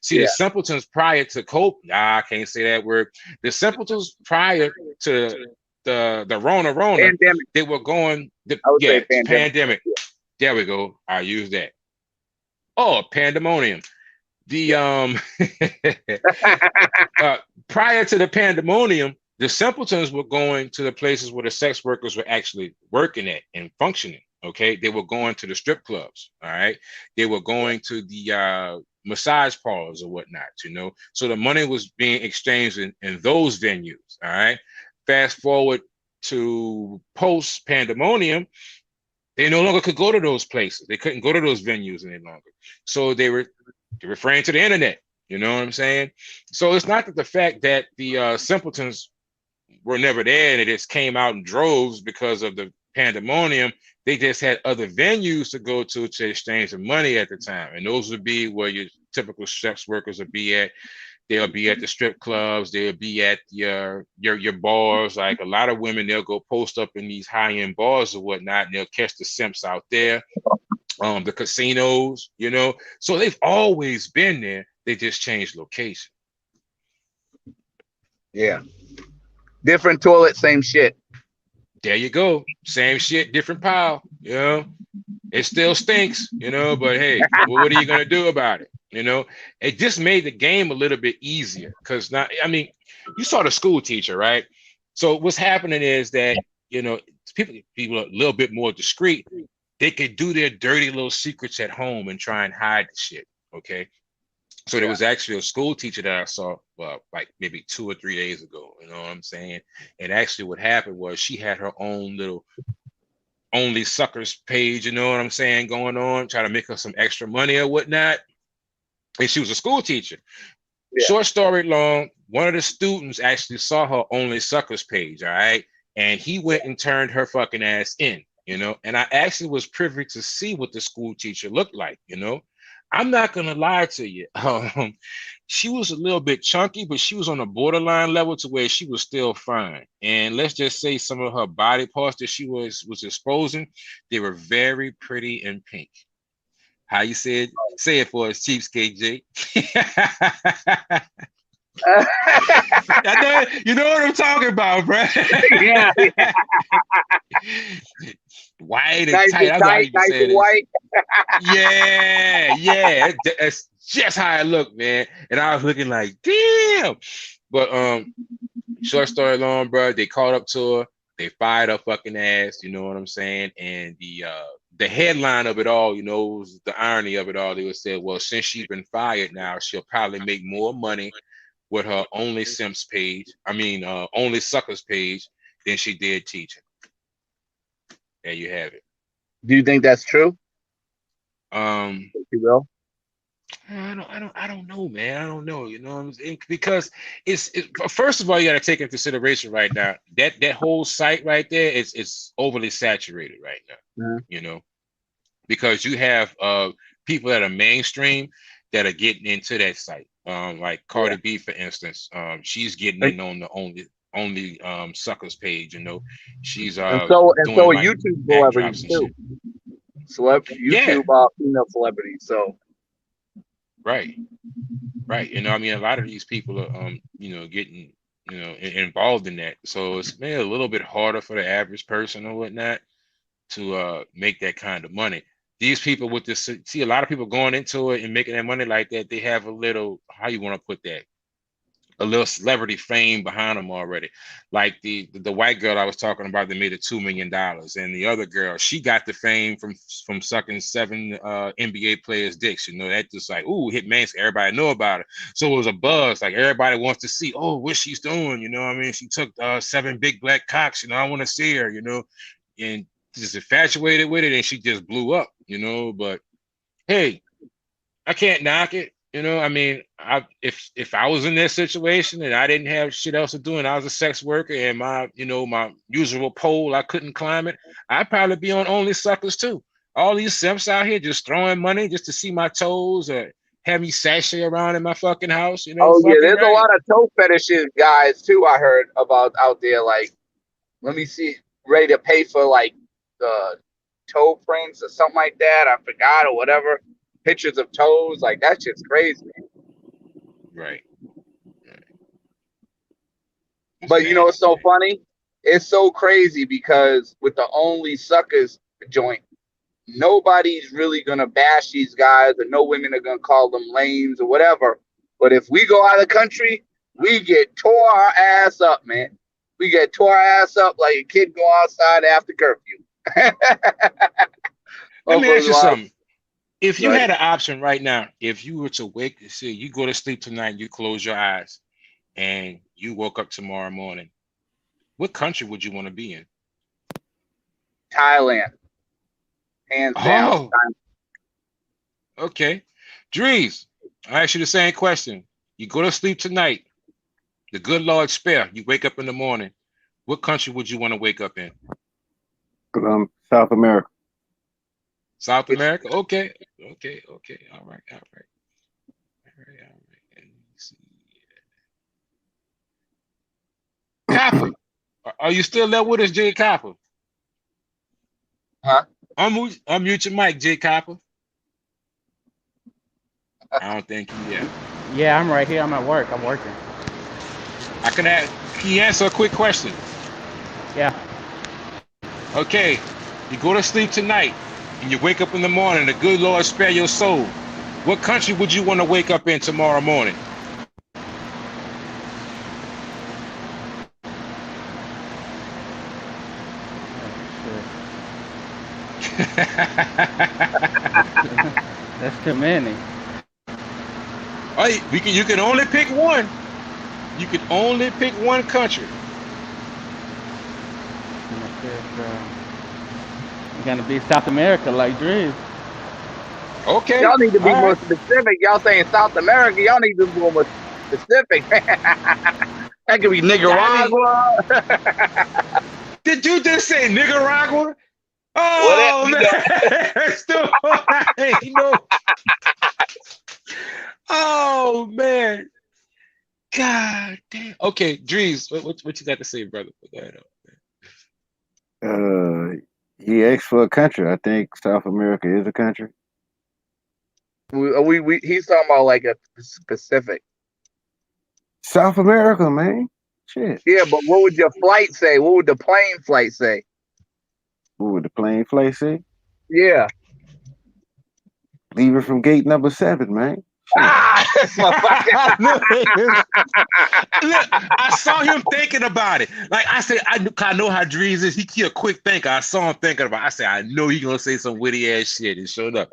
See, the simpletons prior to COVID, I can't say that word. The simpletons prior to the Rona, pandemic. They were going, pandemic. There we go. I use that. Oh, pandemonium. The prior to the pandemonium, the simpletons were going to the places where the sex workers were actually working at and functioning. Okay, they were going to the strip clubs. All right, they were going to the massage parlors or whatnot. So the money was being exchanged in those venues. All right. Fast forward to post pandemonium, they no longer could go to those places. They couldn't go to those venues any longer. So they were referring to the internet. You know what I'm saying? So it's not that the fact that the simpletons were never there and it just came out in droves because of the pandemonium, they just had other venues to go to exchange the money at the time. And those would be where your typical sex workers would be at. They'll be at the strip clubs. They'll be at your bars. Like a lot of women, they'll go post up in these high-end bars or whatnot, and they'll catch the simps out there. The casinos, you know. So they've always been there. They just changed location. Yeah. Different toilet, same shit. There you go. Same shit, different pile. You know, it still stinks, you know, but hey, well, what are you going to do about it? You know, it just made the game a little bit easier because now, I mean, you saw the school teacher, right? So what's happening is that, you know, people are a little bit more discreet. They could do their dirty little secrets at home and try and hide the shit. Okay. So there was actually a school teacher that I saw like maybe 2 or 3 days ago, you know what I'm saying? And actually what happened was she had her own little only suckers page, you know what I'm saying, going on, try to make her some extra money or whatnot. And she was a school teacher. Yeah. Short story long, one of the students actually saw her only suckers page, all right? And he went and turned her fucking ass in, you know? And I actually was privy to see what the school teacher looked like, you know? I'm not gonna lie to you. She was a little bit chunky, but she was on a borderline level to where she was still fine. And let's just say some of her body parts that she was exposing, they were very pretty and pink. How you said? Say it for us, cheapskate Jake. I know, you know what I'm talking about, bro. Yeah. White and nice tight. And tight, nice and white. Yeah. That's just how it looked, man. And I was looking like, damn. But short story long, bro. They caught up to her. They fired her fucking ass. You know what I'm saying? And the headline of it all, you know, was the irony of it all. They would say, well, since she's been fired now, she'll probably make more money with her only simps page. Only suckers page than she did teaching. There you have it. Do you think that's true? You will? I don't know, man. I don't know. You know what I'm saying? Because it's first of all, you got to take into consideration right now that whole site right there is overly saturated right now. Mm-hmm. You know, because you have people that are mainstream that are getting into that site. Like Cardi B, for instance, she's getting in on the only suckers page, you know. She's and so like YouTube celebrities too. YouTube female celebrities. So right. You know, I mean, a lot of these people are you know, getting, you know, involved in that. So it's maybe a little bit harder for the average person or whatnot to make that kind of money. These people with this, see a lot of people going into it and making that money like that, they have a little, how you want to put that, a little celebrity fame behind them already. Like the white girl I was talking about that made it $2 million, and the other girl, she got the fame from sucking 7 NBA players' dicks. You know, that just like, ooh, hit man, everybody know about it. So it was a buzz. Like everybody wants to see, oh, what she's doing. You know, I mean, she took 7 big black cocks. You know, I want to see her. You know, and just infatuated with it, and she just blew up. You know, but hey, I can't knock it. You know, I mean, if I was in this situation and I didn't have shit else to do and I was a sex worker and my usual pole, I couldn't climb it, I'd probably be on only suckers too. All these simps out here just throwing money just to see my toes or have me sashay around in my fucking house, you know. Oh yeah, there's a lot of toe fetishes guys too, I heard about out there. Like, let me see, ready to pay for like toe prints or something like that. I forgot or whatever. Pictures of toes, like that shit's crazy. Right. But you know, it's so funny. It's so crazy because with the only suckers joint, nobody's really gonna bash these guys, or no women are gonna call them lames or whatever. But if we go out of the country, we get tore our ass up, man. We get tore our ass up like a kid go outside after curfew. Let me ask you something. If you had an option right now, if you were to say you go to sleep tonight, you close your eyes, and you woke up tomorrow morning, what country would you want to be in? Thailand. Hands down. Okay. Drees, I ask you the same question. You go to sleep tonight, the good Lord spare, you wake up in the morning, what country would you want to wake up in? South America. South America. Okay. All right. Let me see. Copper, are you still there with us, Jay Copper? Huh? Unmute your mic, Jay Copper. I don't think he yeah. Yeah, I'm right here. I'm at work. I'm working. Can you answer a quick question? Yeah. Okay, you go to sleep tonight and you wake up in the morning, the good Lord spare your soul. What country would you want to wake up in tomorrow morning? That's too many. Oh, you can only pick one. You can only pick one country. It's gonna be South America, like Drew. Okay. Y'all need to be all more right. specific. Y'all saying South America. Y'all need to be more specific. That could be Nicaragua. Did you just say Nicaragua? Whatever, Oh, you man. Still, you know. Oh, man. God damn. Okay, Drees, what you got to say, brother? Go ahead. He asked for a country. I think South America is a country. He's talking about like a specific. South America, man. Shit. Yeah, but what would your flight say? What would the plane flight say? What would the plane flight say? Yeah. Leave it from gate number 7, man. That's my Look, I saw him thinking about it. Like I said, I know how Drees is. He a quick thinker. I saw him thinking about it. I said, I know he's gonna say some witty ass shit. And showed up.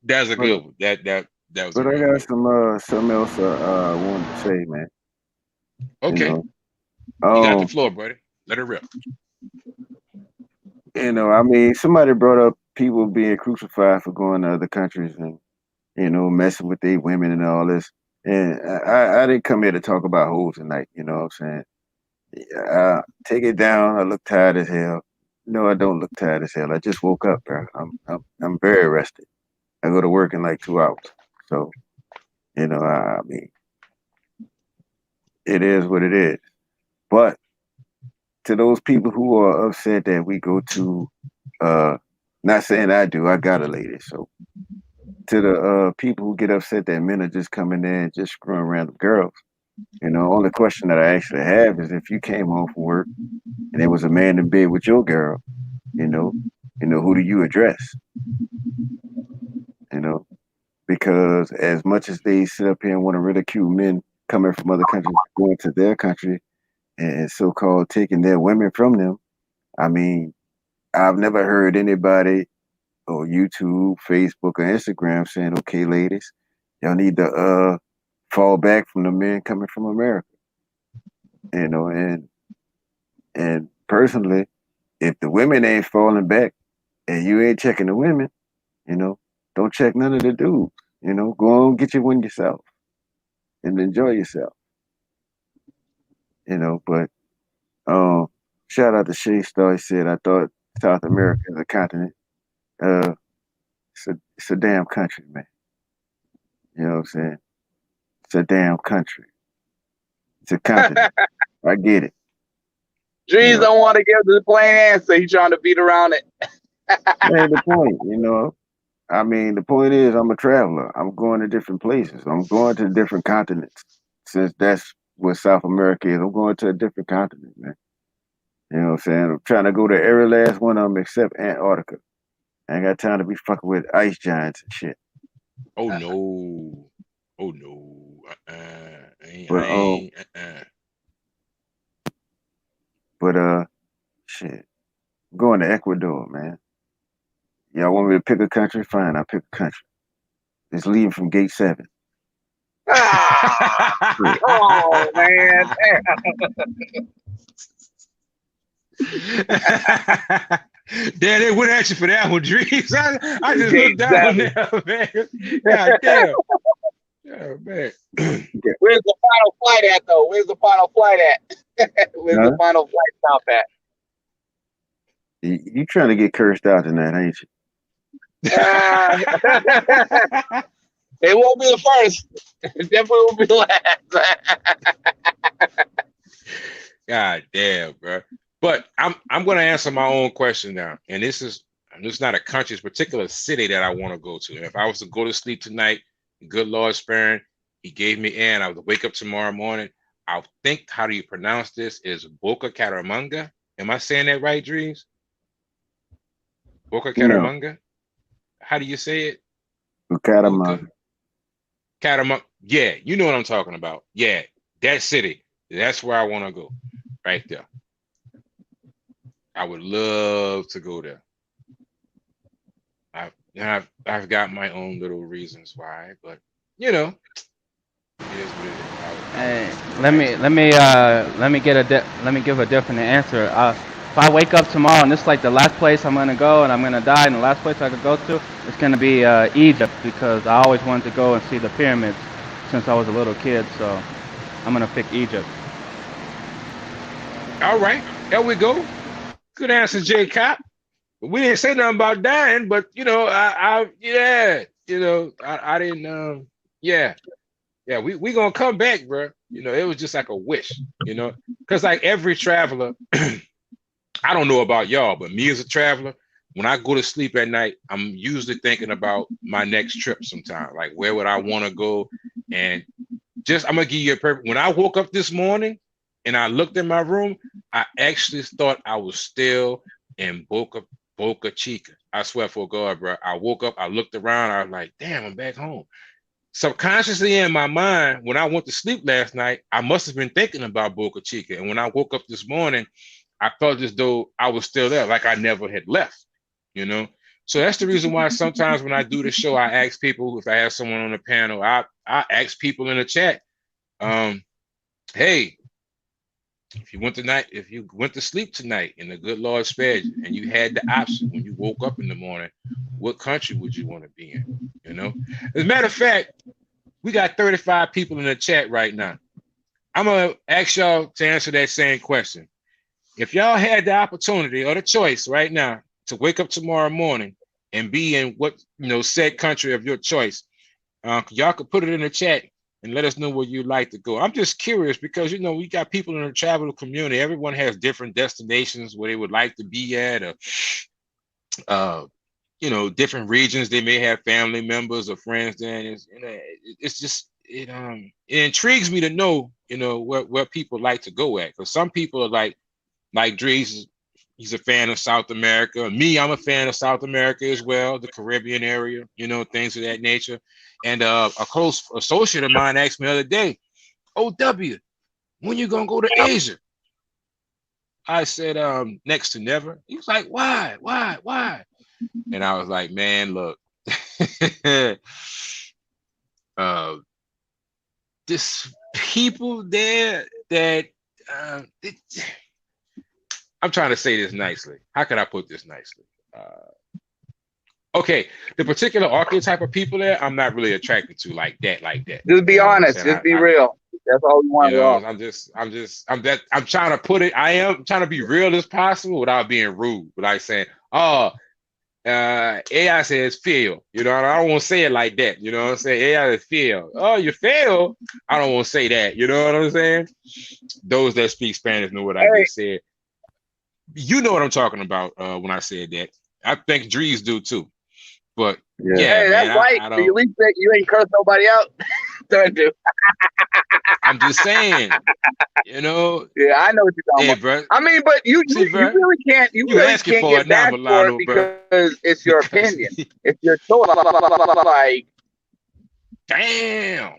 That's a good one. That was. But I got something else I wanted to say, man. Okay. You got the floor, buddy. Let it rip. I mean, somebody brought up people being crucified for going to other countries and, messing with their women and all this. And I didn't come here to talk about hoes tonight, you know what I'm saying? Take it down. I look tired as hell. No, I don't look tired as hell. I just woke up, bro. I'm very rested. I go to work in like 2 hours. So, I mean, it is what it is. But to those people who are upset that we go to, not saying I do, I got a lady. So to the people who get upset that men are just coming there and just screwing random girls, only question that I actually have is if you came home from work and there was a man in bed with your girl, who do you address? Because as much as they sit up here and want to ridicule men coming from other countries going to their country and so-called taking their women from them, I mean, I've never heard anybody or YouTube, Facebook, or Instagram saying, okay, ladies, y'all need to fall back from the men coming from America. And personally, if the women ain't falling back and you ain't checking the women, don't check none of the dudes. Go on, get your one yourself and enjoy yourself. But shout out to Shay Star. He said, I thought South America is a continent. It's a damn country, man. You know what I'm saying? It's a damn country. It's a continent. I get it. Drees don't want to give the plain answer. He's trying to beat around it. Man, the point, I mean, the point is I'm a traveler. I'm going to different places. I'm going to different continents. Since that's what South America is, I'm going to a different continent, man. You know what I'm saying? I'm trying to go to every last one of them except Antarctica. I ain't got time to be fucking with ice giants and shit. Oh no. Oh no. But shit. I'm going to Ecuador, man. Y'all want me to pick a country? Fine, I'll pick a country. Just leave from gate 7. Oh man. Damn, they went at you for that one, Drees. I just looked down there, man. God damn. Oh, man. Where's the final flight at, though? Where's the final flight at? Where's the final flight stop at? You trying to get cursed out tonight, ain't you? It won't be the first. It definitely won't be the last. God damn, bro. But I'm gonna answer my own question now, and this is not a country, it's a particular city that I want to go to. And if I was to go to sleep tonight, good Lord sparing, He gave me air, and I would wake up tomorrow morning. I think, how do you pronounce this? Is Boca Caramanga? Am I saying that right, Dreams? Boca Caramanga? No. How do you say it? Catamount. Catamount. Yeah, you know what I'm talking about. Yeah, that city. That's where I want to go. Right there. I would love to go there. I've got my own little reasons why, but you know, it is what it is. Hey, let me give a different answer. If I wake up tomorrow and this is like the last place I'm gonna go and I'm gonna die, and the last place I could go to, it's gonna be Egypt, because I always wanted to go and see the pyramids since I was a little kid. So I'm gonna pick Egypt. All right, there we go. Good answer, J. Cop. We didn't say nothing about dying, but you know, I didn't. Yeah, we gonna come back, bro. You know, it was just like a wish, you know, because like every traveler, I don't know about y'all, but me as a traveler, when I go to sleep at night, I'm usually thinking about my next trip sometime. Like, where would I want to go? And just, I'm gonna give you a perfect. When I woke up this morning and I looked in my room, I actually thought I was still in Boca Chica. I swear for God, bro. I woke up, I looked around, I was like, damn, I'm back home. Subconsciously in my mind, when I went to sleep last night, I must have been thinking about Boca Chica. And when I woke up this morning, I felt as though I was still there, like I never had left, you know? So that's the reason why sometimes when I do the show, I ask people, if I have someone on the panel, I ask people in the chat, hey, if you went to sleep tonight and the good Lord spared you, and you had the option when you woke up in the morning, what country would you want to be in? You know, as a matter of fact, we got 35 people in the chat right now. I'm gonna ask y'all to answer that same question. If y'all had the opportunity or the choice right now to wake up tomorrow morning and be in what, you know, said country of your choice, y'all could put it in the chat and let us know where you'd like to go. I'm just curious because, you know, we got people in the travel community. Everyone has different destinations where they would like to be at, or, you know, different regions. They may have family members or friends there. It's just, it intrigues me to know, you know, where people like to go at. Because some people are like Drees, he's a fan of South America. Me, I'm a fan of South America as well, the Caribbean area, you know, things of that nature. And a close associate of mine asked me the other day, OW, when you gonna go to Asia? I said, next to never. He was like, why? And I was like, man, look, this people there that I'm trying to say this nicely. How can I put this nicely? Okay, the particular archetype of people there, I'm not really attracted to like that. Just be honest. Just be real. That's all we want. You know, I'm trying to put it. I am trying to be real as possible without being rude. But like saying, AI says fail. You know, I don't want to say it like that. You know what I'm saying? AI is fail. Oh, you fail? I don't want to say that. You know what I'm saying? Those that speak Spanish know what I just said. You know what I'm talking about when I said that. I think Drees do too. But yeah, hey, that's right. At least you ain't cursed nobody out. Don't do. I'm just saying, you know. Yeah, I know what you're talking about. Bro. I mean, but you really can't. You really can't get back for it because it's your opinion. It's your choice. Like, damn.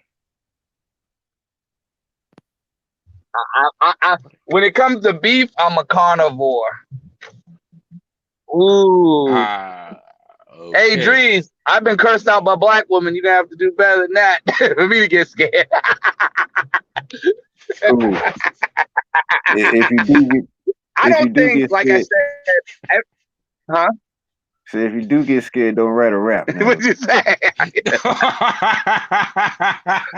When it comes to beef, I'm a carnivore. Ooh. Okay. Hey, Drees, I've been cursed out by black women. You're gonna have to do better than that for me to get scared. If you do, I don't think, like I said, huh? So if you do get scared, don't write a rap. What'd you say?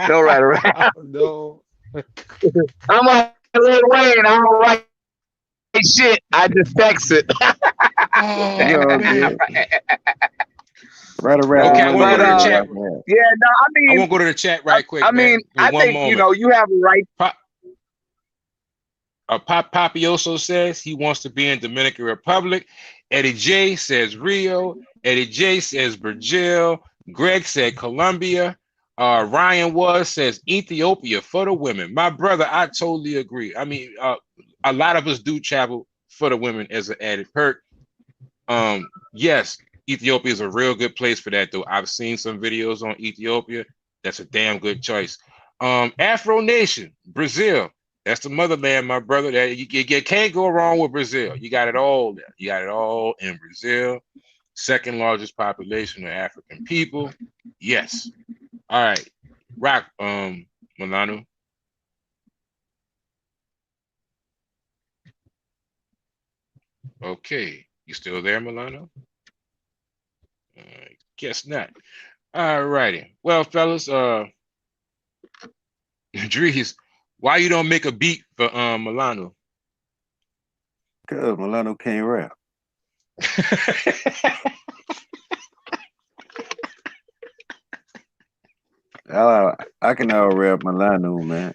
Don't write a rap. No. I'm a Lil Wayne. I don't write shit. I just text it. Oh It's all man. good. Write a rap Okay, I one want to day. go But to the chat. yeah, no, I want to go to the chat right I quick, mean, man. I In one think moment. you have a right. Papioso says he wants to be in Dominican Republic. Eddie J says Rio. Eddie J says Brazil. Greg said Colombia. Ryan says Ethiopia for the women. My brother, I totally agree. I mean, a lot of us do travel for the women as an added perk. Yes, Ethiopia is a real good place for that, though. I've seen some videos on Ethiopia. That's a damn good choice. Afro Nation, Brazil. That's the motherland, my brother. That you can't go wrong with Brazil. You got it all there. You got it all in Brazil. Second largest population of African people. Yes. All right. Rock, Milano. Okay. You still there, Milano? Guess not. All righty. Well, fellas, Dries, why you don't make a beat for Milano? Cause Milano can't rap. I can out rap Milano, man.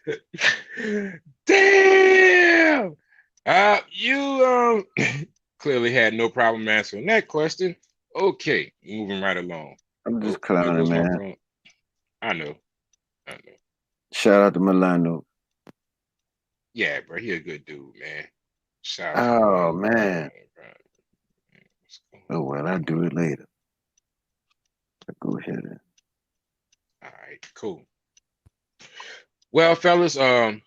Damn. You clearly had no problem answering that question. Okay, moving right along. I'm just Oh, there clowning, goes my man. phone. I know. Shout out to Milano. Yeah, bro, he a good dude, man. Shout out to Oh Milano. man. What's Oh well, I'll do it later. Go ahead. All right, cool. Well, fellas, I'm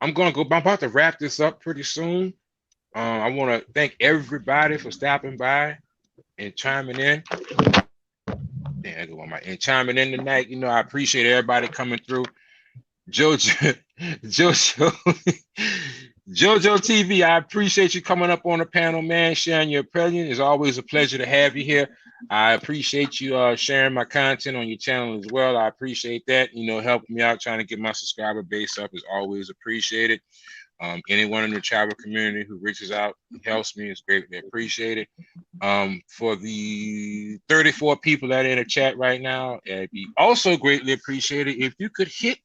about to wrap this up pretty soon. I want to thank everybody for stopping by and chiming in. And chiming in tonight. You know, I appreciate everybody coming through. Jojo, Jojo TV, I appreciate you coming up on the panel, man, sharing your opinion. It's always a pleasure to have you here. I appreciate you sharing my content on your channel as well. I appreciate that. You know, helping me out trying to get my subscriber base up is always appreciated. Anyone in the travel community who reaches out and helps me is greatly appreciated. For the 34 people that are in the chat right now, it'd be also greatly appreciated if you could hit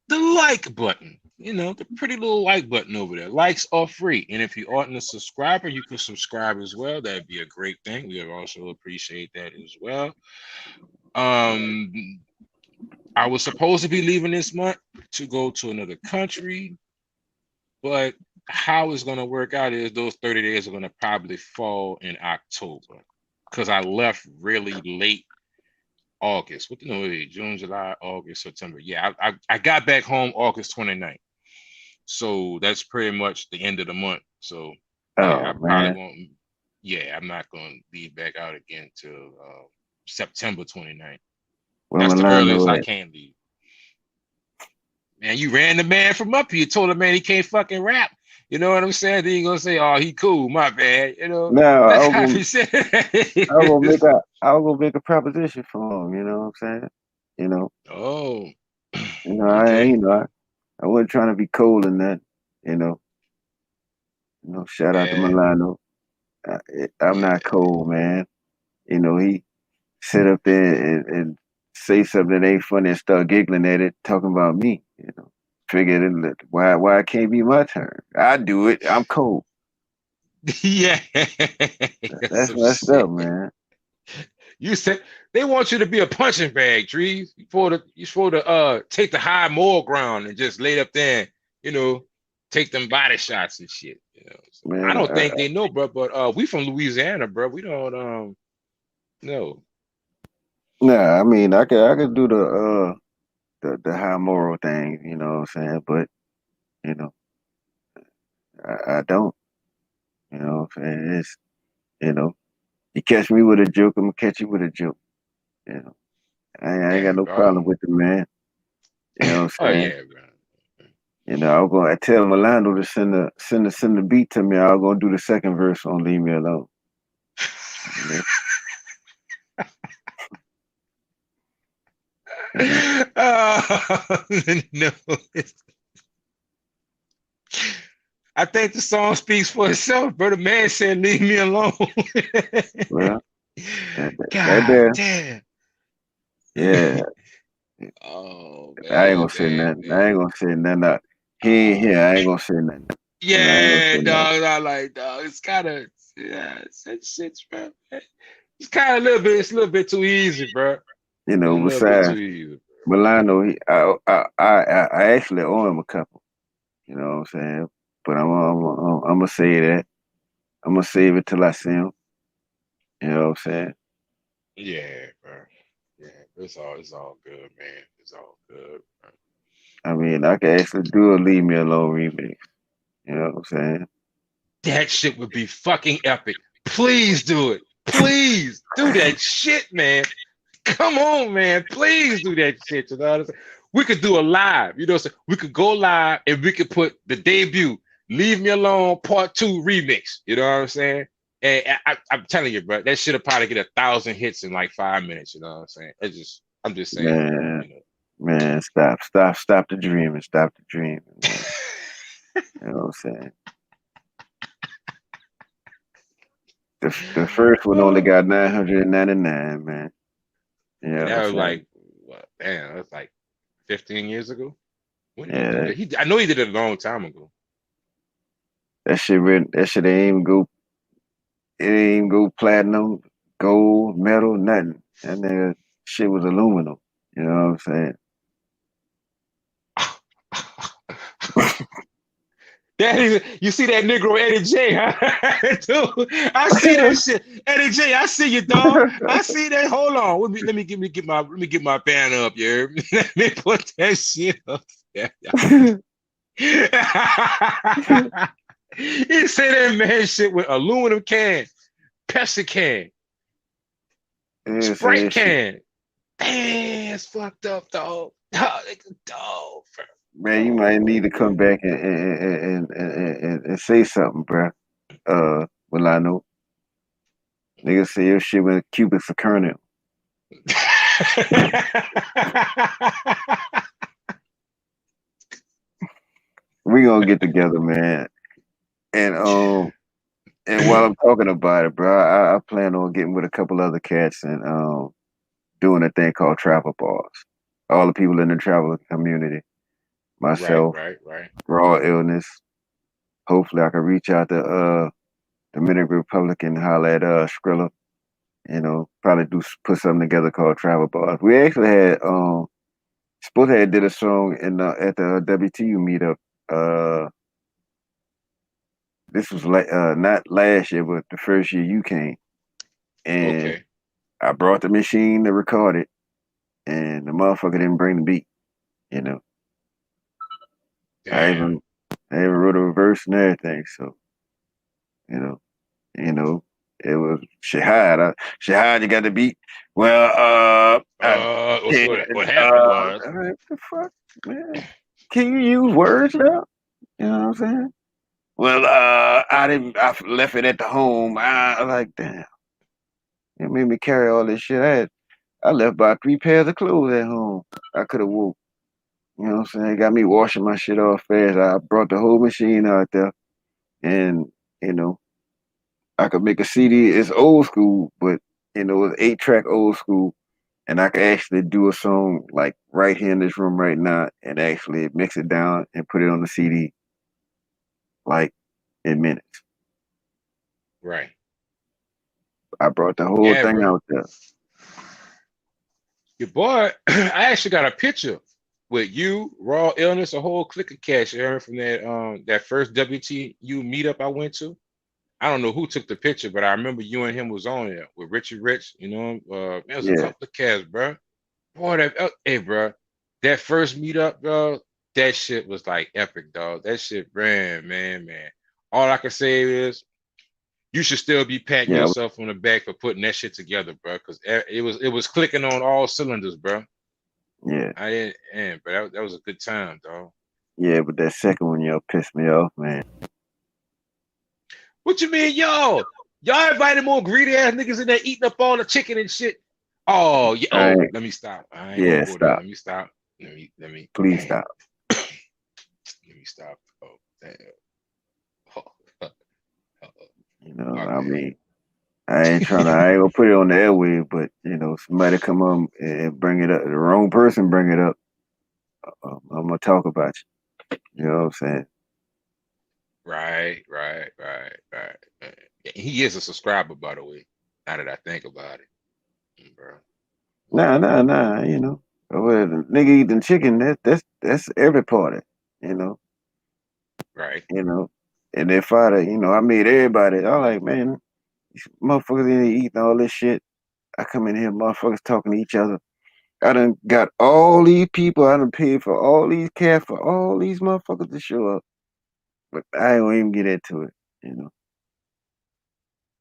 the like button. You know, the pretty little like button over there. Likes are free. And if you aren't a subscriber, you can subscribe as well. That'd be a great thing. We would also appreciate that as well. I was supposed to be leaving this month to go to another country, but how it's going to work out is those 30 days are going to probably fall in October because I left really late August. What the no, June, July, August, September. Yeah, I got back home August 29th. So that's pretty much the end of the month. So yeah, I probably won't. Yeah, I'm not going to be back out again till September 29th. Well, That's the Milano, earliest I can leave. Man, you ran the man from up here. Told the man he can't fucking rap. You know what I'm saying? Then you gonna say, "Oh, he cool, my bad." You know, no, that's how he said. I was gonna make a proposition for him. You know what I'm saying? You know. Oh. You know, Okay. I wasn't trying to be cold in that. You know. Shout out to Yeah. Milano. I'm not cold, man. You know, he sit up there and say something that ain't funny and start giggling at it, talking about me. You know, figured why it can't be my turn. I do it. I'm cold. Yeah. That's That's some messed shit. up, man. You said they want you to be a punching bag, Trees. You're supposed to take the high moral ground and just lay up there and, you know, take them body shots and shit. You know, so I Man, don't think they know, bro. But we from Louisiana, bro. We don't know. nah, I mean, I could do the high moral thing, you know what I'm saying? But you know, I don't. You know what I'm saying? It's you know, you catch me with a joke, I'm gonna catch you with a joke. You know, I ain't got no problem with the man. You know what Oh I'm saying? yeah, bro. You know, I was gonna tell Milano to send the beat to me. I was gonna do the second verse on Leave Me Alone. You know? Oh, no. I think the song speaks for itself, bro. The man said, "Leave me alone." Well, that God there, damn. yeah. Oh I ain't man, gonna say man, nothing. I man. ain't gonna say nothing. He ain't Uh, here. I ain't gonna say nothing. I ain't gonna yeah, say nothing. dog. I like, dog. It's kind of, yeah, it's shit's, bro. It's kind of a little bit. It's a little bit too easy, bro. You It's a know, little bit too besides easy. Milano, I actually owe him a couple. You know what I'm saying? But I'm gonna say that. I'm gonna save it till I see him. You know what I'm saying? Yeah, bro. Yeah, it's all good, man. It's all good. Bro. I mean, I could actually do a Leave Me Alone remix. You know what I'm saying? That shit would be fucking epic. Please do it. Please do that shit, man. Come on, man. Please do that shit. You know what I'm saying? We could do a live. You know what I'm saying? We could go live and we could put the debut Leave Me Alone Part 2 remix. You know what I'm saying? And I'm telling you, bro, that shit'll probably get 1,000 hits in like 5 minutes. You know what I'm saying? I'm just saying, bro. Man, You know. man, stop the dreaming, stop the dreaming, man. You know what I'm saying? The first one only got 999, man. You know And what I'm that was saying? like, what, damn, that was like 15 years ago. When did he Yeah, do that? I know he did it a long time ago. that shit ain't even go platinum, gold, metal, nothing. And then shit was aluminum. You know what I'm saying? That is, you see that Negro Eddie J, huh? Dude, I see that shit. Eddie J, I see you, dog. I see that. Hold on. Let me get my band up, yeah. Let me put that shit up. Yeah. He said that man shit with aluminum can, Pepsi can, Yeah, Sprite saying shit. can. Damn, it's fucked up, dog. Dog, bro. Man, you might need to come Oh, back and say something, bruh. Milano. Nigga say your shit with cubics of kernel. We gonna get together, man. And and while I'm talking about it, bro, I plan on getting with a couple other cats and doing a thing called travel bars. All the people in the travel community, right, myself, right, right. raw illness. Hopefully, I can reach out to Dominican Republic and holler at Skrilla. You know, probably put something together called travel bars. We actually had supposed to have did a song in at the WTU meetup. Uh, this was like not last year, but the first year you came, and Okay. I brought the machine to record it, and the motherfucker didn't bring the beat. You know, I Damn. even I even wrote a verse and everything. So you know, you know, it was Shahad. Shahad, you got the beat. Well, I What's can't. what happened was What the fuck, man? Can you use words now? You know what I'm saying? Well, I didn't. I left it at the home. I like, damn. It made me carry all this shit. I left about 3 pairs of clothes at home. I could have woke. You know what I'm saying? It got me washing my shit off fast. I brought the whole machine out there, and you know, I could make a CD. It's old school, but you know, it's 8-track old school, and I could actually do a song like right here in this room right now, and actually mix it down and put it on the CD like in minutes. right. I brought the whole Yeah, thing bro. out there. Your boy, I actually got a picture with you, Raw Illness, a whole clique of cats, Aaron, from that first WTU meetup I went to. I don't know who took the picture, but I remember you and him was on there with Richie Rich. You know, there was a Yeah, couple of cats, bro. Boy, hey, bro, that first meetup, bro, that shit was like epic, dog. That shit, man. All I can say is you should still be patting yeah, yourself on the back for putting that shit together, bro, because it was clicking on all cylinders, bro. yeah, I didn't, but that was a good time, dog. yeah. But that second one, y'all pissed me off, man. What you mean, yo? Y'all invited more greedy ass niggas in there eating up all the chicken and shit. Oh, yeah. All Oh, right, let me stop. I ain't gonna yeah, go there. stop. Let me stop. Let me Please let stop. me stop. Oh, damn. You know, I Okay. mean, I ain't gonna put it on the airwave, but you know, somebody come on and bring it up, the wrong person bring it up, I'm gonna talk about you. You know what I'm saying? Right. He is a subscriber, by the way. Now that I think about it, bro. Nah. You know, well, the nigga eating chicken, that's every party. You know, Right. you know, and their father, you know, I made everybody. I'm like, man, these motherfuckers in here eating all this shit. I come in here, motherfuckers talking to each other. I done got all these people. I done paid for all these cats for all these motherfuckers to show up, but I don't even get into it. You know,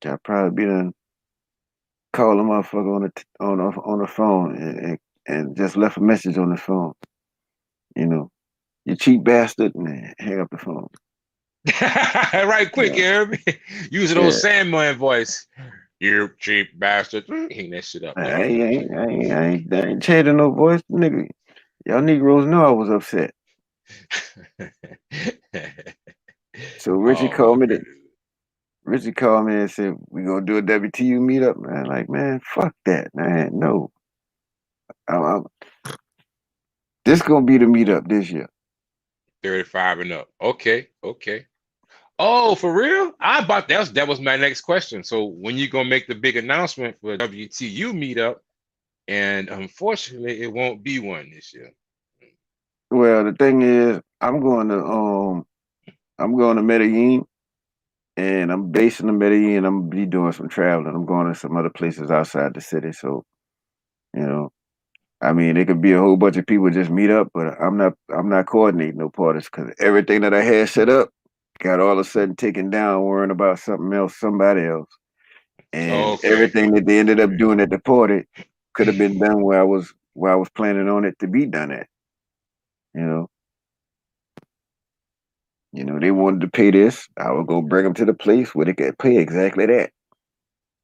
I probably be done call a motherfucker on the phone and just left a message on the phone. You know, you cheap bastard, and hang up the phone. Right quick, Yeah, Arab. Using yeah. old Sandman voice. You cheap bastard. Hang that shit up. Hang up that I ain't changing no voice, nigga. Y'all Negroes know I was upset. shit. So Oh my goodness. Richie called me and said, we gonna do a WTU meetup, man. Like, man, fuck that, man. No. I'm, this gonna be the meetup this year. 35 and up. Okay. Oh, for real? That was my next question. So when you gonna make the big announcement for WTU meetup? And unfortunately, it won't be one this year. Well, the thing is, I'm going to Medellin, and I'm based in Medellin. I'm gonna be doing some traveling. I'm going to some other places outside the city. So, you know, I mean, it could be a whole bunch of people just meet up, but I'm not coordinating no parties because everything that I had set up got all of a sudden taken down, worrying about something else, somebody else, and Okay. everything that they ended up doing at the party could have been done where I was planning on it to be done at. You know, they wanted to pay this. I would go bring them to the place where they could pay exactly that.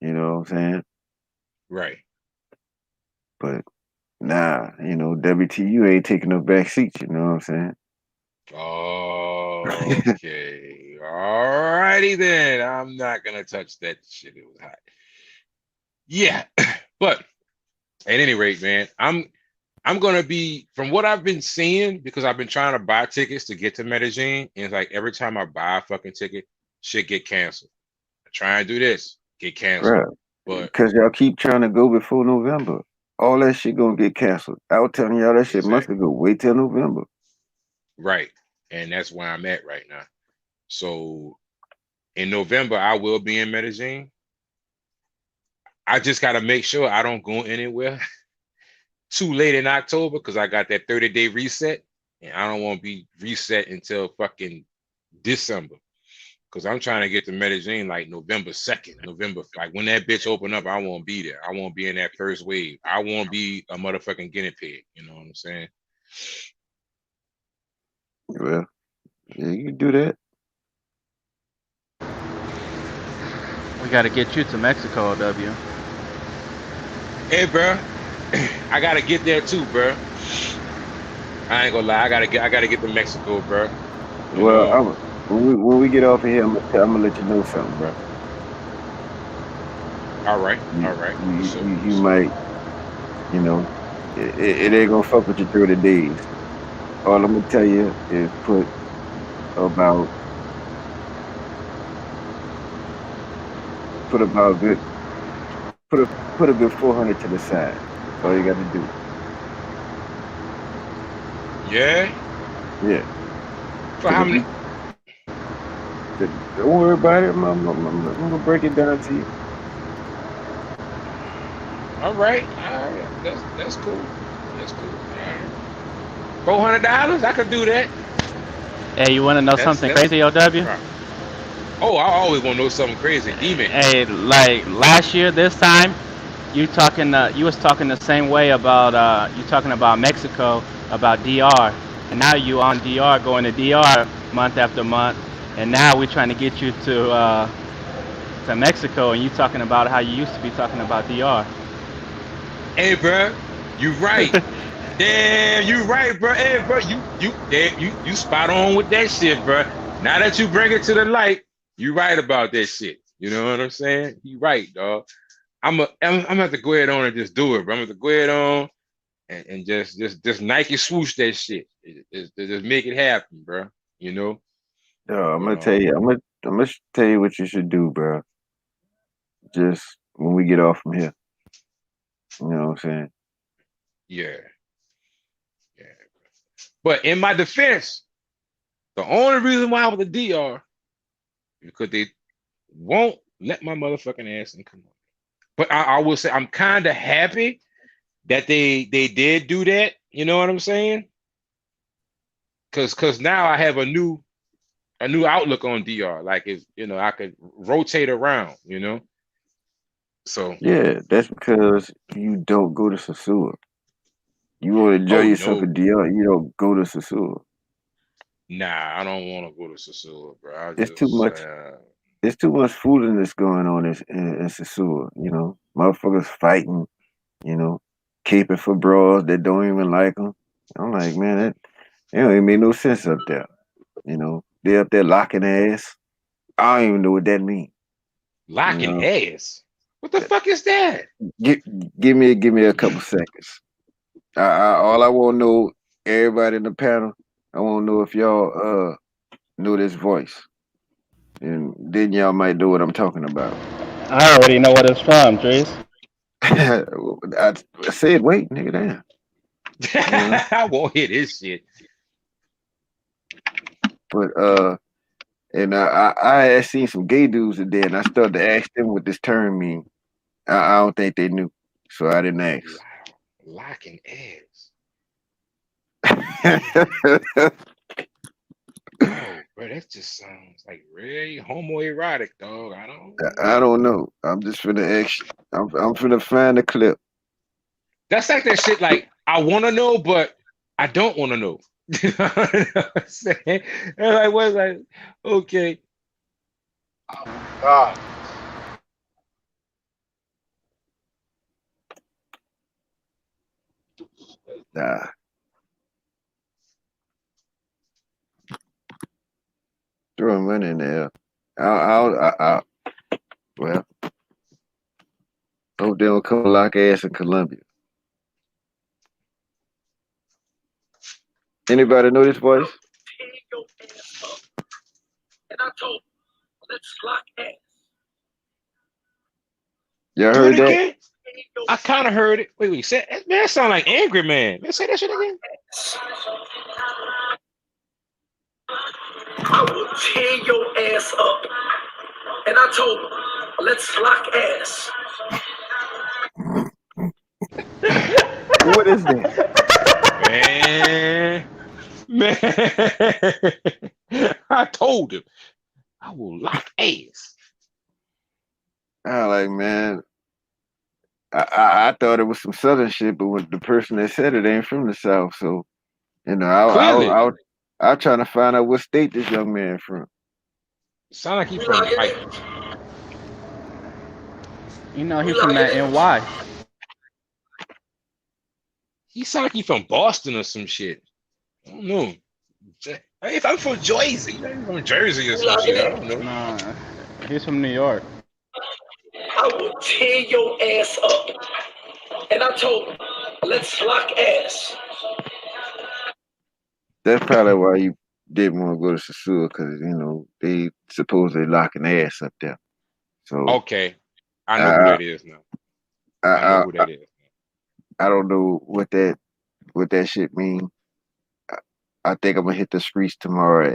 You know what I'm saying? Right. But nah, WTU ain't taking no back seats. You know what I'm saying? Okay. All righty then. I'm not gonna touch that shit. It was hot. Yeah. But at any rate, man, I'm gonna be, from what I've been seeing, because I've been trying to buy tickets to get to Medellin, and it's like every time I buy a fucking ticket, shit get canceled. I try and do this, get canceled. Bruh, But because y'all keep trying to go before November. All that shit gonna get canceled. I was telling y'all that shit months exactly. ago. Wait till November. Right. And that's where I'm at right now. So in November, I will be in Medellin. I just gotta make sure I don't go anywhere too late in October because I got that 30-day reset, and I don't want to be reset until fucking December. Because I'm trying to get to Medellin like November 2nd, like when that bitch open up, I won't be there. I won't be in that first wave. I won't be a motherfucking guinea pig. You know what I'm saying? Well, yeah, you can do that. We got to get you to Mexico, W. Hey, bro, I gotta get there too, bro. I ain't gonna lie. I gotta get to Mexico, bro. You Well, know. when we get off of here, I'm gonna let you know something, bro. All right. You, For you, sure. you, For you sure. might, it ain't gonna fuck with you through the days. All I'm gonna tell you is about put about good put a good 400 to the side. That's all you got to do. Yeah. Yeah, For because how if many? you don't worry about it, I'm gonna break it down to you. All right. That's cool. That's cool. All right. $400. I could do that. Hey, you want to know something That's crazy, OW? right. Oh, I always want to know something crazy. Demon. Hey, like last year, this time, you was talking the same way about you talking about Mexico, about DR, and now you on DR, going to DR month after month, and now we're trying to get you to Mexico, and you talking about how you used to be talking about DR. Hey, bro, you right. Damn, you right, bro. Hey, bro, you spot on with that shit, bro. Now that you bring it to the light, you right about that shit. You know what I'm saying? You right, dog. I'm gonna have to go ahead on and just do it, bro. I'm gonna have to go ahead on and just Nike swoosh that shit. Just make it happen, bro. You know. No, I'm But gonna tell you. I'm gonna tell you what you should do, bro. Just when we get off from here, you know what I'm saying? yeah, yeah. But in my defense, the only reason why I was a DR because they won't let my motherfucking ass in come on. But I will say I'm kind of happy that they did do that. You know what I'm saying? Cause now I have a new outlook on DR. Like if I could rotate around. So Yeah, that's because you don't go to Sasua. You want to enjoy oh yourself no, at DR. You don't go to Sasua. nah, I don't want to go to Sasua, bro. I It's too just much. It's too much foolishness going on in Sasua. You know, motherfuckers fighting. You know, caping for bras that don't even like them. I'm like, man, that don't even make no sense up there. You know, they up there locking ass. I don't even know what that means. You locking know, ass. What the fuck is that? give, give me a couple seconds. All I want to know, everybody in the panel, I want to know if y'all know this voice, and then y'all might know what I'm talking about. I already know what it's from, Drees. I said, wait, nigga, damn. You know, I won't hear this shit. but and I had seen some gay dudes today, and I started to ask them what this term mean. I don't think they knew, so I didn't ask. Wow, locking ass. Oh, bro, that just sounds like really homoerotic, dog. I don't I know. don't know. I'm just finna ask. I'm finna find the clip. That's like that shit. Like I want to know, but I don't want to know. You know what I'm saying? And like was like, okay, God. Nah, throw him money in there. I well, hope they don't come lock ass in Columbia. Anybody know this voice? Y'all do it heard that? again. I kind of heard it. Wait, say man, that sound like Angry Man. Man, say that shit again. I will tear your ass up. And I told him, let's lock ass. What is that? Man, I told him I will lock ass. I like, man. I thought it was some southern shit, but when the person that said it ain't from the south, so you know, Clearly, I trying to find out what state this young man from. sound like he We from locking like in. You know, he We from locking that in. NY. he sound like he from Boston or some shit. I don't know. If I'm from Jersey, you know, he's from Jersey or We some locking shit. I in. don't know. Nah, he's from New York. I will tear your ass up. And I told him, let's lock ass. That's probably why you didn't want to go to Sasua, because you know they supposedly locking ass up there. So Okay, I know who I that is now. I know I who I, that is. I don't know what that shit mean. I, I think I'm gonna hit the streets tomorrow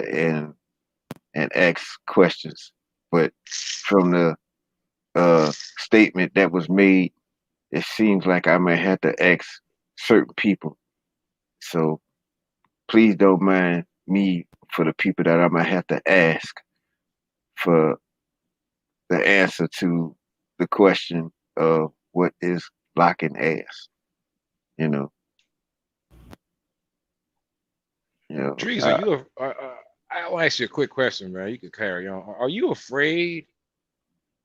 and ask questions. But from the statement that was made, it seems like I might have to ask certain people. So please don't mind me for the people that I might have to ask for the answer to the question of what is locking ass. You know, you know. Trees, are you? I want to ask you a quick question, man. You can carry on. Are you afraid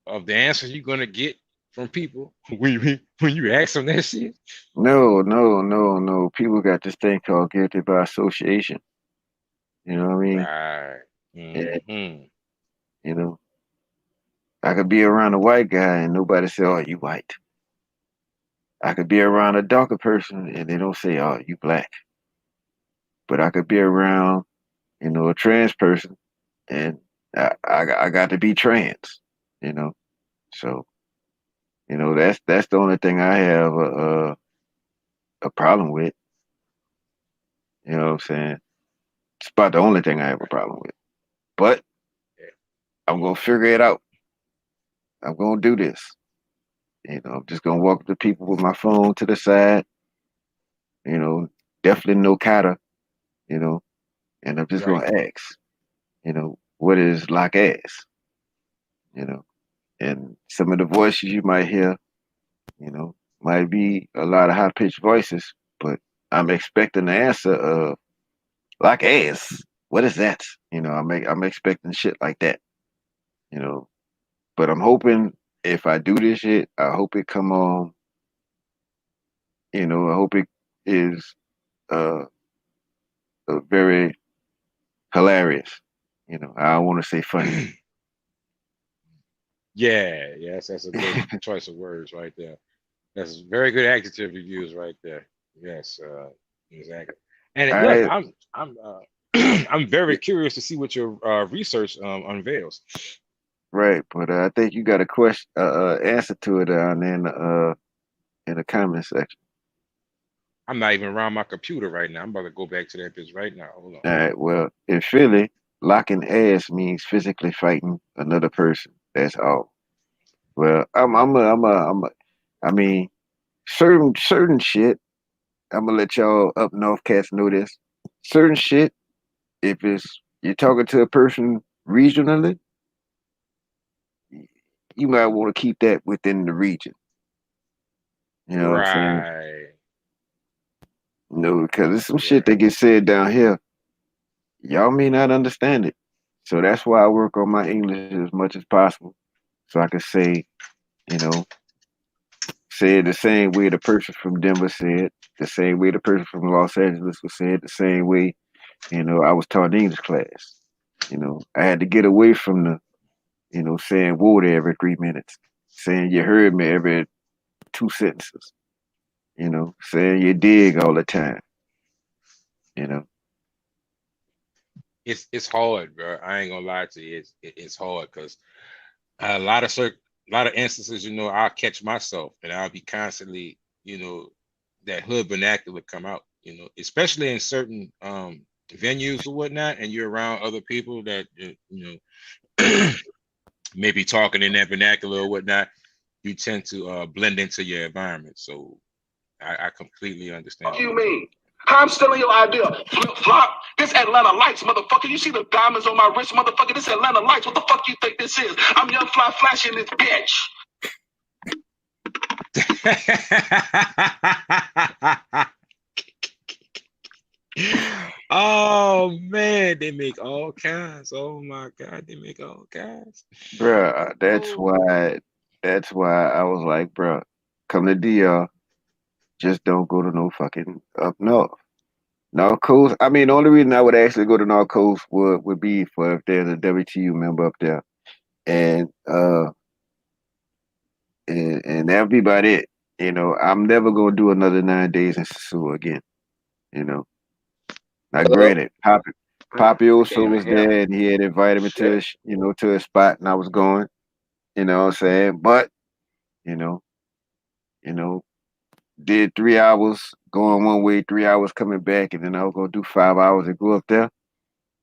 of the answers you're gonna get from people when you ask them that shit? No, no, no, no. People got this thing called guilty by association. You know what I mean? Right. Yeah, Hmm. you know. I could be around a white guy and nobody say, "Oh, you white." I could be around a darker person and they don't say, "Oh, you black." But I could be around, a trans person and I got to be trans, you know. So, that's the only thing I have a problem with. You know what I'm saying? It's about the only thing I have a problem with. But I'm gonna figure it out. I'm gonna do this. I'm just gonna walk up to people with my phone to the side. You know, definitely no kata. You know, and I'm just Right. gonna ask. What is like ass? You know, and some of the voices you might hear, might be a lot of high pitched voices, but I'm expecting the answer of like ass. What is that? I'm expecting shit like that. You know, but I'm hoping if I do this shit, I hope it come on. I hope it is uh, very hilarious. I don't want to say funny. Yeah, yes, that's a good choice of words right there. That's a very good adjective you use right there. Yes, exactly. And All look, right, I'm I'm very curious to see what your research unveils. right. But I think you got a question, answer to it down in the comment section. I'm not even around my computer right now. I'm about to go back to that bitch right now. Hold on. All right. Well, in Philly, locking ass means physically fighting another person. That's all. Well, I mean, certain shit. I'm gonna let y'all up north cats know this. Certain shit, if it's you're talking to a person regionally, you might want to keep that within the region. You know what I'm saying? Right. Because there's some shit Right. that gets said down here. Y'all may not understand it. So that's why I work on my English as much as possible. So I can you know, say it the same way the person from Denver said, the same way the person from Los Angeles was said, the same way, I was taught in English class. I had to get away from the, saying water every 3 minutes, saying you heard me every two sentences, saying you dig all the time, you know. It's hard, bro. I ain't gonna lie to you. It's hard because a lot of a lot of instances, I'll catch myself and I'll be constantly, that hood vernacular come out, especially in certain venues or whatnot, and you're around other people that maybe talking in that vernacular or whatnot, you tend to blend into your environment. So I completely understand What do what you you're saying. mean? How I'm stealing your idea? Flip flop. This Atlanta Lights, motherfucker. You see the diamonds on my wrist, motherfucker. This Atlanta Lights. What the fuck you think this is? I'm Young Fly Flash in this bitch. Oh man, they make all kinds. Oh my God, they make all kinds. Bruh, Oh, that's why I was like, bruh, come to DR, just don't go to no fucking up north. North Coast. I mean, the only reason I would actually go to North Coast would be for if there's a WTU member up there, and that'd be about it. I'm never gonna do another 9 days in Sasua again. You know. Now, Hello? granted, Poppy I also can't even was hear him. there, and he had invited me to Shit. to a spot, and I was going. You know what I'm saying? But you know, you know, did 3 hours going one way, 3 hours coming back, and then I was gonna do 5 hours and go up there,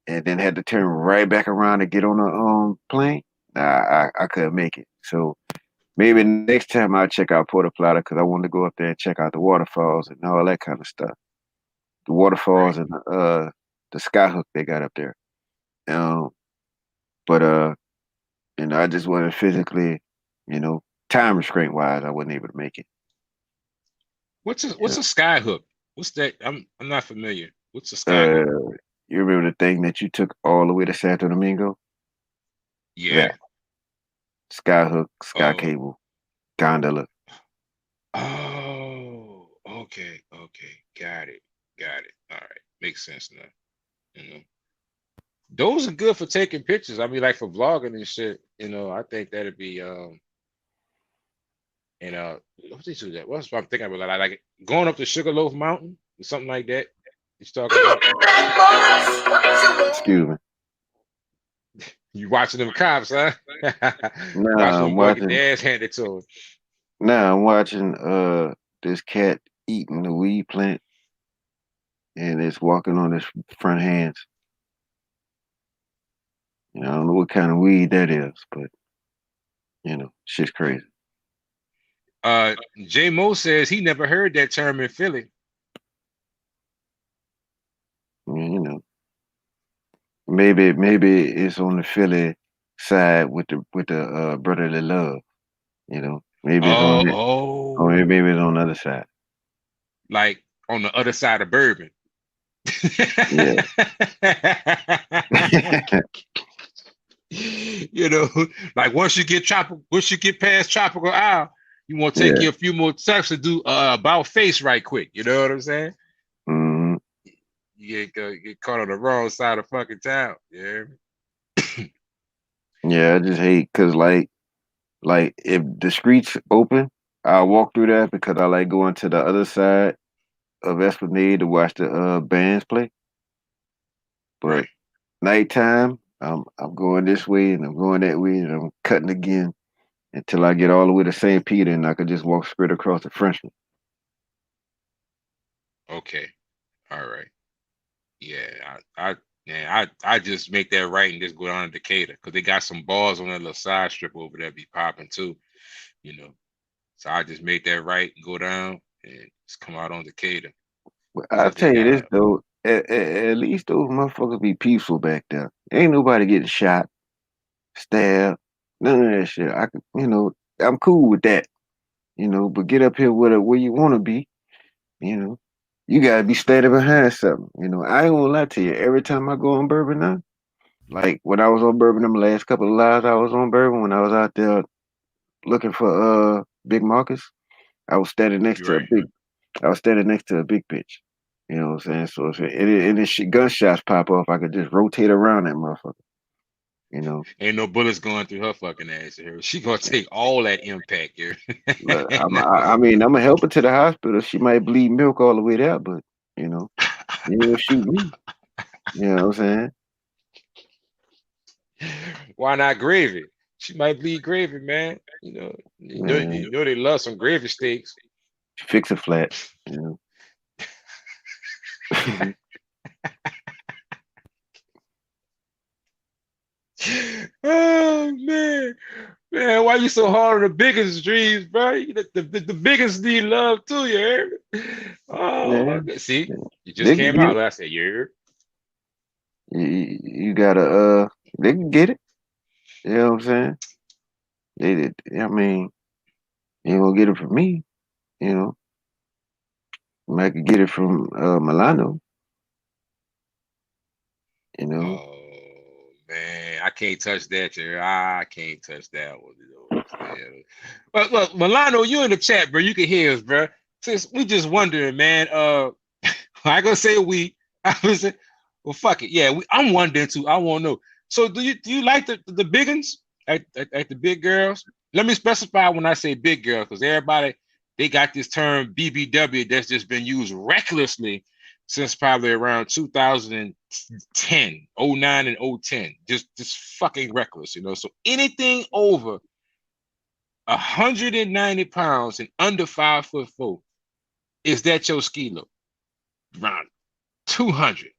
and then had to turn right back around to get on the plane. Nah, I couldn't make it. So maybe next time I'll check out Puerto Plata because I want to go up there and check out the waterfalls and all that kind of stuff. The right. waterfalls and the skyhook they got up there. Um, but I just wasn't physically, time restraint wise, I wasn't able to make it. What's a sky hook? What's that? I'm not familiar. What's a sky hook? Uh, you remember the thing that you took all the way to Santo Domingo? Yeah. That sky hook, sky Oh. cable, gondola. Oh. Okay. Okay. Got it. Got it. All right. Makes sense now. You know. Those are good for taking pictures. I mean, like for vlogging and shit. I think that'd be and what they do that? What's what I'm thinking about? Like going up the Sugarloaf Mountain or something like that. He's talking about. Excuse me. You watching them cops, huh? Nah, Watching them I'm boy get watching. their ass handed to them. Nah, I'm watching. This cat eating the weed plant, and it's walking on his front hands. I don't know what kind of weed that is, but shit's crazy. J Mo says he never heard that term in Philly. I mean, maybe it's on the Philly side with the brotherly love. Maybe it's on it, or maybe it's on the other side. Like on the other side of Bourbon. Yeah. Like once you get past Tropical Isle, you want to take you a few more steps to do about face right quick. You know what I'm saying? Mm-hmm. You get caught on the wrong side of fucking town. Yeah. Yeah, I just hate because like if the streets open, I'll walk through that because I like going to the other side of Esplanade to watch the bands play. But Right. nighttime, I'm going this way and I'm going that way and I'm cutting again until I get all the way to St. Peter and I could just walk straight across the Frenchman. Okay. All right. Yeah. I just make that right and just go down to Decatur because they got some bars on that little side strip over there be popping too. So I just make that right and go down and just come out on Decatur. Well, I'll tell you this though, at least those motherfuckers be peaceful back there. Ain't nobody getting shot, stabbed, none of that shit. I'm cool with that. But get up here where you want to be. You gotta be standing behind something. I ain't gonna lie to you. Every time I go on Bourbon now, like when I was on Bourbon, them last couple of lives I was on Bourbon, when I was out there looking for Big Marcus, I was standing next to a big. I was standing next to a big bitch. You know what I'm saying? So if gunshots pop off, I could just rotate around that motherfucker. Ain't no bullets going through her fucking ass here. She gonna take all that impact here. Look, I'm gonna help her to the hospital. She might bleed milk all the way there, but you ain't gonna shoot me. You know what I'm saying? Why not gravy? She might bleed gravy, man. You know they love some gravy steaks. Fix a flat. Oh man, why you so hard on the biggest dreams, bro? The biggest need love too, you heard me? Oh, see, you just came out. I said, you gotta they can get it. You know what I'm saying? I mean, you ain't gonna get it from me. I could get it from Milano. Oh man, I can't touch that, Jerry. I can't touch that one. But look, Milano, you in the chat, bro. You can hear us, bro. Since we just wondering, man. I gonna say we. I was say, well, fuck it. Yeah, I'm wondering too. I want to know. So, do you like the big ones, like the big girls? Let me specify when I say big girl, because everybody they got this term BBW that's just been used recklessly since probably around 2010, 09 and 010. Just fucking reckless, So anything over 190 pounds and under 5'4", is that your skilo? Around 200.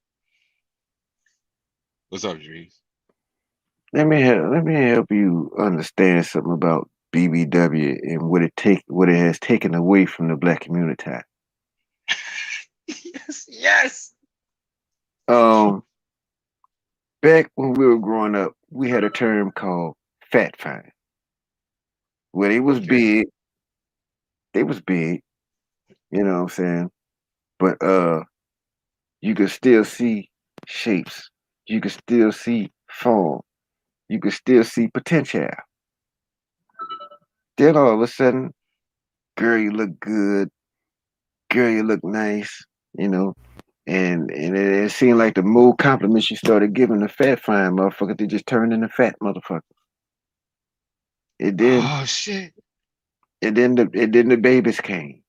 What's up, Drees? Let me help you understand something about BBW and what it has taken away from the black community. Yes. Back when we were growing up, we had a term called fat fine. When it was big, they was big. You know what I'm saying? But you could still see shapes. You could still see form. You could still see potential. Then all of a sudden, girl, you look good. Girl, you look nice. And it seemed like the more compliments you started giving the fat fine motherfucker, they just turned into fat motherfucker. It did. Oh shit. The babies came.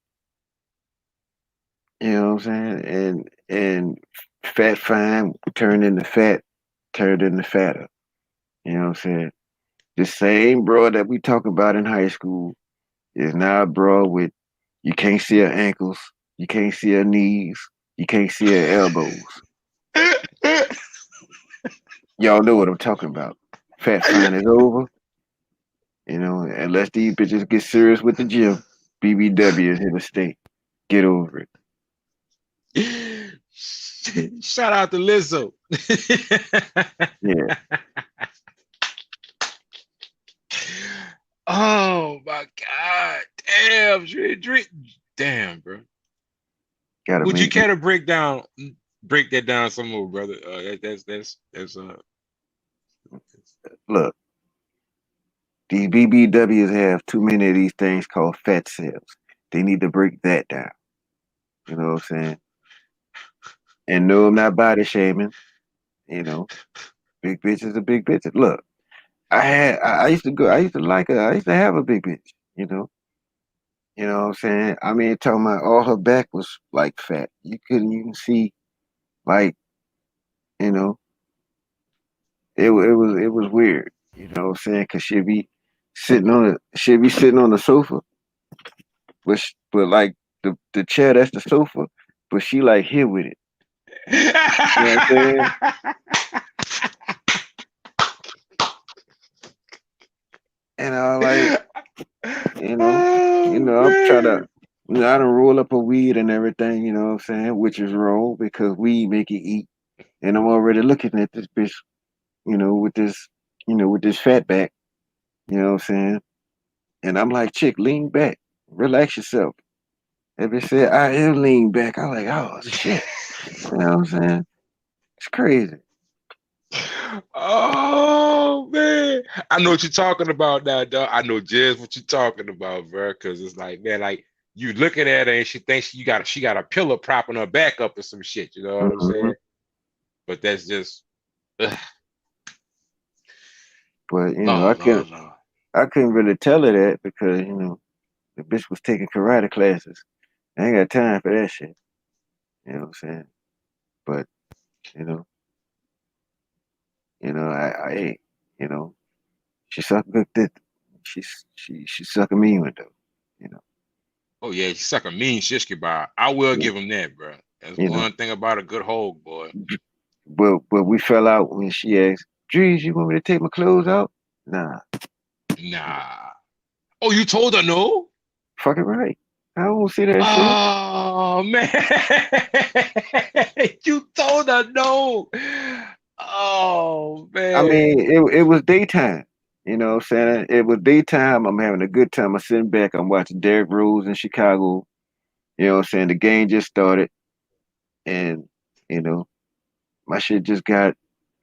You know what I'm saying? And fat fine turned into fat, turned into fatter. You know what I'm saying? The same bro that we talk about in high school is now a bro with you can't see her ankles, you can't see her knees, you can't see her elbows. Y'all know what I'm talking about. Fat fine is over. You know, unless these bitches get serious with the gym, BBW is here to stay. Get over it. Shout out to Lizzo. Yeah. Oh my God. Damn, damn, bro. Gotta Would you make care to break that down some more, brother? That's look. These BBWs have too many of these things called fat cells. They need to break that down. You know what I'm saying? And no, I'm not body shaming. You know, big bitches are big bitches. Look, I used to go. I used to like her. I used to have a big bitch. You know what I'm saying? I mean, talking about all her back was like fat. You couldn't even see like you know. It was weird. You know what I'm saying? Cause she'd be sitting on the sofa, but like the chair that's the sofa, but she like here with it. You know what I'm saying? And I like, Oh I'm trying to, man. I don't roll up a weed and everything, you know what I'm saying, which is wrong because weed make you eat. And I'm already looking at this bitch, with this fat back, you know what I'm saying? And I'm like, chick, lean back, relax yourself. That bitch said, I am lean back. I'm like, oh shit. You know what I'm saying? It's crazy. Oh man, I know what you're talking about now, dog. I know just what you're talking about, bro. Because it's like, man, like you looking at her and she thinks she got a pillow propping her back up or some shit. You know what I'm Mm-hmm. saying? But that's just, ugh. But Oh Lord, Lord. I couldn't really tell her that because the bitch was taking karate classes. I ain't got time for that shit. You know what I'm saying? But you know, I ate. You know, she sucked good dick. She suck a mean one though. You know, Oh yeah, he's suck a mean shish kebab. I will yeah, give him that, bro. That's you know. one thing about a good hog, boy. But we fell out when she asked, "Drees, you want me to take my clothes out?" Nah, Nah. Oh, you told her no? fucking right. I don't see that shit. Oh man, you told her no. Oh I man. mean, it was daytime. You know what I'm saying? It was daytime. I'm having a good time. I'm sitting back. I'm watching Derrick Rose in Chicago. You know what I'm saying? The game just started. And, you know, my shit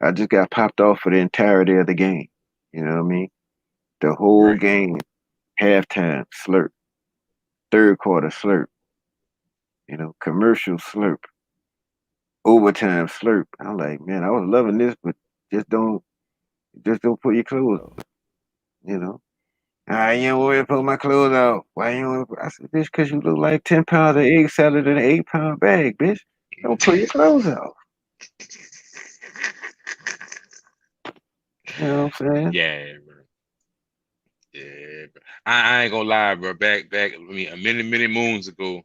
I just got popped off for the entirety of the game. You know what I mean? The whole Right. game, halftime, slurp, third quarter, slurp, commercial slurp, overtime, slurp. I'm like, man, I was loving this, but just don't, just don't put your clothes on, you know? You don't want me to put my clothes out. Why you want to? I said, bitch, because you look like 10 pounds of egg salad in an 8-pound bag, bitch. Don't put your clothes out. You know what I'm saying? Yeah, bro. Yeah, bro. I ain't gonna lie, bro. Back, I mean, many moons ago,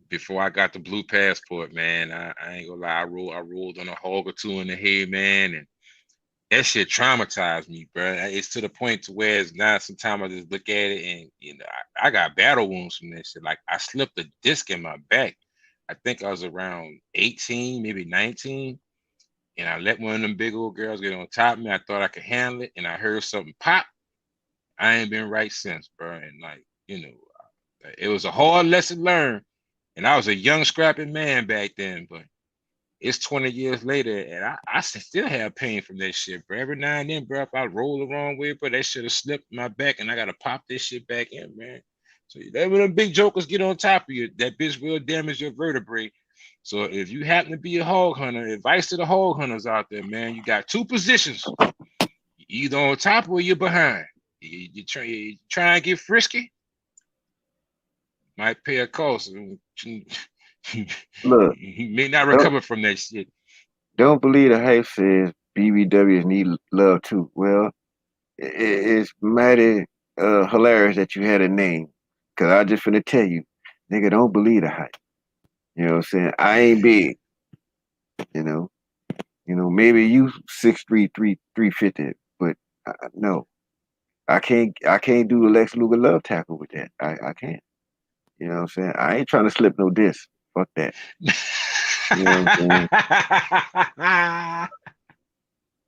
before I got the blue passport, man, I ain't gonna lie. I rolled on a hog or two in the head, man, and that shit traumatized me, bro. It's to the point to where it's now sometimes I just look at it and I got battle wounds from that shit. Like I slipped a disc in my back. I think I was around 18, maybe 19. And I let one of them big old girls get on top of me. I thought I could handle it, and I heard something pop. I ain't been right since, bro. And like, it was a hard lesson learned. And I was a young, scrappy man back then, but it's 20 years later, and I still have pain from that shit, bro. Every now and then, bro, if I roll the wrong way, bro, that shit have slipped my back, and I gotta pop this shit back in, man. So that when them big jokers get on top of you, that bitch will damage your vertebrae. So if you happen to be a hog hunter, advice to the hog hunters out there, man, you got two positions. You're either on top or you're behind. You try and get frisky, might pay a cost. Look, You may not don't recover from that shit. don't believe the hype says BBWs need love too. Well, it's mighty hilarious that you had a name, cause I just finna tell you, nigga, don't believe the hype. You know what I'm saying? I ain't big. You know. Maybe you 6'3", 350, but no, I can't do the Lex Luger love tackle with that. I can't. You know what I'm saying? I ain't trying to slip no disc. Fuck that. You know what I'm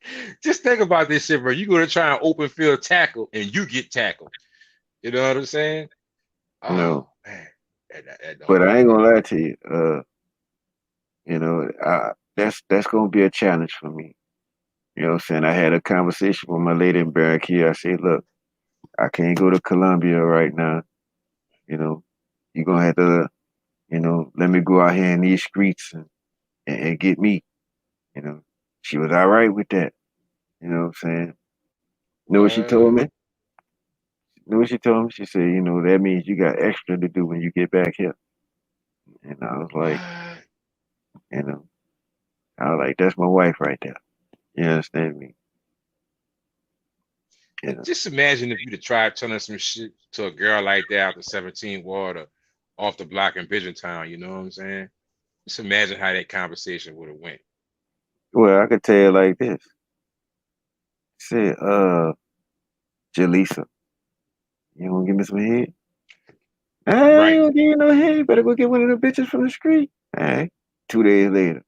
saying? Just think about this shit, bro. You gonna try an open field tackle and you get tackled. You know what I'm saying? Oh No, man, that but don't I work, ain't gonna man. lie to you. That's gonna be a challenge for me. You know what I'm saying? I had a conversation with my lady in Barranquilla. I said, look, I can't go to Colombia right now. You know, you're gonna have to, let me go out here in these streets and get me. You know, she was all right with that. You know what I'm saying? Know what she told What? me? Know what she told me? She said, that means you got extra to do when you get back here. And I was like, What? you know, that's my wife right there. You understand me? You know, Just imagine if you'd have tried telling some shit to a girl like that after 17 water off the block in Pigeon Town. You know what I'm saying? Just imagine how that conversation would have went. well, I could tell you like this. Say, Jaleesa, you want to give me some head? I ain't Right. gonna give you no head. Better go get one of the bitches from the street. All right. 2 days later,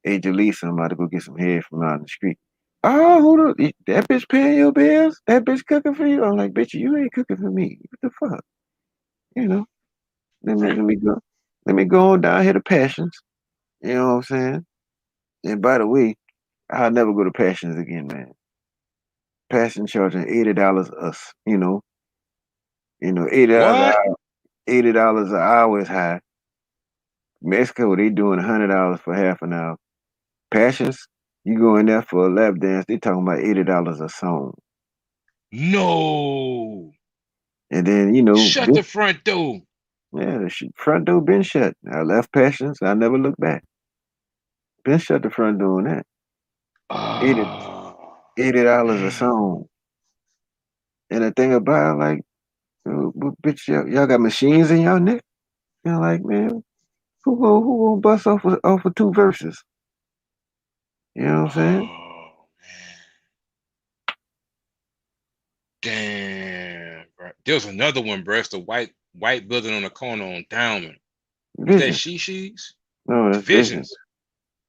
hey, Jaleesa, I'm about to go get some head from out in the street. Oh, hold on. That bitch paying your bills? That bitch cooking for you? I'm like, bitch, you ain't cooking for me. What the fuck? You know, Right. let me go. Let me go on down here to Passions. You know what I'm saying? And by the way, I'll never go to Passions again, man. Passion charging $80 us, $80 an What? hour. $80 an hour is high. Mexico, they doing $100 for half an hour. Passions, you go in there for a lap dance, they talking about $80 a song. No. And then, Shut the front door. yeah, the front door been shut. I left Passions, I never looked back. Been shut the front door on that. 80 Oh, $80 a man. song. And the thing about it, like, bitch, y'all got machines in y'all neck? Like, man, who gonna bust off of two verses? You know what I'm saying? Oh, man. Damn, bro. There's another one, bro. It's the white building on the corner on Downman. Is that Vision. She-She's? No, that's vision. Visions.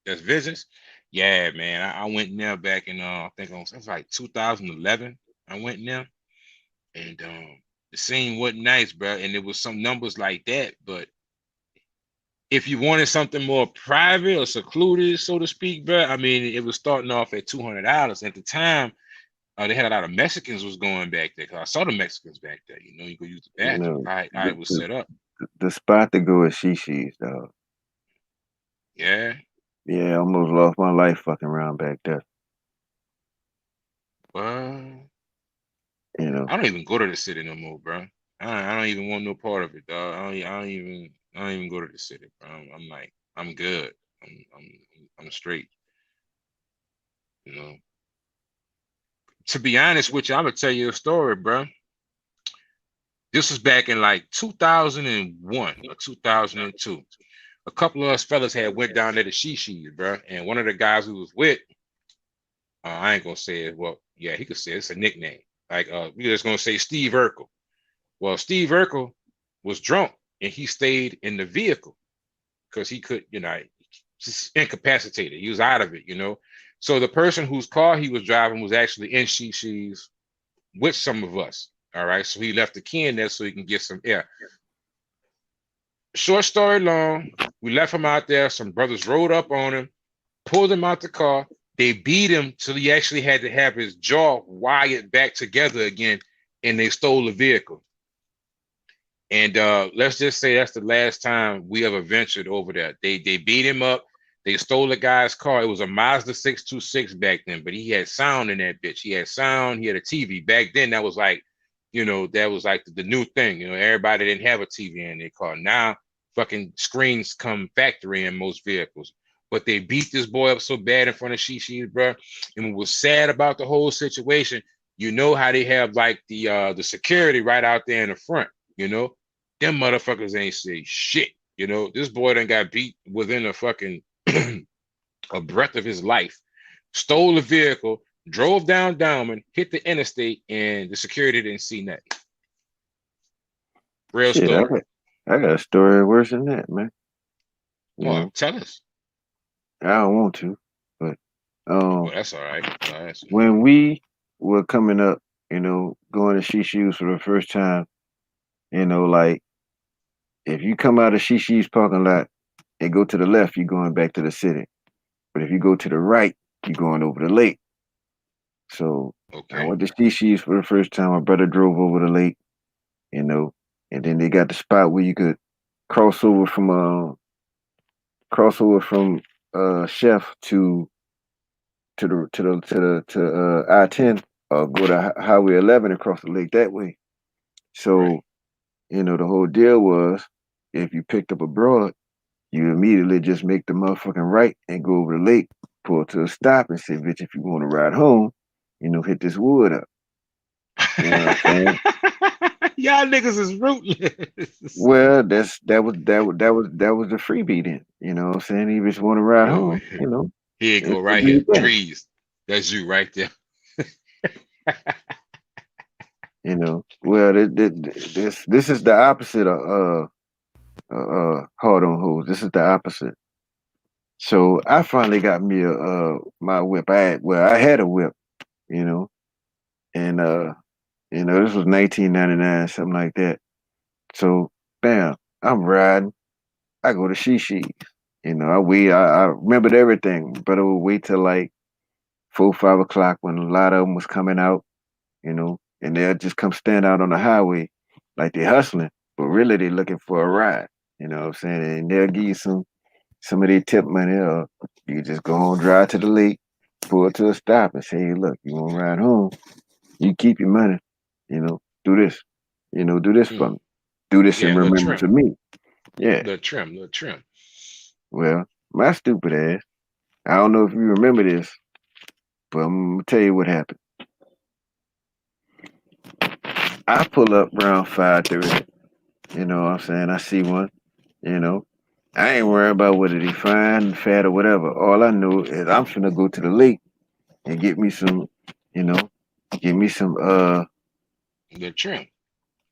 That's Visions. Yeah, man. I went in there back in I think it was like 2011. I went in there and the scene wasn't nice, bro. And there was some numbers like that, but if you wanted something more private or secluded, so to speak, bro, I mean, it was starting off at $200 at the time. They had a lot of Mexicans was going back there because I saw the Mexicans back there. You go use the You bathroom. know, I the, it was the, set up. the spot to go is She-She's, dog. Yeah. Yeah, I almost lost my life fucking around back there. Well, You know, I don't even go to the city no more, bro. I don't even want no part of it, dog. I don't even go to the city, bro. I'm like, I'm good. I'm straight. You know. To be honest with you, I'm gonna tell you a story, bro. This was back in like 2001 or 2002. A couple of us fellas had went down there to She-She's, bro. And one of the guys we was with, I ain't gonna say it. Well, yeah, he could say it. It's a nickname. Like, we just gonna say Steve Urkel. Well, Steve Urkel was drunk and he stayed in the vehicle because he could, just incapacitated. He was out of it. So the person whose car he was driving was actually in She-She's with some of us. All right. So he left the key in there so he can get some air. Short story long, we left him out there. Some brothers rode up on him, pulled him out the car. They beat him till he actually had to have his jaw wired back together again, and they stole the vehicle. And let's just say that's the last time we ever ventured over there. They beat him up. They stole the guy's car. It was a Mazda 626 back then, but he had sound in that bitch. He had sound. He had a TV. Back then, that was like, that was like the new thing. Everybody didn't have a TV in their car. Now, fucking screens come factory in most vehicles. But they beat this boy up so bad in front of Shishi, bro. And what was sad about the whole situation, how they have like the security right out there in the front, them motherfuckers ain't say shit. This boy done got beat within a fucking a breath of his life, stole the vehicle, drove down Downman, hit the interstate, and the security didn't see nothing. Real Shit, story. I got a story worse than that, man. Tell us. I don't want to, but Well, that's all right. When we were coming up, going to Shishi's for the first time, like if you come out of Shishi's parking lot and go to the left, you're going back to the city. But if you go to the right, you're going over the lake. So I went to Shishi's for the first time. My brother drove over the lake, and then they got the spot where you could cross over from Chef to I-10 or go to Highway 11 and cross the lake that way. So, the whole deal was if you picked up a broad, you immediately just make the motherfucking right and go over the lake, pull to a stop and say, bitch, if you want to ride home, hit this wood up. You know what I'm saying? Y'all niggas is rootless. Well, that was the freebie then. You know what I'm saying? He just want to ride home, Here you go, right here. Trees. That's you right there. Well, this is the opposite of hard on hoes. This is the opposite. So I finally got me my whip. I had a whip, and this was 1999, something like that. So bam, I'm riding. I go to Shishi. I remembered everything, but I would wait till like 4, 5 o'clock when a lot of them was coming out, and they'll just come stand out on the highway like they're hustling, but really they're looking for a ride. You know what I'm saying? And they'll give you some of their tip money, or you just go on, drive to the lake, pull it to a stop and say, hey, look, you want to ride home? You keep your money, do this, do this for me. Do this in remembrance of me. Yeah. Little trim. Well, my stupid ass, I don't know if you remember this, but I'm going to tell you what happened. I pull up around 5:30, you know what I'm saying? I see one, I ain't worried about whether they fine, fat, or whatever. All I know is I'm finna go to the lake and get me some, The trim.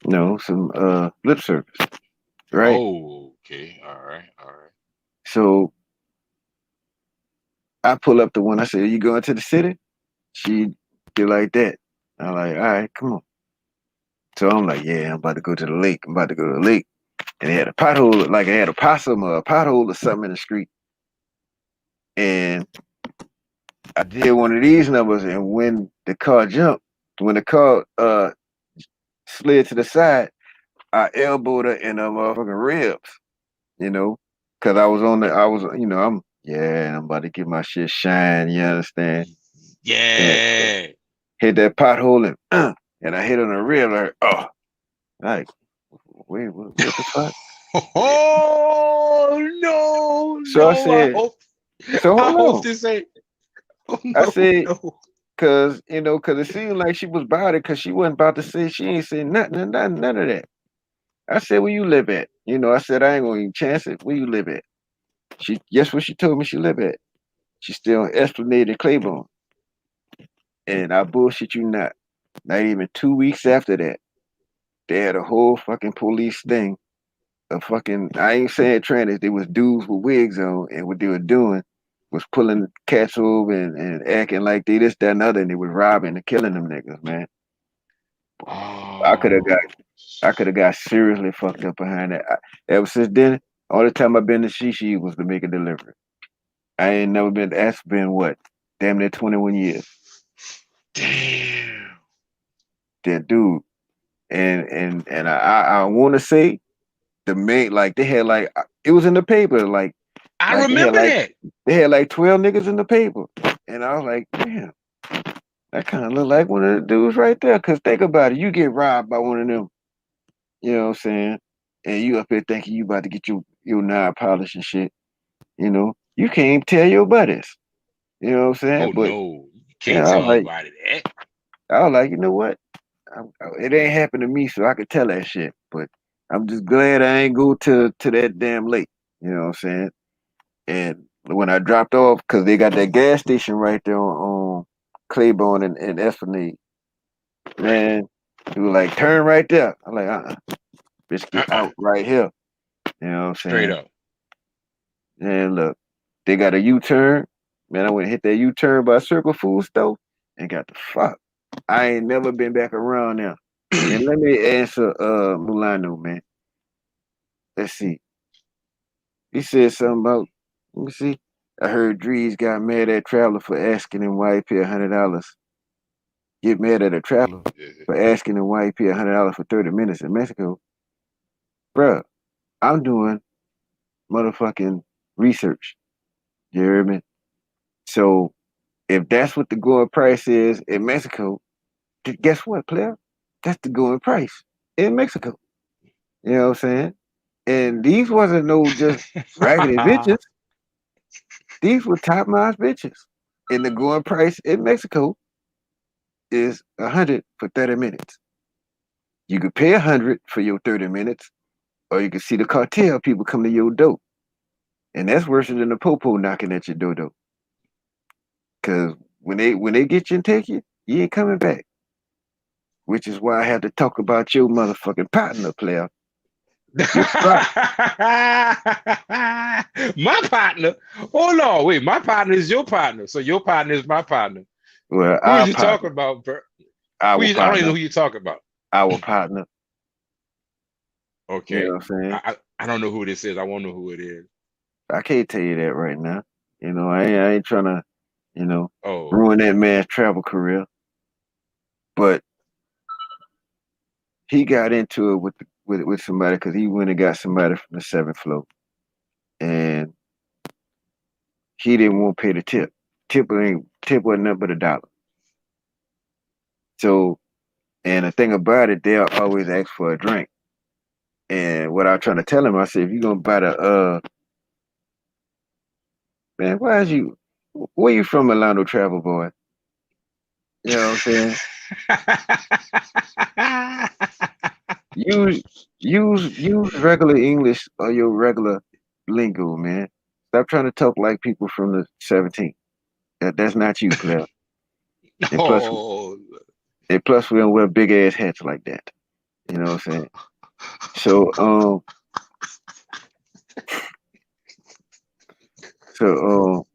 No, some lip service. Right? Oh, okay. All right. So I pull up the one. I said, "Are you going to the city?" She did like that. I'm like, "All right, come on." So I'm like, "Yeah, I'm about to go to the lake. I'm about to go to the lake." And they had a pothole, like I had a possum or a pothole or something in the street. And I did one of these numbers, and when the car slid to the side, I elbowed her in her motherfucking ribs, because I'm about to get my shit shine, you understand? Yeah. And hit that pothole and I hit on the rib, like, wait, what the fuck? Oh no! So I said, I hope this ain't. Oh, no, I said, because it seemed like she was about it, because she wasn't about to say, she ain't saying nothing, none of that. I said, where you live at? I said, I ain't gonna even chance it. Where you live at? Guess where she told me she live at? She's still on Esplanade in Claiborne. And I bullshit you not. Not even 2 weeks after that, they had a whole fucking police thing. I ain't saying trannies, they was dudes with wigs on, and what they were doing was pulling cats over and acting like they this, that, and other, and they was robbing and killing them niggas, man. Oh. I could have got seriously fucked up behind that. Ever since then, all the time I've been to Shishi was to make a delivery. I ain't never been. That's been what, damn near 21 years. Damn. That dude. And I want to say the main, like they had like it was in the paper, like I they had remember that. 12 niggas in the paper, and I was like, damn, that kind of look like one of the dudes right there. Cause think about it, you get robbed by one of them, you know what I'm saying, and you up here thinking you about to get your nail polish and shit, you know, you can't even tell your buddies, you know what I'm saying, Oh but no, you yeah, can't tell nobody that. I was like, you know what, it ain't happened to me, so I could tell that shit, but I'm just glad I ain't go to that damn lake, you know what I'm saying. And when I dropped off, because they got that gas station right there on Claiborne and Esplanade, man, he was like, turn right there. I'm like, bitch, get Uh-uh. out right here. You know what I'm Straight saying? up. And look, they got a U-turn. Man, I went and hit that U-turn by Circle Food Store and got the fuck. I ain't never been back around now. And let me answer Mulano, man. Let's see. He said something about, let me see. I heard Drees got mad at Traveler for asking him why he paid $100. Get mad at a traveler for asking him why he paid $100 for 30 minutes in Mexico. Bruh, I'm doing motherfucking research. You hear me? So if that's what the going price is in Mexico, guess what, player? That's the going price in Mexico. You know what I'm saying? And these wasn't no just raggedy bitches. These were top notch bitches. And the going price in Mexico is 100 for 30 minutes. You could pay 100 for your 30 minutes, or you can see the cartel people come to your door. And that's worse than the popo knocking at your door though. Cause when they get you and take you, you ain't coming back. Which is why I had to talk about your motherfucking partner, player. Your My partner. Hold on, wait. My partner is your partner, so your partner is my partner. Well, Who is our you partner. talking about, bro? I Our don't even partner. know who you're talking about. Our partner. You know Okay, what I'm saying? I don't know who this is. I won't know who it is. I can't tell you that right now. You know, I ain't trying to, you know, Oh, ruin that man's travel career. But he got into it with somebody because he went and got somebody from the 7th floor. And he didn't want to pay the tip. Tip wasn't nothing but $1. So, and the thing about it, they'll always ask for a drink. And what I was trying to tell him, I said, if you're gonna buy the man, where you from, Milano Travel Boy? You know what I'm saying? Use regular English or your regular lingo, man. Stop trying to talk like people from the 17th. That's not you, player. And plus, oh. we don't wear big ass hats like that. You know what I'm saying? So so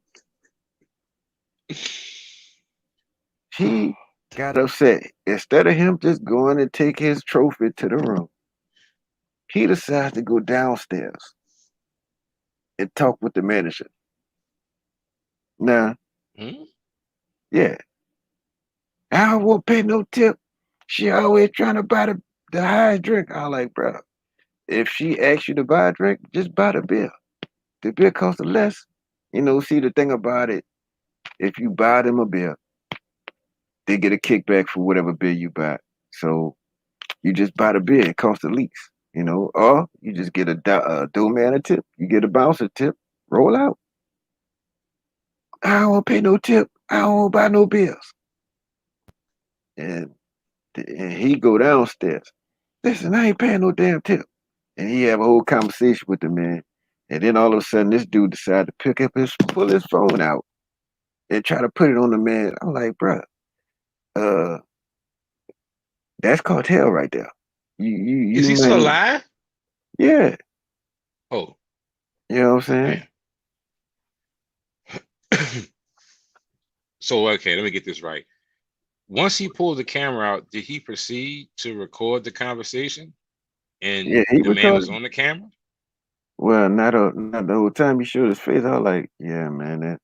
he got upset. Instead of him just going and take his trophy to the room, he decides to go downstairs and talk with the manager. Now, yeah, I won't pay no tip. She always trying to buy the highest drink. I'm like, bro, if she asks you to buy a drink, just buy the beer. The beer costs less. You know, see the thing about it, if you buy them a beer, they get a kickback for whatever beer you buy. So you just buy the beer, it costs the least, you know, or you just get a doorman a tip, you get a bouncer tip, roll out. I don't want to pay no tip. I don't want to buy no beers. And he go downstairs. Listen, I ain't paying no damn tip. And he have a whole conversation with the man. And then all of a sudden, this dude decided to pull his phone out and try to put it on the man. I'm like, bro, that's cartel right there. Is You he still man, alive? yeah. Oh, You know what I'm man. So, okay, let me get this right. Once he pulled the camera out, did he proceed to record the conversation? saying? And Yeah, he the man was recorded. on the camera? Well, not the whole time he showed his face. I was like, yeah, man,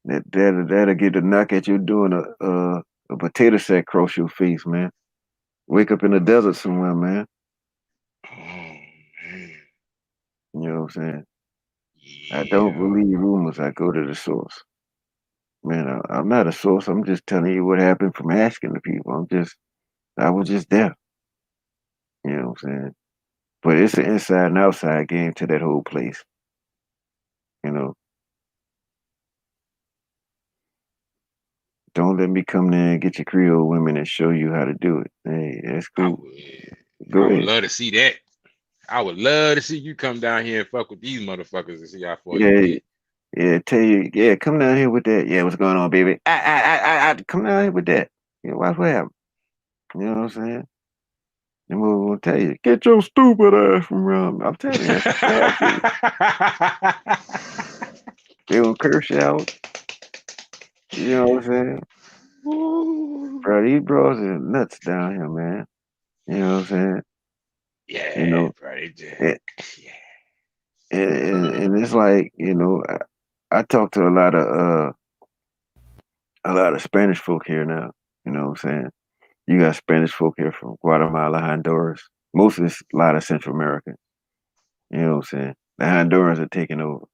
that'll get the knock at you doing a potato sack across your face, man. Wake up in the desert somewhere, man. Oh man. You know what I'm saying? Yeah. I don't believe rumors. I go to the source. Man, I'm not a source. I'm just telling you what happened from asking the people. I was just there. You know what I'm saying? But it's an inside and outside game to that whole place. You know, don't let me come there and get your Creole women and show you how to do it. Hey, that's cool. Go I would ahead. love to see that. I would love to see you come down here and fuck with these motherfuckers and see how far you Yeah, get. yeah. Tell you, yeah. Come down here with that. Yeah, what's going on, baby? I come down here with that. Yeah, watch what happens. You know what I'm saying? And we'll tell you, get your stupid ass from around me. I'm telling you, that's what happens. They gonna curse you out. You know what I'm saying? Bro, these bros are nuts down here, man. You know what I'm saying? Yeah, You know, bro. They just, and, yeah. and it's like, you know, I talk to a lot of Spanish folk here now. You know what I'm saying? You got Spanish folk here from Guatemala, Honduras. Mostly it's a lot of Central America. You know what I'm saying? The Hondurans are taking over.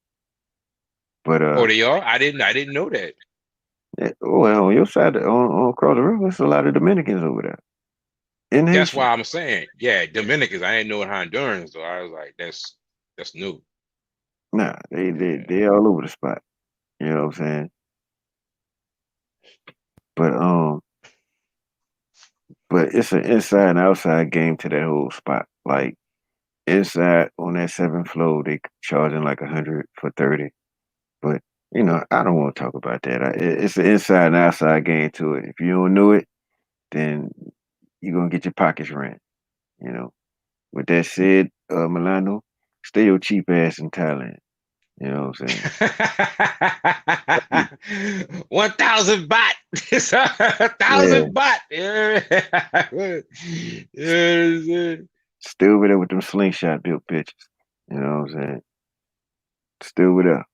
But Oh, they are? I didn't know that. well, on your side, on across the river, there's a lot of Dominicans over there. And That's Haitians. why I'm saying, yeah, Dominicans. I didn't know Hondurans, so I was like, that's new. Nah, they all over the spot. You know what I'm saying? But but it's an inside and outside game to that whole spot. Like inside on that 7th floor, they charging like 100 for 30. But you know, I don't want to talk about that. It's an inside and outside game to it. If you don't know it, then you're gonna get your pockets rent. You know. With that said, Milano, stay your cheap ass in Thailand. You know what I'm saying? 1,000 baht. It's 1,000 baht. Yeah. Yeah. Still over there with them slingshot built bitches. You know what I'm saying? Still with her.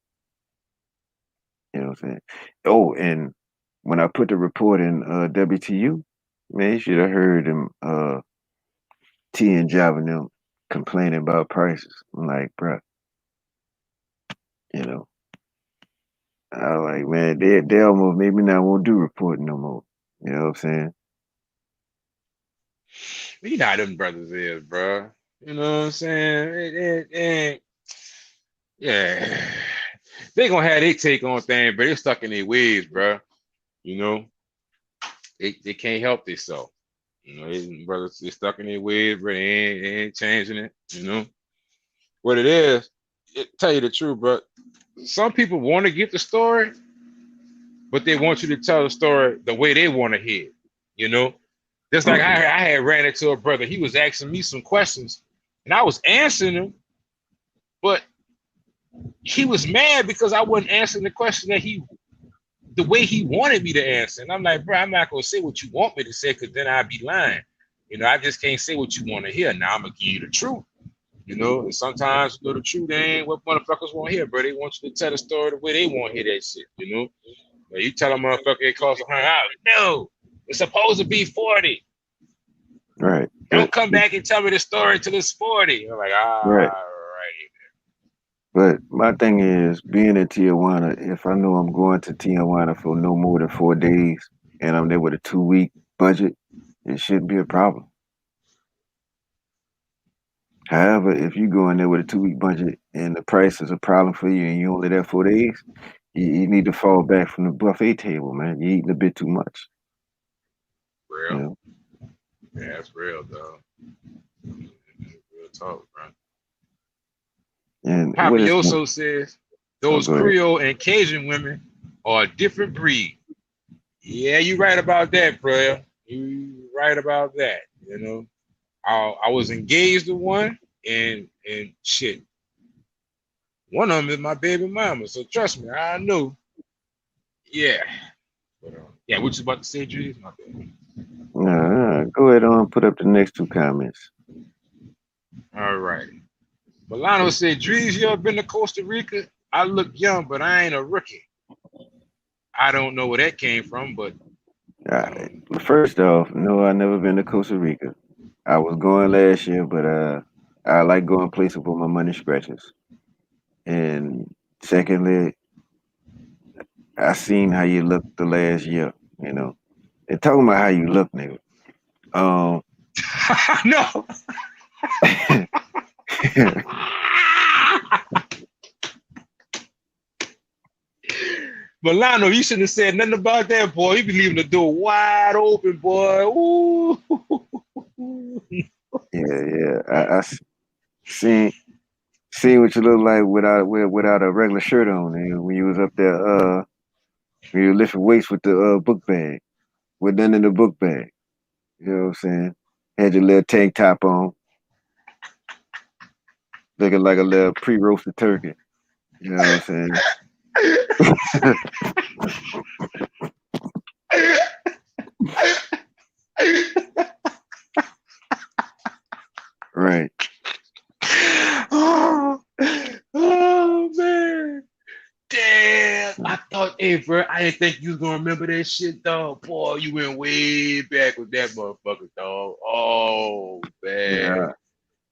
You know what I'm saying? Oh, and when I put the report in WTU, man, you should have heard them T and Java and them complaining about prices. I'm like, bruh, you know. I was like, man, they almost made me not want to do reporting no more. You know what I'm saying? You know how them brothers is, bro. You know what I'm saying? Yeah. They gonna have their take on things, but they're stuck in their ways, bro. You know, they can't help themselves. You know, they brothers, they stuck in their ways, bro. They ain't changing it. You know what it is. Tell you the truth, bro. Some people want to get the story, but they want you to tell the story the way they want to hear it. You know, just like I had ran into a brother. He was asking me some questions, and I was answering them, but he was mad because I wasn't answering the question the way he wanted me to answer. And I'm like, bro, I'm not gonna say what you want me to say because then I'd be lying. You know, I just can't say what you want to hear. Now I'm gonna give you the truth. You know, and sometimes you know the truth ain't what motherfuckers want to hear, bro. They want you to tell the story the way they want to hear that shit. You know, but you tell a motherfucker it costs $100. No, it's supposed to be 40. Right. Don't come back and tell me the story till it's 40. I'm like, all Right. right. But my thing is, being in Tijuana, if I know I'm going to Tijuana for no more than 4 days and I'm there with a 2-week budget, it shouldn't be a problem. However, if you go in there with a 2-week budget and the price is a problem for you and you're only there 4 days, you need to fall back from the buffet table, man. You're eating a bit too much. Real. You know? Yeah, that's real, though. Real talk, bro. And Papioso says those go ahead. Creole and Cajun women are a different breed. Yeah, you're right about that, bro. You right about that. You know, I was engaged to one, and shit, one of them is my baby mama. So trust me, I know. Yeah. But, yeah, what you about to say, Drees? My bad. Go ahead on, put up the next 2 comments. All right. Milano said, Drees, you ever been to Costa Rica? I look young, but I ain't a rookie. I don't know where that came from, but First off, no, I never been to Costa Rica. I was going last year, but I like going places where my money scratches. And secondly, I seen how you looked the last year. You know, they're talking about how you look, nigga. Um, No. Milano, you shouldn't have said nothing about that, boy. You be leaving the door wide open, boy. Ooh. yeah. I seen what you look like without a regular shirt on. And when you was up there, when you were lifting weights with the book bag, with nothing in the book bag. You know what I'm saying? Had your little tank top on, looking like a little pre-roasted turkey. You know what I'm saying? Right. Oh man. Damn. I thought, hey, bro, I didn't think you was gonna remember that shit, dog. Boy, you went way back with that motherfucker, dog. Oh man. Yeah.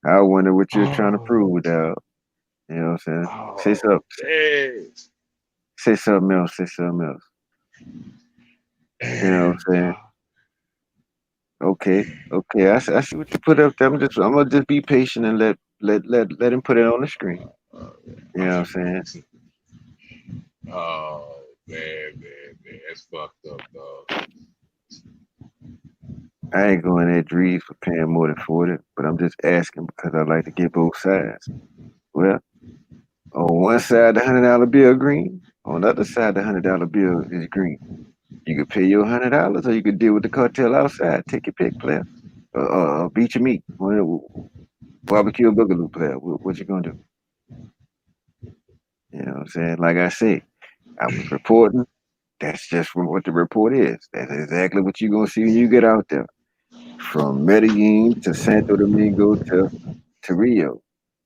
I wonder what you're trying to Oh, prove with that. You know what I'm saying? Say oh, something. man. Say something else. Say something else. You know what Damn, I'm saying? dog. Okay. Okay. I see what you put up there. I'm gonna just be patient and let him put it on the screen. You know what I'm saying? Oh man, that's fucked up, dog. I ain't going at Drees for paying more than 40, but I'm just asking because I like to get both sides. Well, on one side the $100 bill green, on the other side the $100 bill is green. You could pay your $100 or you could deal with the cartel outside. Take your pick, player. Beat your meat. Barbecue boogaloo, player. What you gonna do? You know what I'm saying? Like I said, I was reporting. That's just what the report is. That's exactly what you're gonna see when you get out there. From Medellin to Santo Domingo to Rio.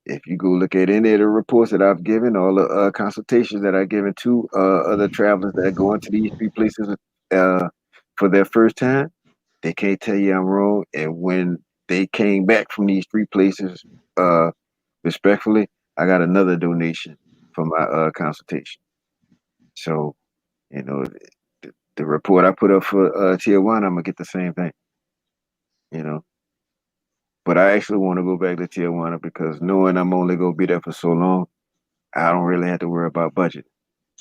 If you go look at any of the reports that I've given, all the consultations that I've given to other travelers that go into these three places uh, for their first time, they can't tell you I'm wrong. And when they came back from these three places, respectfully, I got another donation for my consultation. So, you know, the report I put up for Tier 1, I'm going to get the same thing, you know. But I actually want to go back to Tijuana because knowing I'm only going to be there for so long, I don't really have to worry about budget.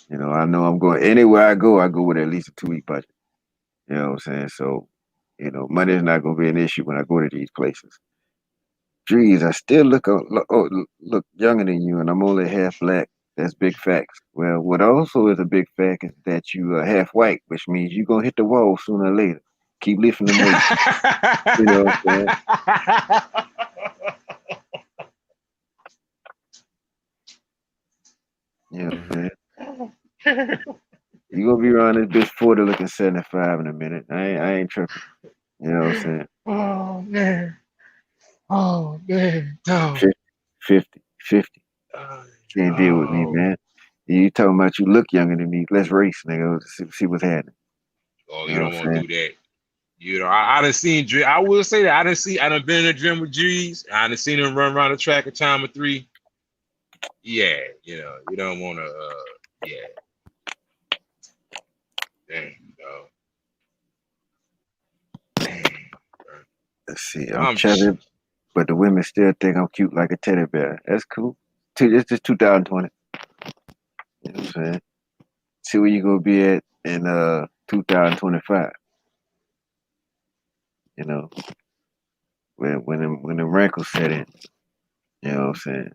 You know, I know I'm going anywhere I go with at least a 2 week budget. You know what I'm saying? So, you know, money is not going to be an issue when I go to these places. Geez, I still look younger than you, and I'm only half black. That's big facts. Well, what also is a big fact is that you are half white, which means you're going to hit the wall sooner or later. Keep lifting them weights. You know what I'm saying? You know what I'm saying? You gonna be around this bitch 40 looking 75 in a minute. I ain't tripping. You know what I'm saying? Oh man. Oh man. No. 50, 50, 50. Can't deal with me, Oh. man. You talking about you look younger than me. Let's race, nigga. See what's happening. Oh, You you know don't what I'm want to saying? do that. You know, I done seen Dre. I will say that I done been in the gym with G's. I done seen him run around the track a time or three. Yeah, you know, you don't want to. Yeah, dang, no, dang. Let's see. I'm I'm chubby, but the women still think I'm cute like a teddy bear. That's cool. It's just 2020. You know what I'm saying? See where you gonna be at in 2025. You know, when the wrinkles set in. You know what I'm saying?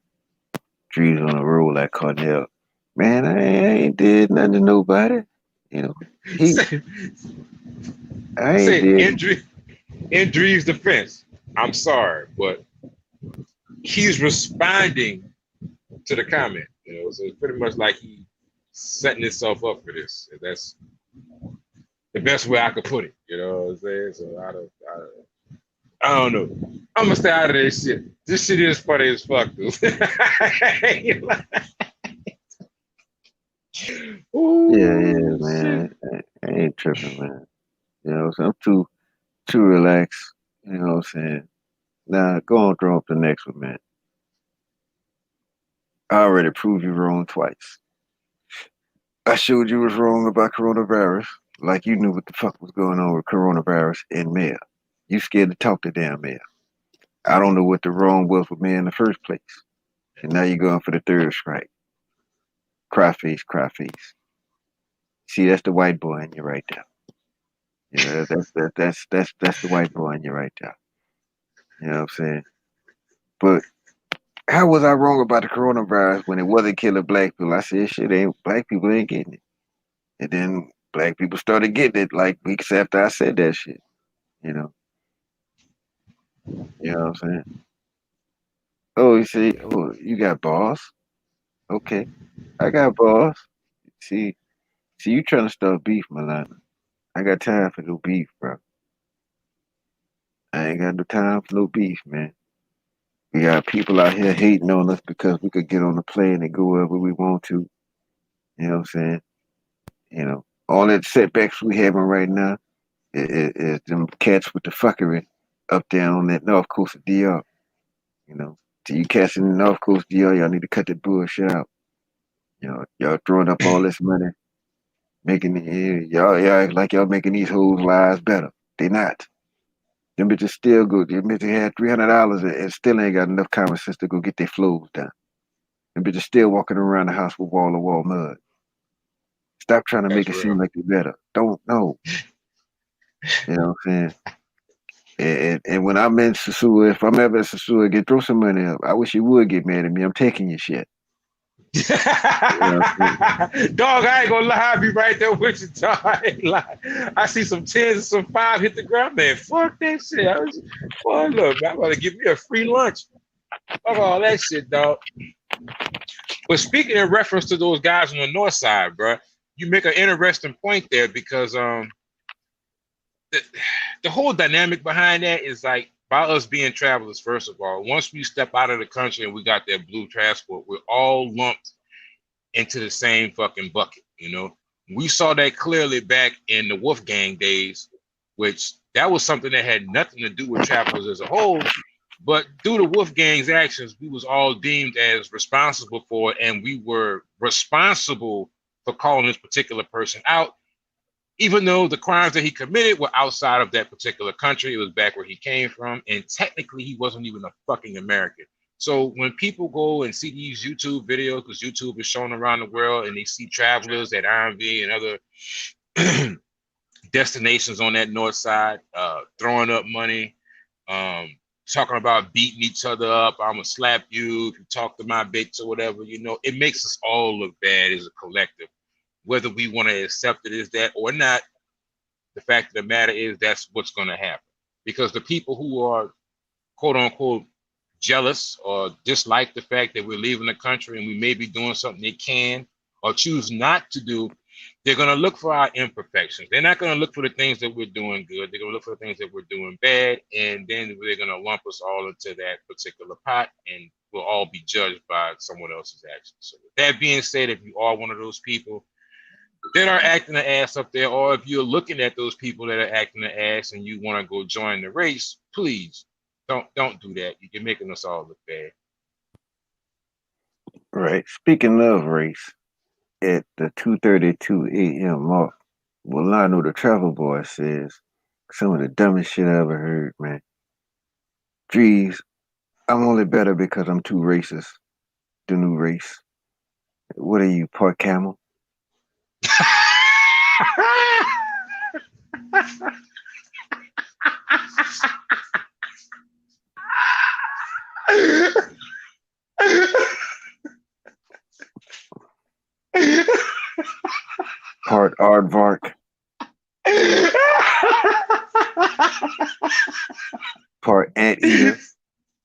Dreams on the road like Cornell. Man, I ain't did nothing to nobody. You know, he, say, I ain't say did. in Dre's defense. I'm sorry, but he's responding to the comment. You know, so it's pretty much like he setting himself up for this. That's the best way I could put it. You know what I'm saying? So I don't know. I'm gonna stay out of this shit. This shit is funny as fuck, dude. Yeah, Ooh, shit. man. I ain't tripping, man. You know, so I'm too to relax. You know what I'm saying? Now, go on, throw up the next one, man. I already proved you wrong twice. I showed you was wrong about coronavirus, like you knew what the fuck was going on with coronavirus and mayor. You scared to talk to damn mayor. I don't know what the wrong was with me in the first place. And now you're going for the third strike. Cry face, cry face. See, that's the white boy in you right there. Yeah, that's the white boy in you right there. You know what I'm saying? But how was I wrong about the coronavirus when it wasn't killing black people? I said shit ain't black people ain't getting it. And then black people started getting it like weeks after I said that shit. You know? You know what I'm saying? Oh, you see, oh, you got balls? Okay. I got balls. See, you trying to start beef, Milana. I got time for no beef, bro. I ain't got no time for no beef, man. We got people out here hating on us because we could get on the plane and go wherever we want to. You know what I'm saying? You know, all that setbacks we having right now is them cats with the fuckery up there on that north coast of DR. You know, to you cats in the north coast of DR, y'all need to cut that bullshit out. You know, y'all throwing up all this money, making y'all act like y'all making these hoes' lives better. They not. Them bitches still good. Them bitches had $300 and still ain't got enough common sense to go get their flows done. Them bitches still walking around the house with wall-to-wall mud. Stop trying to make it seem like you're better. Don't know. You know what I'm saying? And when I'm in Sasua, if I'm ever in Sasua, throw some money up. I wish you would get mad at me. I'm taking your shit. You know Dog, I ain't gonna lie, I be right there with you, dog. I ain't lie. I see some 10s and some 5 hit the ground, man. Fuck that shit. Boy, look, man, I'm gonna give me a free lunch. Fuck all that shit, dog. But speaking in reference to those guys on the north side, bro, you make an interesting point there because the whole dynamic behind that is like by us being travelers, first of all, once we step out of the country and we got that blue transport, we're all lumped into the same fucking bucket, you know? We saw that clearly back in the Wolfgang days, which that was something that had nothing to do with travelers as a whole, but due to Wolfgang's actions, we was all deemed as responsible for it, and we were responsible for calling this particular person out, even though the crimes that he committed were outside of that particular country. It was back where he came from, and technically he wasn't even a fucking American. So when people go and see these YouTube videos, because YouTube is shown around the world, and they see travelers at IMV and other destinations on that north side, throwing up money, talking about beating each other up, I'm gonna slap you if you talk to my bitch or whatever, you know, it makes us all look bad as a collective. Whether we want to accept it as that or not, the fact of the matter is that's what's going to happen. Because the people who are, quote unquote, jealous or dislike the fact that we're leaving the country and we may be doing something they can or choose not to do, they're going to look for our imperfections. They're not going to look for the things that we're doing good. They're going to look for the things that we're doing bad. And then they're going to lump us all into that particular pot, and we'll all be judged by someone else's actions. So with that being said, if you are one of those people that are acting the ass up there, or if you're looking at those people that are acting the ass and you want to go join the race, please don't do that. You're making us all look bad. Right. Speaking of race, at the 2:32 a.m. mark, Milano the Travel Boy says some of the dumbest shit I ever heard, man. Geez, I'm only better because I'm too racist. The new race. What are you, part camel? Part aardvark. Part anteater.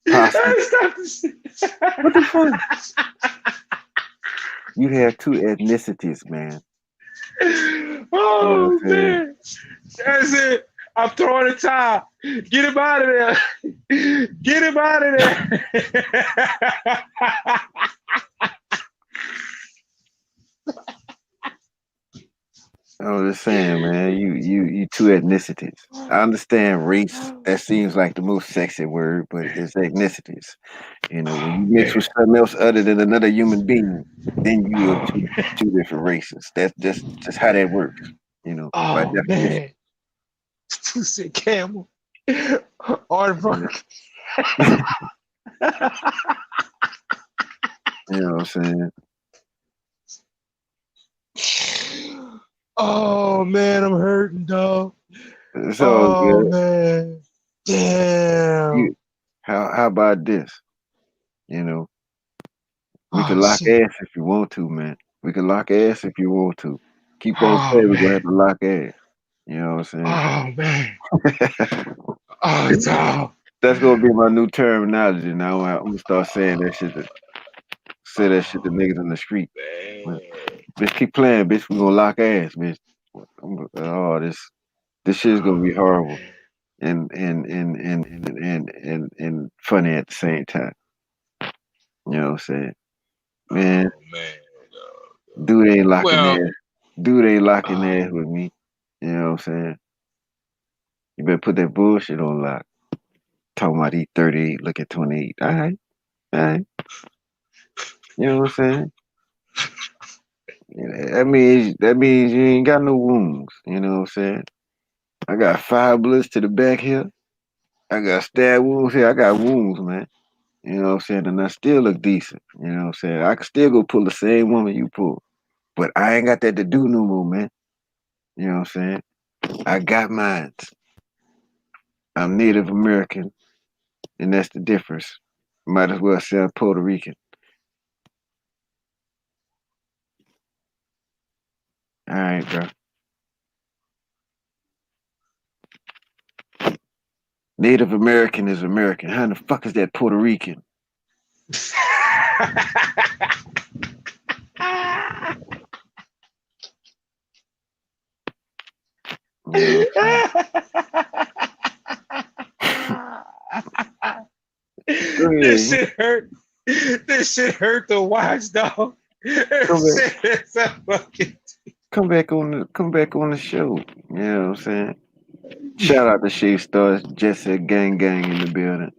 Possum. What the fuck? You have two ethnicities, man. Oh, man. That's it. I'm throwing a towel. Get him out of there. Get him out of there. I'm just saying, man. You two ethnicities. I understand race. That seems like the most sexy word, but it's ethnicities. You know, when you mix with something else other than another human being, then you are two different races. That's just how that works. You know, by Oh definition. man, you said camel. Aardvark. You know what I'm saying? Oh man, I'm hurting, dog. It's all Oh good. man, damn. How about this? You know, we can Oh lock shit. ass if you want to, man. We can lock ass if you want to. Keep on Oh saying we're gonna man. have to lock ass. You know what I'm Oh man. saying? Oh dog. That's gonna be my new terminology now. I'm gonna start saying that shit. Say that shit to Oh niggas in the street. man. Bitch, keep playing, bitch. We gonna lock ass, bitch. Oh, this shit's gonna be Oh horrible man. and funny at the same time. You know what I'm saying? Man, Oh man. dude ain't locking Well, ass. Dude ain't locking uh, ass with me. You know what I'm saying? You better put that bullshit on lock. Talking about he 38, look at 28. All right. You know what I'm saying? Yeah, that means you ain't got no wounds. You know what I'm saying? I got 5 bullets to the back here. I got stab wounds here. I got wounds, man. You know what I'm saying? And I still look decent. You know what I'm saying? I can still go pull the same woman you pull. But I ain't got that to do no more, man. You know what I'm saying? I got mine. I'm Native American, and that's the difference. Might as well say I'm Puerto Rican. All right, bro. Native American is American. How the fuck is that Puerto Rican? You know what I'm saying? This shit hurt. This shit hurt to watch, dog. Come This back, shit is so fucking. come back on the show. You know what I'm saying? Shout out to Shea Stars, Jet Set Gang Gang in the building.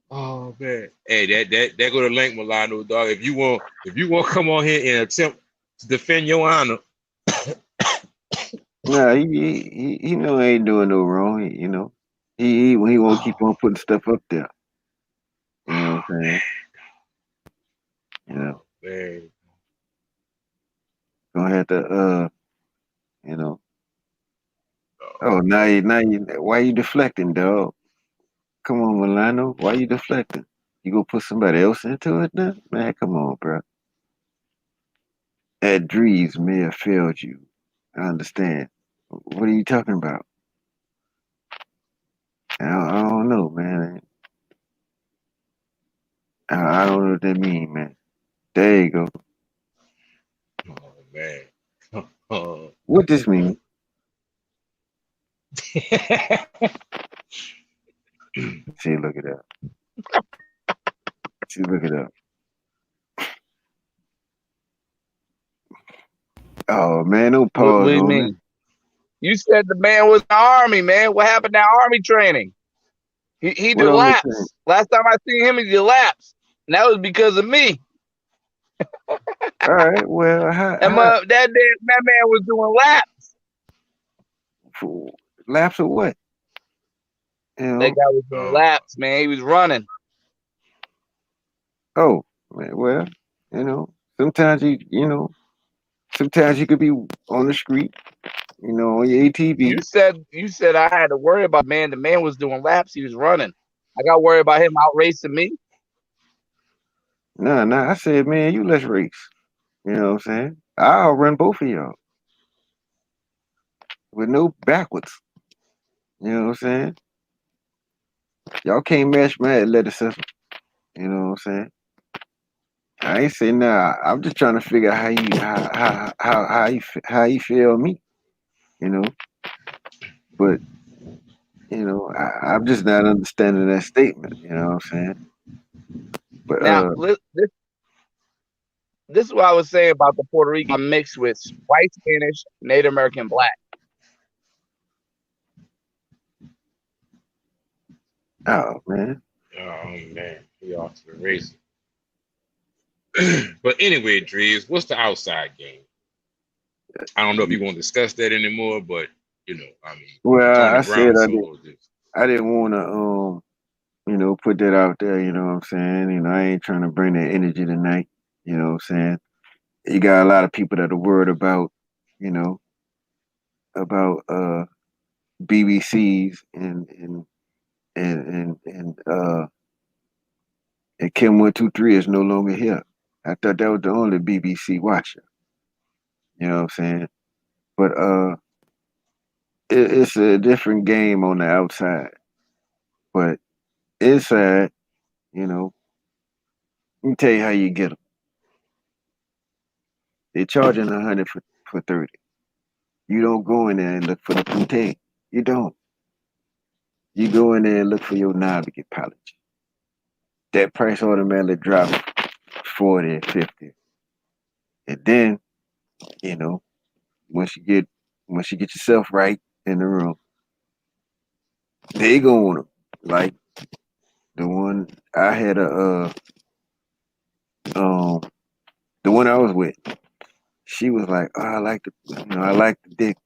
Oh man. Hey, that go to link Milano, dog. If you want to come on here and attempt to defend your honor. Nah, he know he ain't doing no wrong. You know, he won't keep Oh on putting stuff up there. You know what I'm saying? You know, man. gonna have to you know. Oh, now you, why you deflecting, dog? Come on, Milano, why you deflecting? You gonna put somebody else into it now? Man, come on, bro. That dreams may have failed you. I understand. What are you talking about? I don't know, man. I don't know what that mean, man. There you go. Oh man. Oh. What this mean? See, look it up. See, look it up. Oh man, don't What pause do you on it. mean? You said the man was in the army, man. What happened to army training? He What did army training? laps. Last time I seen him, he did laps, and that was because of me. All right, well, And that man was doing laps. for laps of what? You That know? guy was doing laps, man. He was running. Oh, well, you know, sometimes sometimes you could be on the street, on your ATV. You said I had to worry about man. The man was doing laps. He was running. I got worried about him out racing me. Nah, I said, man, you let's race. You know what I'm saying? I'll run both of y'all with no backwards. You know what I'm saying? Y'all can't match my athleticism. You know what I'm saying? I ain't saying nah. I'm just trying to figure out how you feel me. You know, but I'm just not understanding that statement. You know what I'm saying? But Now, this this is what I was saying about the Puerto Rican mixed with white, Spanish, Native American, black. Oh man. Oh man, we off to the races. But anyway, Drees, what's the outside game? I don't know if you want to discuss that anymore, but I mean, Well, Tony I said Brown solo this. I didn't want to put that out there. You know what I'm saying? I ain't trying to bring that energy tonight. You know what I'm saying? You got a lot of people that are worried about, you know, about BBCs and Kim 123 is no longer here. I thought that was the only BBC watcher. You know what I'm saying? But it's a different game on the outside. But inside, let me tell you how you get them. They're charging 100 for 30. You don't go in there and look for the poutine. You don't. You go in there and look for your knob to get polished. That price automatically drops 40, 50. And then, once you get yourself right in the room, they go on them. Like the one I had the one I was with, she was like, "Oh, I like the dick.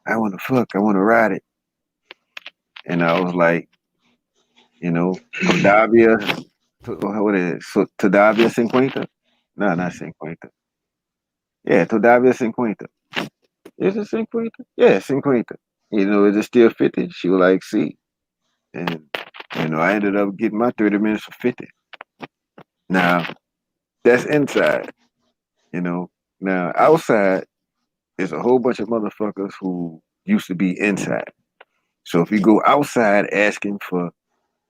I want to fuck. I want to ride it." And I was like, todavía, what is it? So, todavía 50? No, not 50. Yeah, todavía 50. Is it 50? Yeah, 50. Is it still 50? She was like, see. And, I ended up getting my 30 minutes for 50. Now, that's inside, Now, outside, there's a whole bunch of motherfuckers who used to be inside. So if you go outside asking for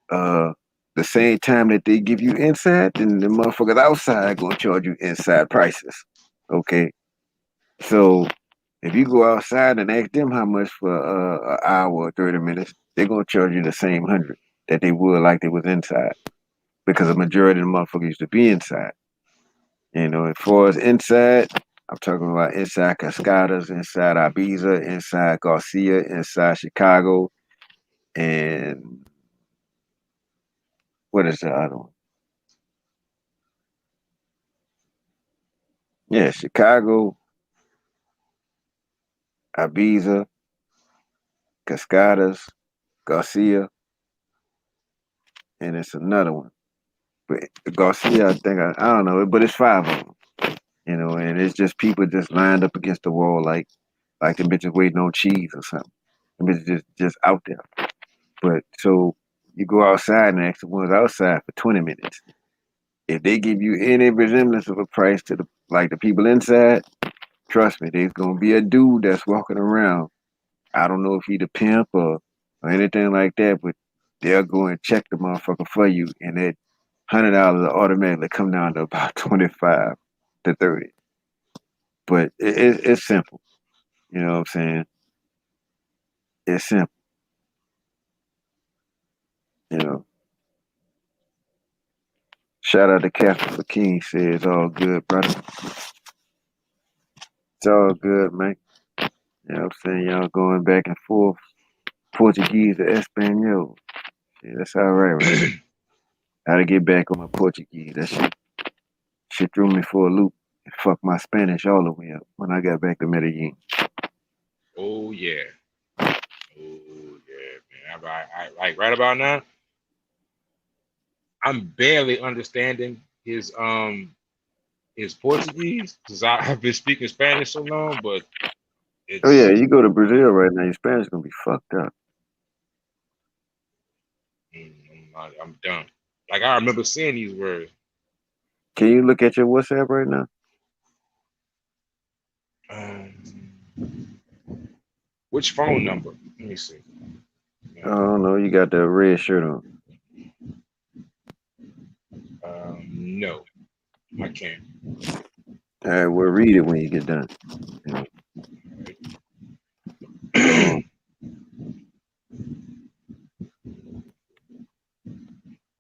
the same time that they give you inside, then the motherfuckers outside gonna charge you inside prices. Okay. So if you go outside and ask them how much for an hour or 30 minutes, they're gonna charge you the same 100 that they would like they was inside. Because the majority of the motherfuckers used to be inside. As far as inside, I'm talking about inside Cascadas, inside Ibiza, inside Garcia, inside Chicago, and what is the other one? Yeah, Chicago, Ibiza, Cascadas, Garcia, and it's another one. But Garcia, I think I don't know, but it's 5 of them. And it's just people just lined up against the wall like the bitches waiting on cheese or something. The bitches just out there. But so you go outside and ask the ones outside for 20 minutes. If they give you any resemblance of a price to the people inside, trust me, there's gonna be a dude that's walking around. I don't know if he the pimp or anything like that, but they'll go and check the motherfucker for you, and that $100 will automatically come down to about 25 to 30. But it's simple. You know what I'm saying? It's simple. Shout out to Captain for King says it's all good, brother. It's all good, man. You know what I'm saying? Y'all going back and forth. Portuguese to Espanol. Yeah, that's all right. I gotta get back on my Portuguese. That shit threw me for a loop and fucked my Spanish all the way up when I got back to Medellin. Oh yeah. Oh yeah, man. I like right about now, I'm barely understanding his Portuguese because I've been speaking Spanish so long, but it's oh yeah, you go to Brazil right now, your Spanish gonna be fucked up. I'm done. Like I remember seeing these words. Can you look at your WhatsApp right now? Which phone number? Let me see. I don't know. You got the red shirt on. No, I can't. All right, well, read it when you get done.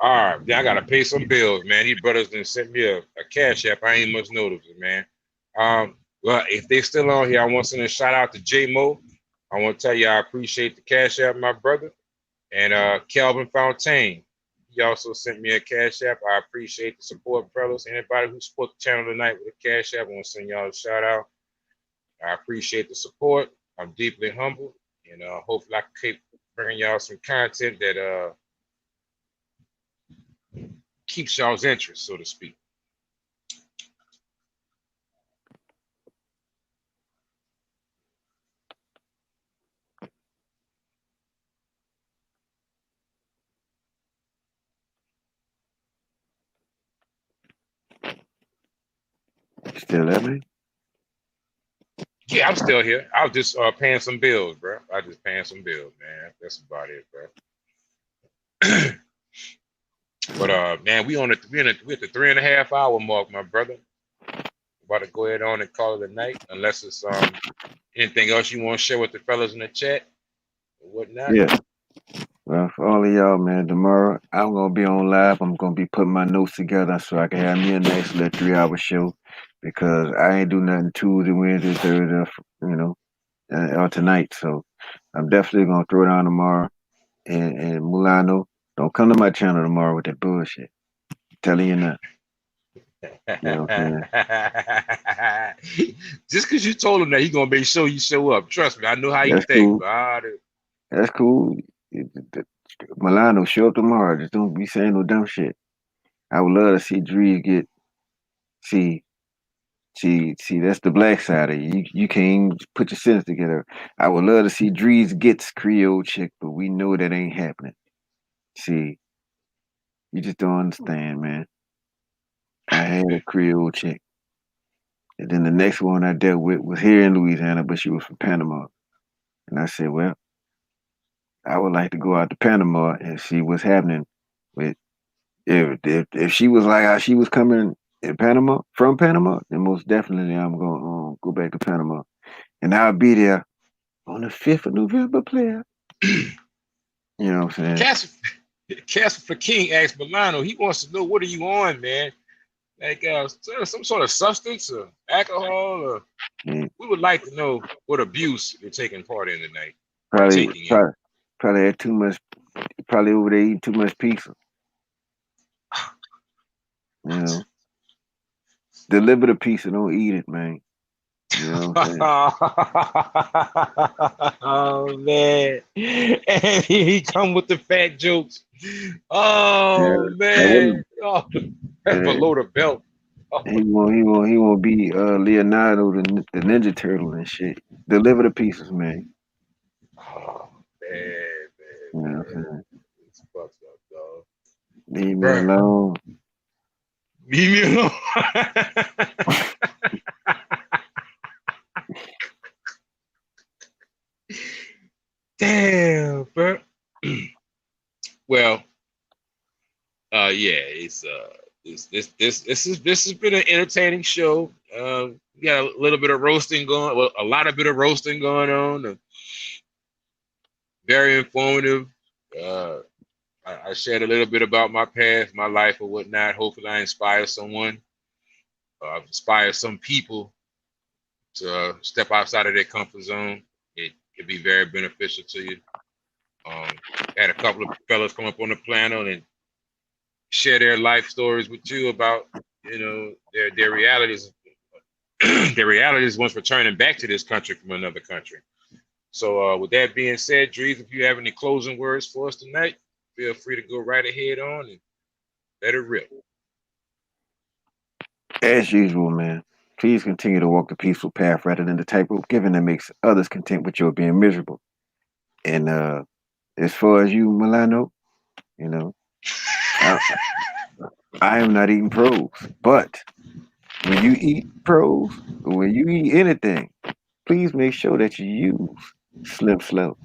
All right, then I gotta pay some bills, man. These brothers done sent me a Cash App. I ain't much noticed it, man. Well, if they still on here, I want to send a shout out to J Mo. I want to tell you I appreciate the Cash App, my brother. And Kelvin Fontaine, he also sent me a Cash App. I appreciate the support, fellas. Anybody who support the channel tonight with a Cash App, I want to send y'all a shout out. I appreciate the support. I'm deeply humbled. And hopefully I can keep bringing y'all some content that keeps y'all's interest, so to speak. Still there, man? Yeah, I'm still here. I was just paying some bills, bro. I just paying some bills, man. That's about it, bro. But man, we're at the 3.5 hour mark, my brother. About to go ahead on and call it a night, unless it's anything else you want to share with the fellas in the chat or whatnot. Yeah. Well, for all of y'all, man, tomorrow I'm gonna be on live. I'm gonna be putting my notes together so I can have me a nice little 3-hour show, because I ain't do nothing Tuesday, Wednesday, Thursday, or tonight. So I'm definitely gonna throw down tomorrow. And Mulano, don't come to my channel tomorrow with that bullshit. I'm telling you now. You know what I'm saying? Just because you told him that, he gonna make sure you show up. Trust me, I know how you That's think. cool. That's cool. Milano, show up tomorrow. Just don't be saying no dumb shit. I would love to see Drees get see. That's the black side of you. You can't even put your sense together. I would love to see Drees gets Creole chick, but we know that ain't happening. See, you just don't understand, man. I had a Creole chick. And then the next one I dealt with was here in Louisiana, but she was from Panama. And I said, well, I would like to go out to Panama and see what's happening with if she was like how she was coming in Panama from Panama, then most definitely I'm gonna go back to Panama, and I'll be there on the 5th of November, player. You know what I'm saying? Casper King asked Milano, he wants to know, what are you on, man? Like some sort of substance or alcohol, or we would like to know what abuse you're taking part in tonight. Probably had too much. Probably over there eating too much pizza. You know, deliver the pizza, don't eat it, man. You know what I'm saying? Oh man, and he come with the fat jokes. Oh man, below the belt. Oh. He won't be Leonardo the Ninja Turtle and shit. Deliver the pieces, man. Oh man. You know what I'm saying? It's fucked up, dog. Leave me alone. Leave me alone. Damn, bro. Well, yeah, this has been an entertaining show. We got a little bit of roasting going, well, a lot of bit of roasting going on. Very informative. I shared a little bit about my past, my life, or whatnot. Hopefully, I inspire someone. Inspire some people to step outside of their comfort zone. It could be very beneficial to you. Had a couple of fellas come up on the panel and share their life stories with you about, their realities. Their realities once returning back to this country from another country. So with that being said, Drees, if you have any closing words for us tonight, feel free to go right ahead on and let it rip. As usual, man, please continue to walk the peaceful path rather than the tightrope given that makes others content with your being miserable. And as far as you, Milano, I am not eating pros, but when you eat pros, or when you eat anything, please make sure that you use Slim Slow.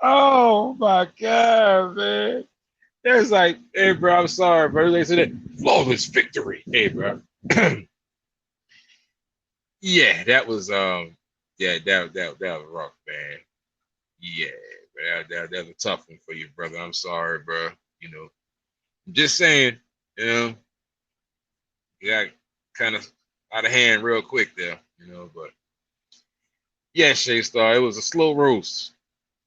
Oh my God, man. There's like, hey bro, I'm sorry, bro. They said that flawless victory. Hey, bro. Yeah, that was Yeah, that was rough, man. Yeah, that was a tough one for you, brother. I'm sorry, bro. You know, I'm just saying, you know, you got kind of out of hand real quick there, you know. But yeah, Shay Star, it was a slow roast.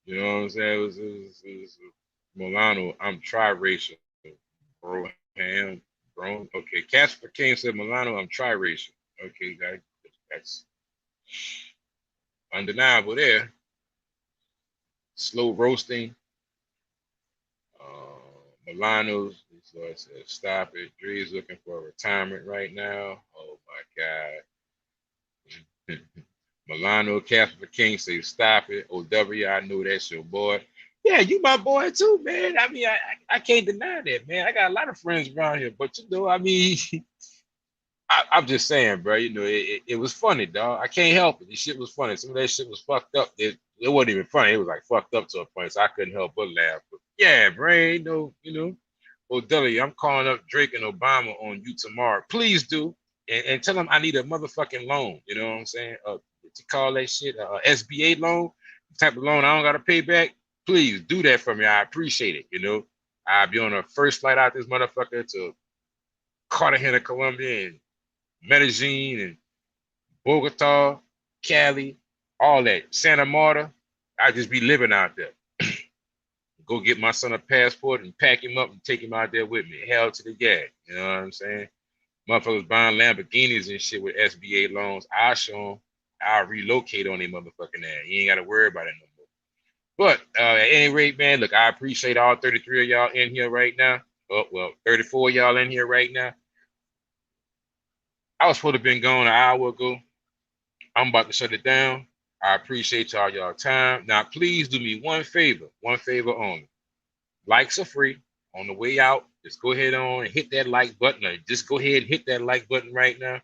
You know what I'm saying? It was Milano. I'm triracial, bro. Ham, bro. Okay, Casper King said Milano. I'm triracial. Okay, that's undeniable there. Slow roasting. Milano's says, stop it. Dre's looking for retirement right now. Oh my God. Milano, Casper King says, stop it. OW, I know that's your boy. Yeah, you my boy too, man. I mean, I can't deny that, man. I got a lot of friends around here, but you know, I mean, I'm just saying, bro. You know, it was funny, dog. I can't help it. This shit was funny. Some of that shit was fucked up. It wasn't even funny. It was like fucked up to a point, so I couldn't help but laugh. But yeah, bro, you know. Well, Dudley, I'm calling up Drake and Obama on you tomorrow. Please do, and tell them I need a motherfucking loan. You know what I'm saying? To call that shit SBA loan, the type of loan I don't gotta pay back. Please do that for me. I appreciate it. You know, I'll be on the first flight out this motherfucker to Cartagena, Colombia, and Medellin, and Bogota, Cali, all that. Santa Marta. I just be living out there. Go get my son a passport and pack him up and take him out there with me. Hell to the gag. You know what I'm saying? Motherfuckers buying Lamborghinis and shit with SBA loans. I'll show them. I'll relocate on their motherfucking ass. You ain't got to worry about it no more. But at any rate, man, look, I appreciate all 33 of y'all in here right now. Oh, well, 34 of y'all in here right now. I was supposed to have been gone an hour ago. I'm about to shut it down. I appreciate y'all time. Now, please do me one favor only. Likes are free. On the way out, just go ahead on and hit that like button. Or just go ahead and hit that like button right now.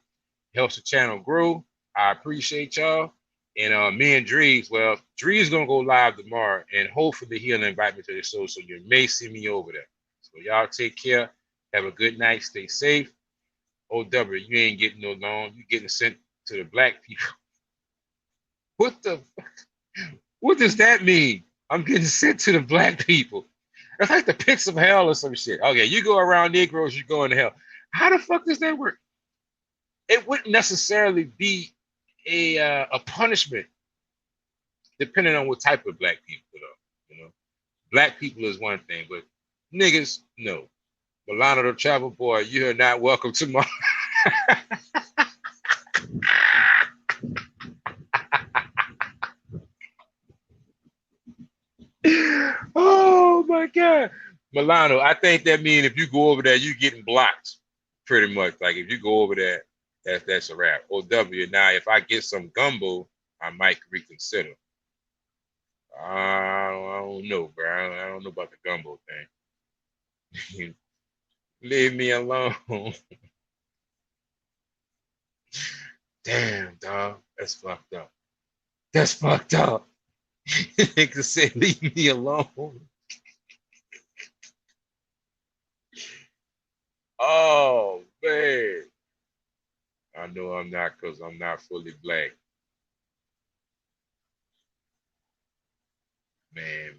Helps the channel grow. I appreciate y'all. And me and Drees, well, Drees gonna go live tomorrow, and hopefully he'll invite me to the show, so you may see me over there. So y'all take care. Have a good night. Stay safe. OW, you ain't getting no loan. You getting sent to the black people. What does that mean? I'm getting sent to the black people. That's like the pits of hell or some shit. Okay, you go around Negroes, you go into hell. How the fuck does that work? It wouldn't necessarily be a punishment, depending on what type of black people though. You know, black people is one thing, but niggas, no. Milano the Travel Boy, you are not welcome to my. Oh my God, Milano, I think that means if you go over there, you getting blocked, pretty much. Like if you go over there, that's a wrap. OW, now if I get some gumbo, I might reconsider. I don't know, bro. I don't know about the gumbo thing. Leave me alone. Damn, dog. That's fucked up. That's fucked up. Nigga said, leave me alone. Oh, man. I know I'm not, because I'm not fully black. Man.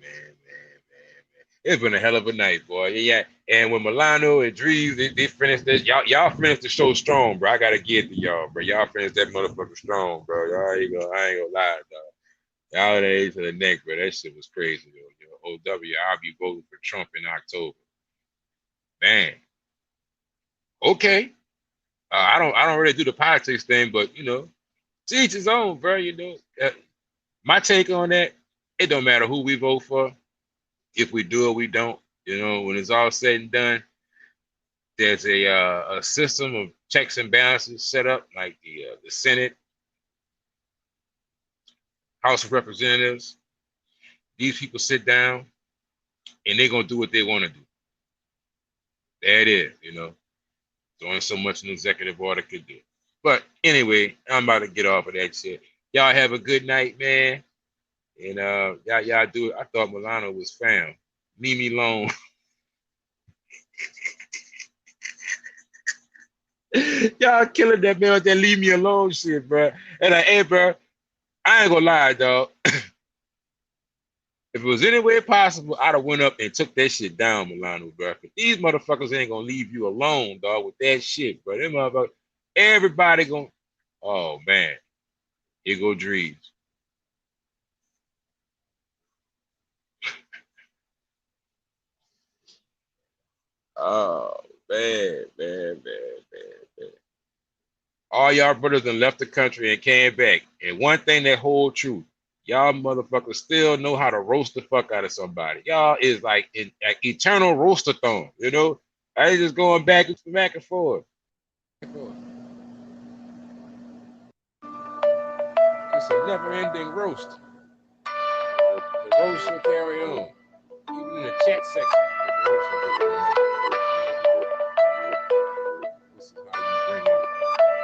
It's been a hell of a night, boy. Yeah. And when Milano and Drees, they finished this, y'all finished the show strong, bro. I gotta give it to y'all, bro. Y'all finished that motherfucker strong, bro. I ain't gonna lie, dog. Y'all age to the neck, bro. That shit was crazy, yo. OW, I'll be voting for Trump in October. Man. Okay. I don't really do the politics thing, but you know, to each his own, bro. You know, my take on that, it don't matter who we vote for. If we do or we don't, you know, when it's all said and done, there's a system of checks and balances set up, like the Senate, House of Representatives. These people sit down and they're gonna do what they want to do. There it is, you know. There's only so much an executive order could do. But anyway, I'm about to get off of that shit. Y'all have a good night, man. And y'all do it. I thought Milano was found. Leave me alone. Y'all killing that man with that leave me alone shit, bro. And hey, bro, I ain't gonna lie, dog. If it was any way possible, I'd have went up and took that shit down, Milano, bro. These motherfuckers ain't gonna leave you alone, dog, with that shit, bro. Them motherfuckers, everybody gonna, oh man, here go dreams. Oh man. All y'all brothers done left the country and came back. And one thing that hold true, y'all motherfuckers still know how to roast the fuck out of somebody. Y'all is like an eternal roastathon, you know? I ain't just going back and forth. It's a never-ending roast. The roast will carry on. Even in the chat section. This is how you bring in.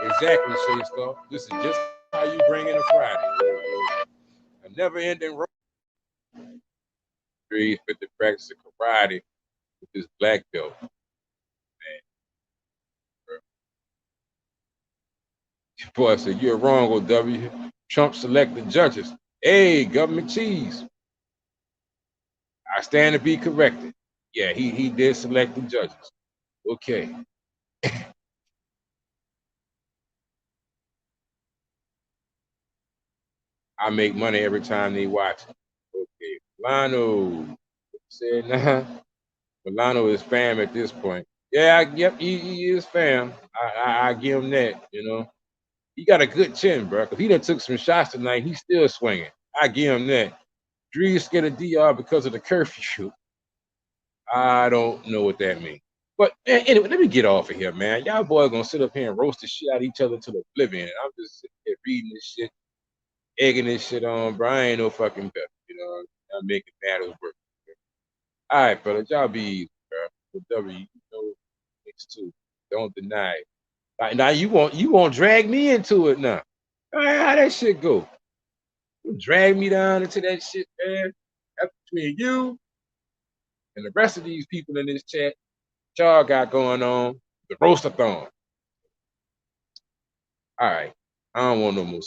Exactly, Shay Star. This is just how you bring in a Friday. A never-ending roast. 350 practice of karate with this black belt. Man. Boy, I said, you're wrong, OW. Trump selected judges. Hey, government cheese. I stand to be corrected. Yeah, he did select the judges. Okay. I make money every time they watch it. Okay. Milano said, nah. Milano is fam at this point. Yeah, yep, he is fam. I give him that, you know. He got a good chin, bro. Because he done took some shots tonight. He's still swinging. I give him that. Drees scared of DR because of the curfew. I don't know what that means. But anyway, let me get off of here, man. Y'all boys gonna sit up here and roast the shit out of each other to oblivion. And I'm just sitting here reading this shit, egging this shit on, bro. I ain't no fucking better. You know, I'm making matters work. All right, fellas, y'all be easy, bro. W, you know, it's too. Don't deny it. Now you won't drag me into it now. All right, how that shit go? You drag me down into that shit, man. That's between you and the rest of these people in this chat. Y'all got going on the roastathon. All right, I don't want no more.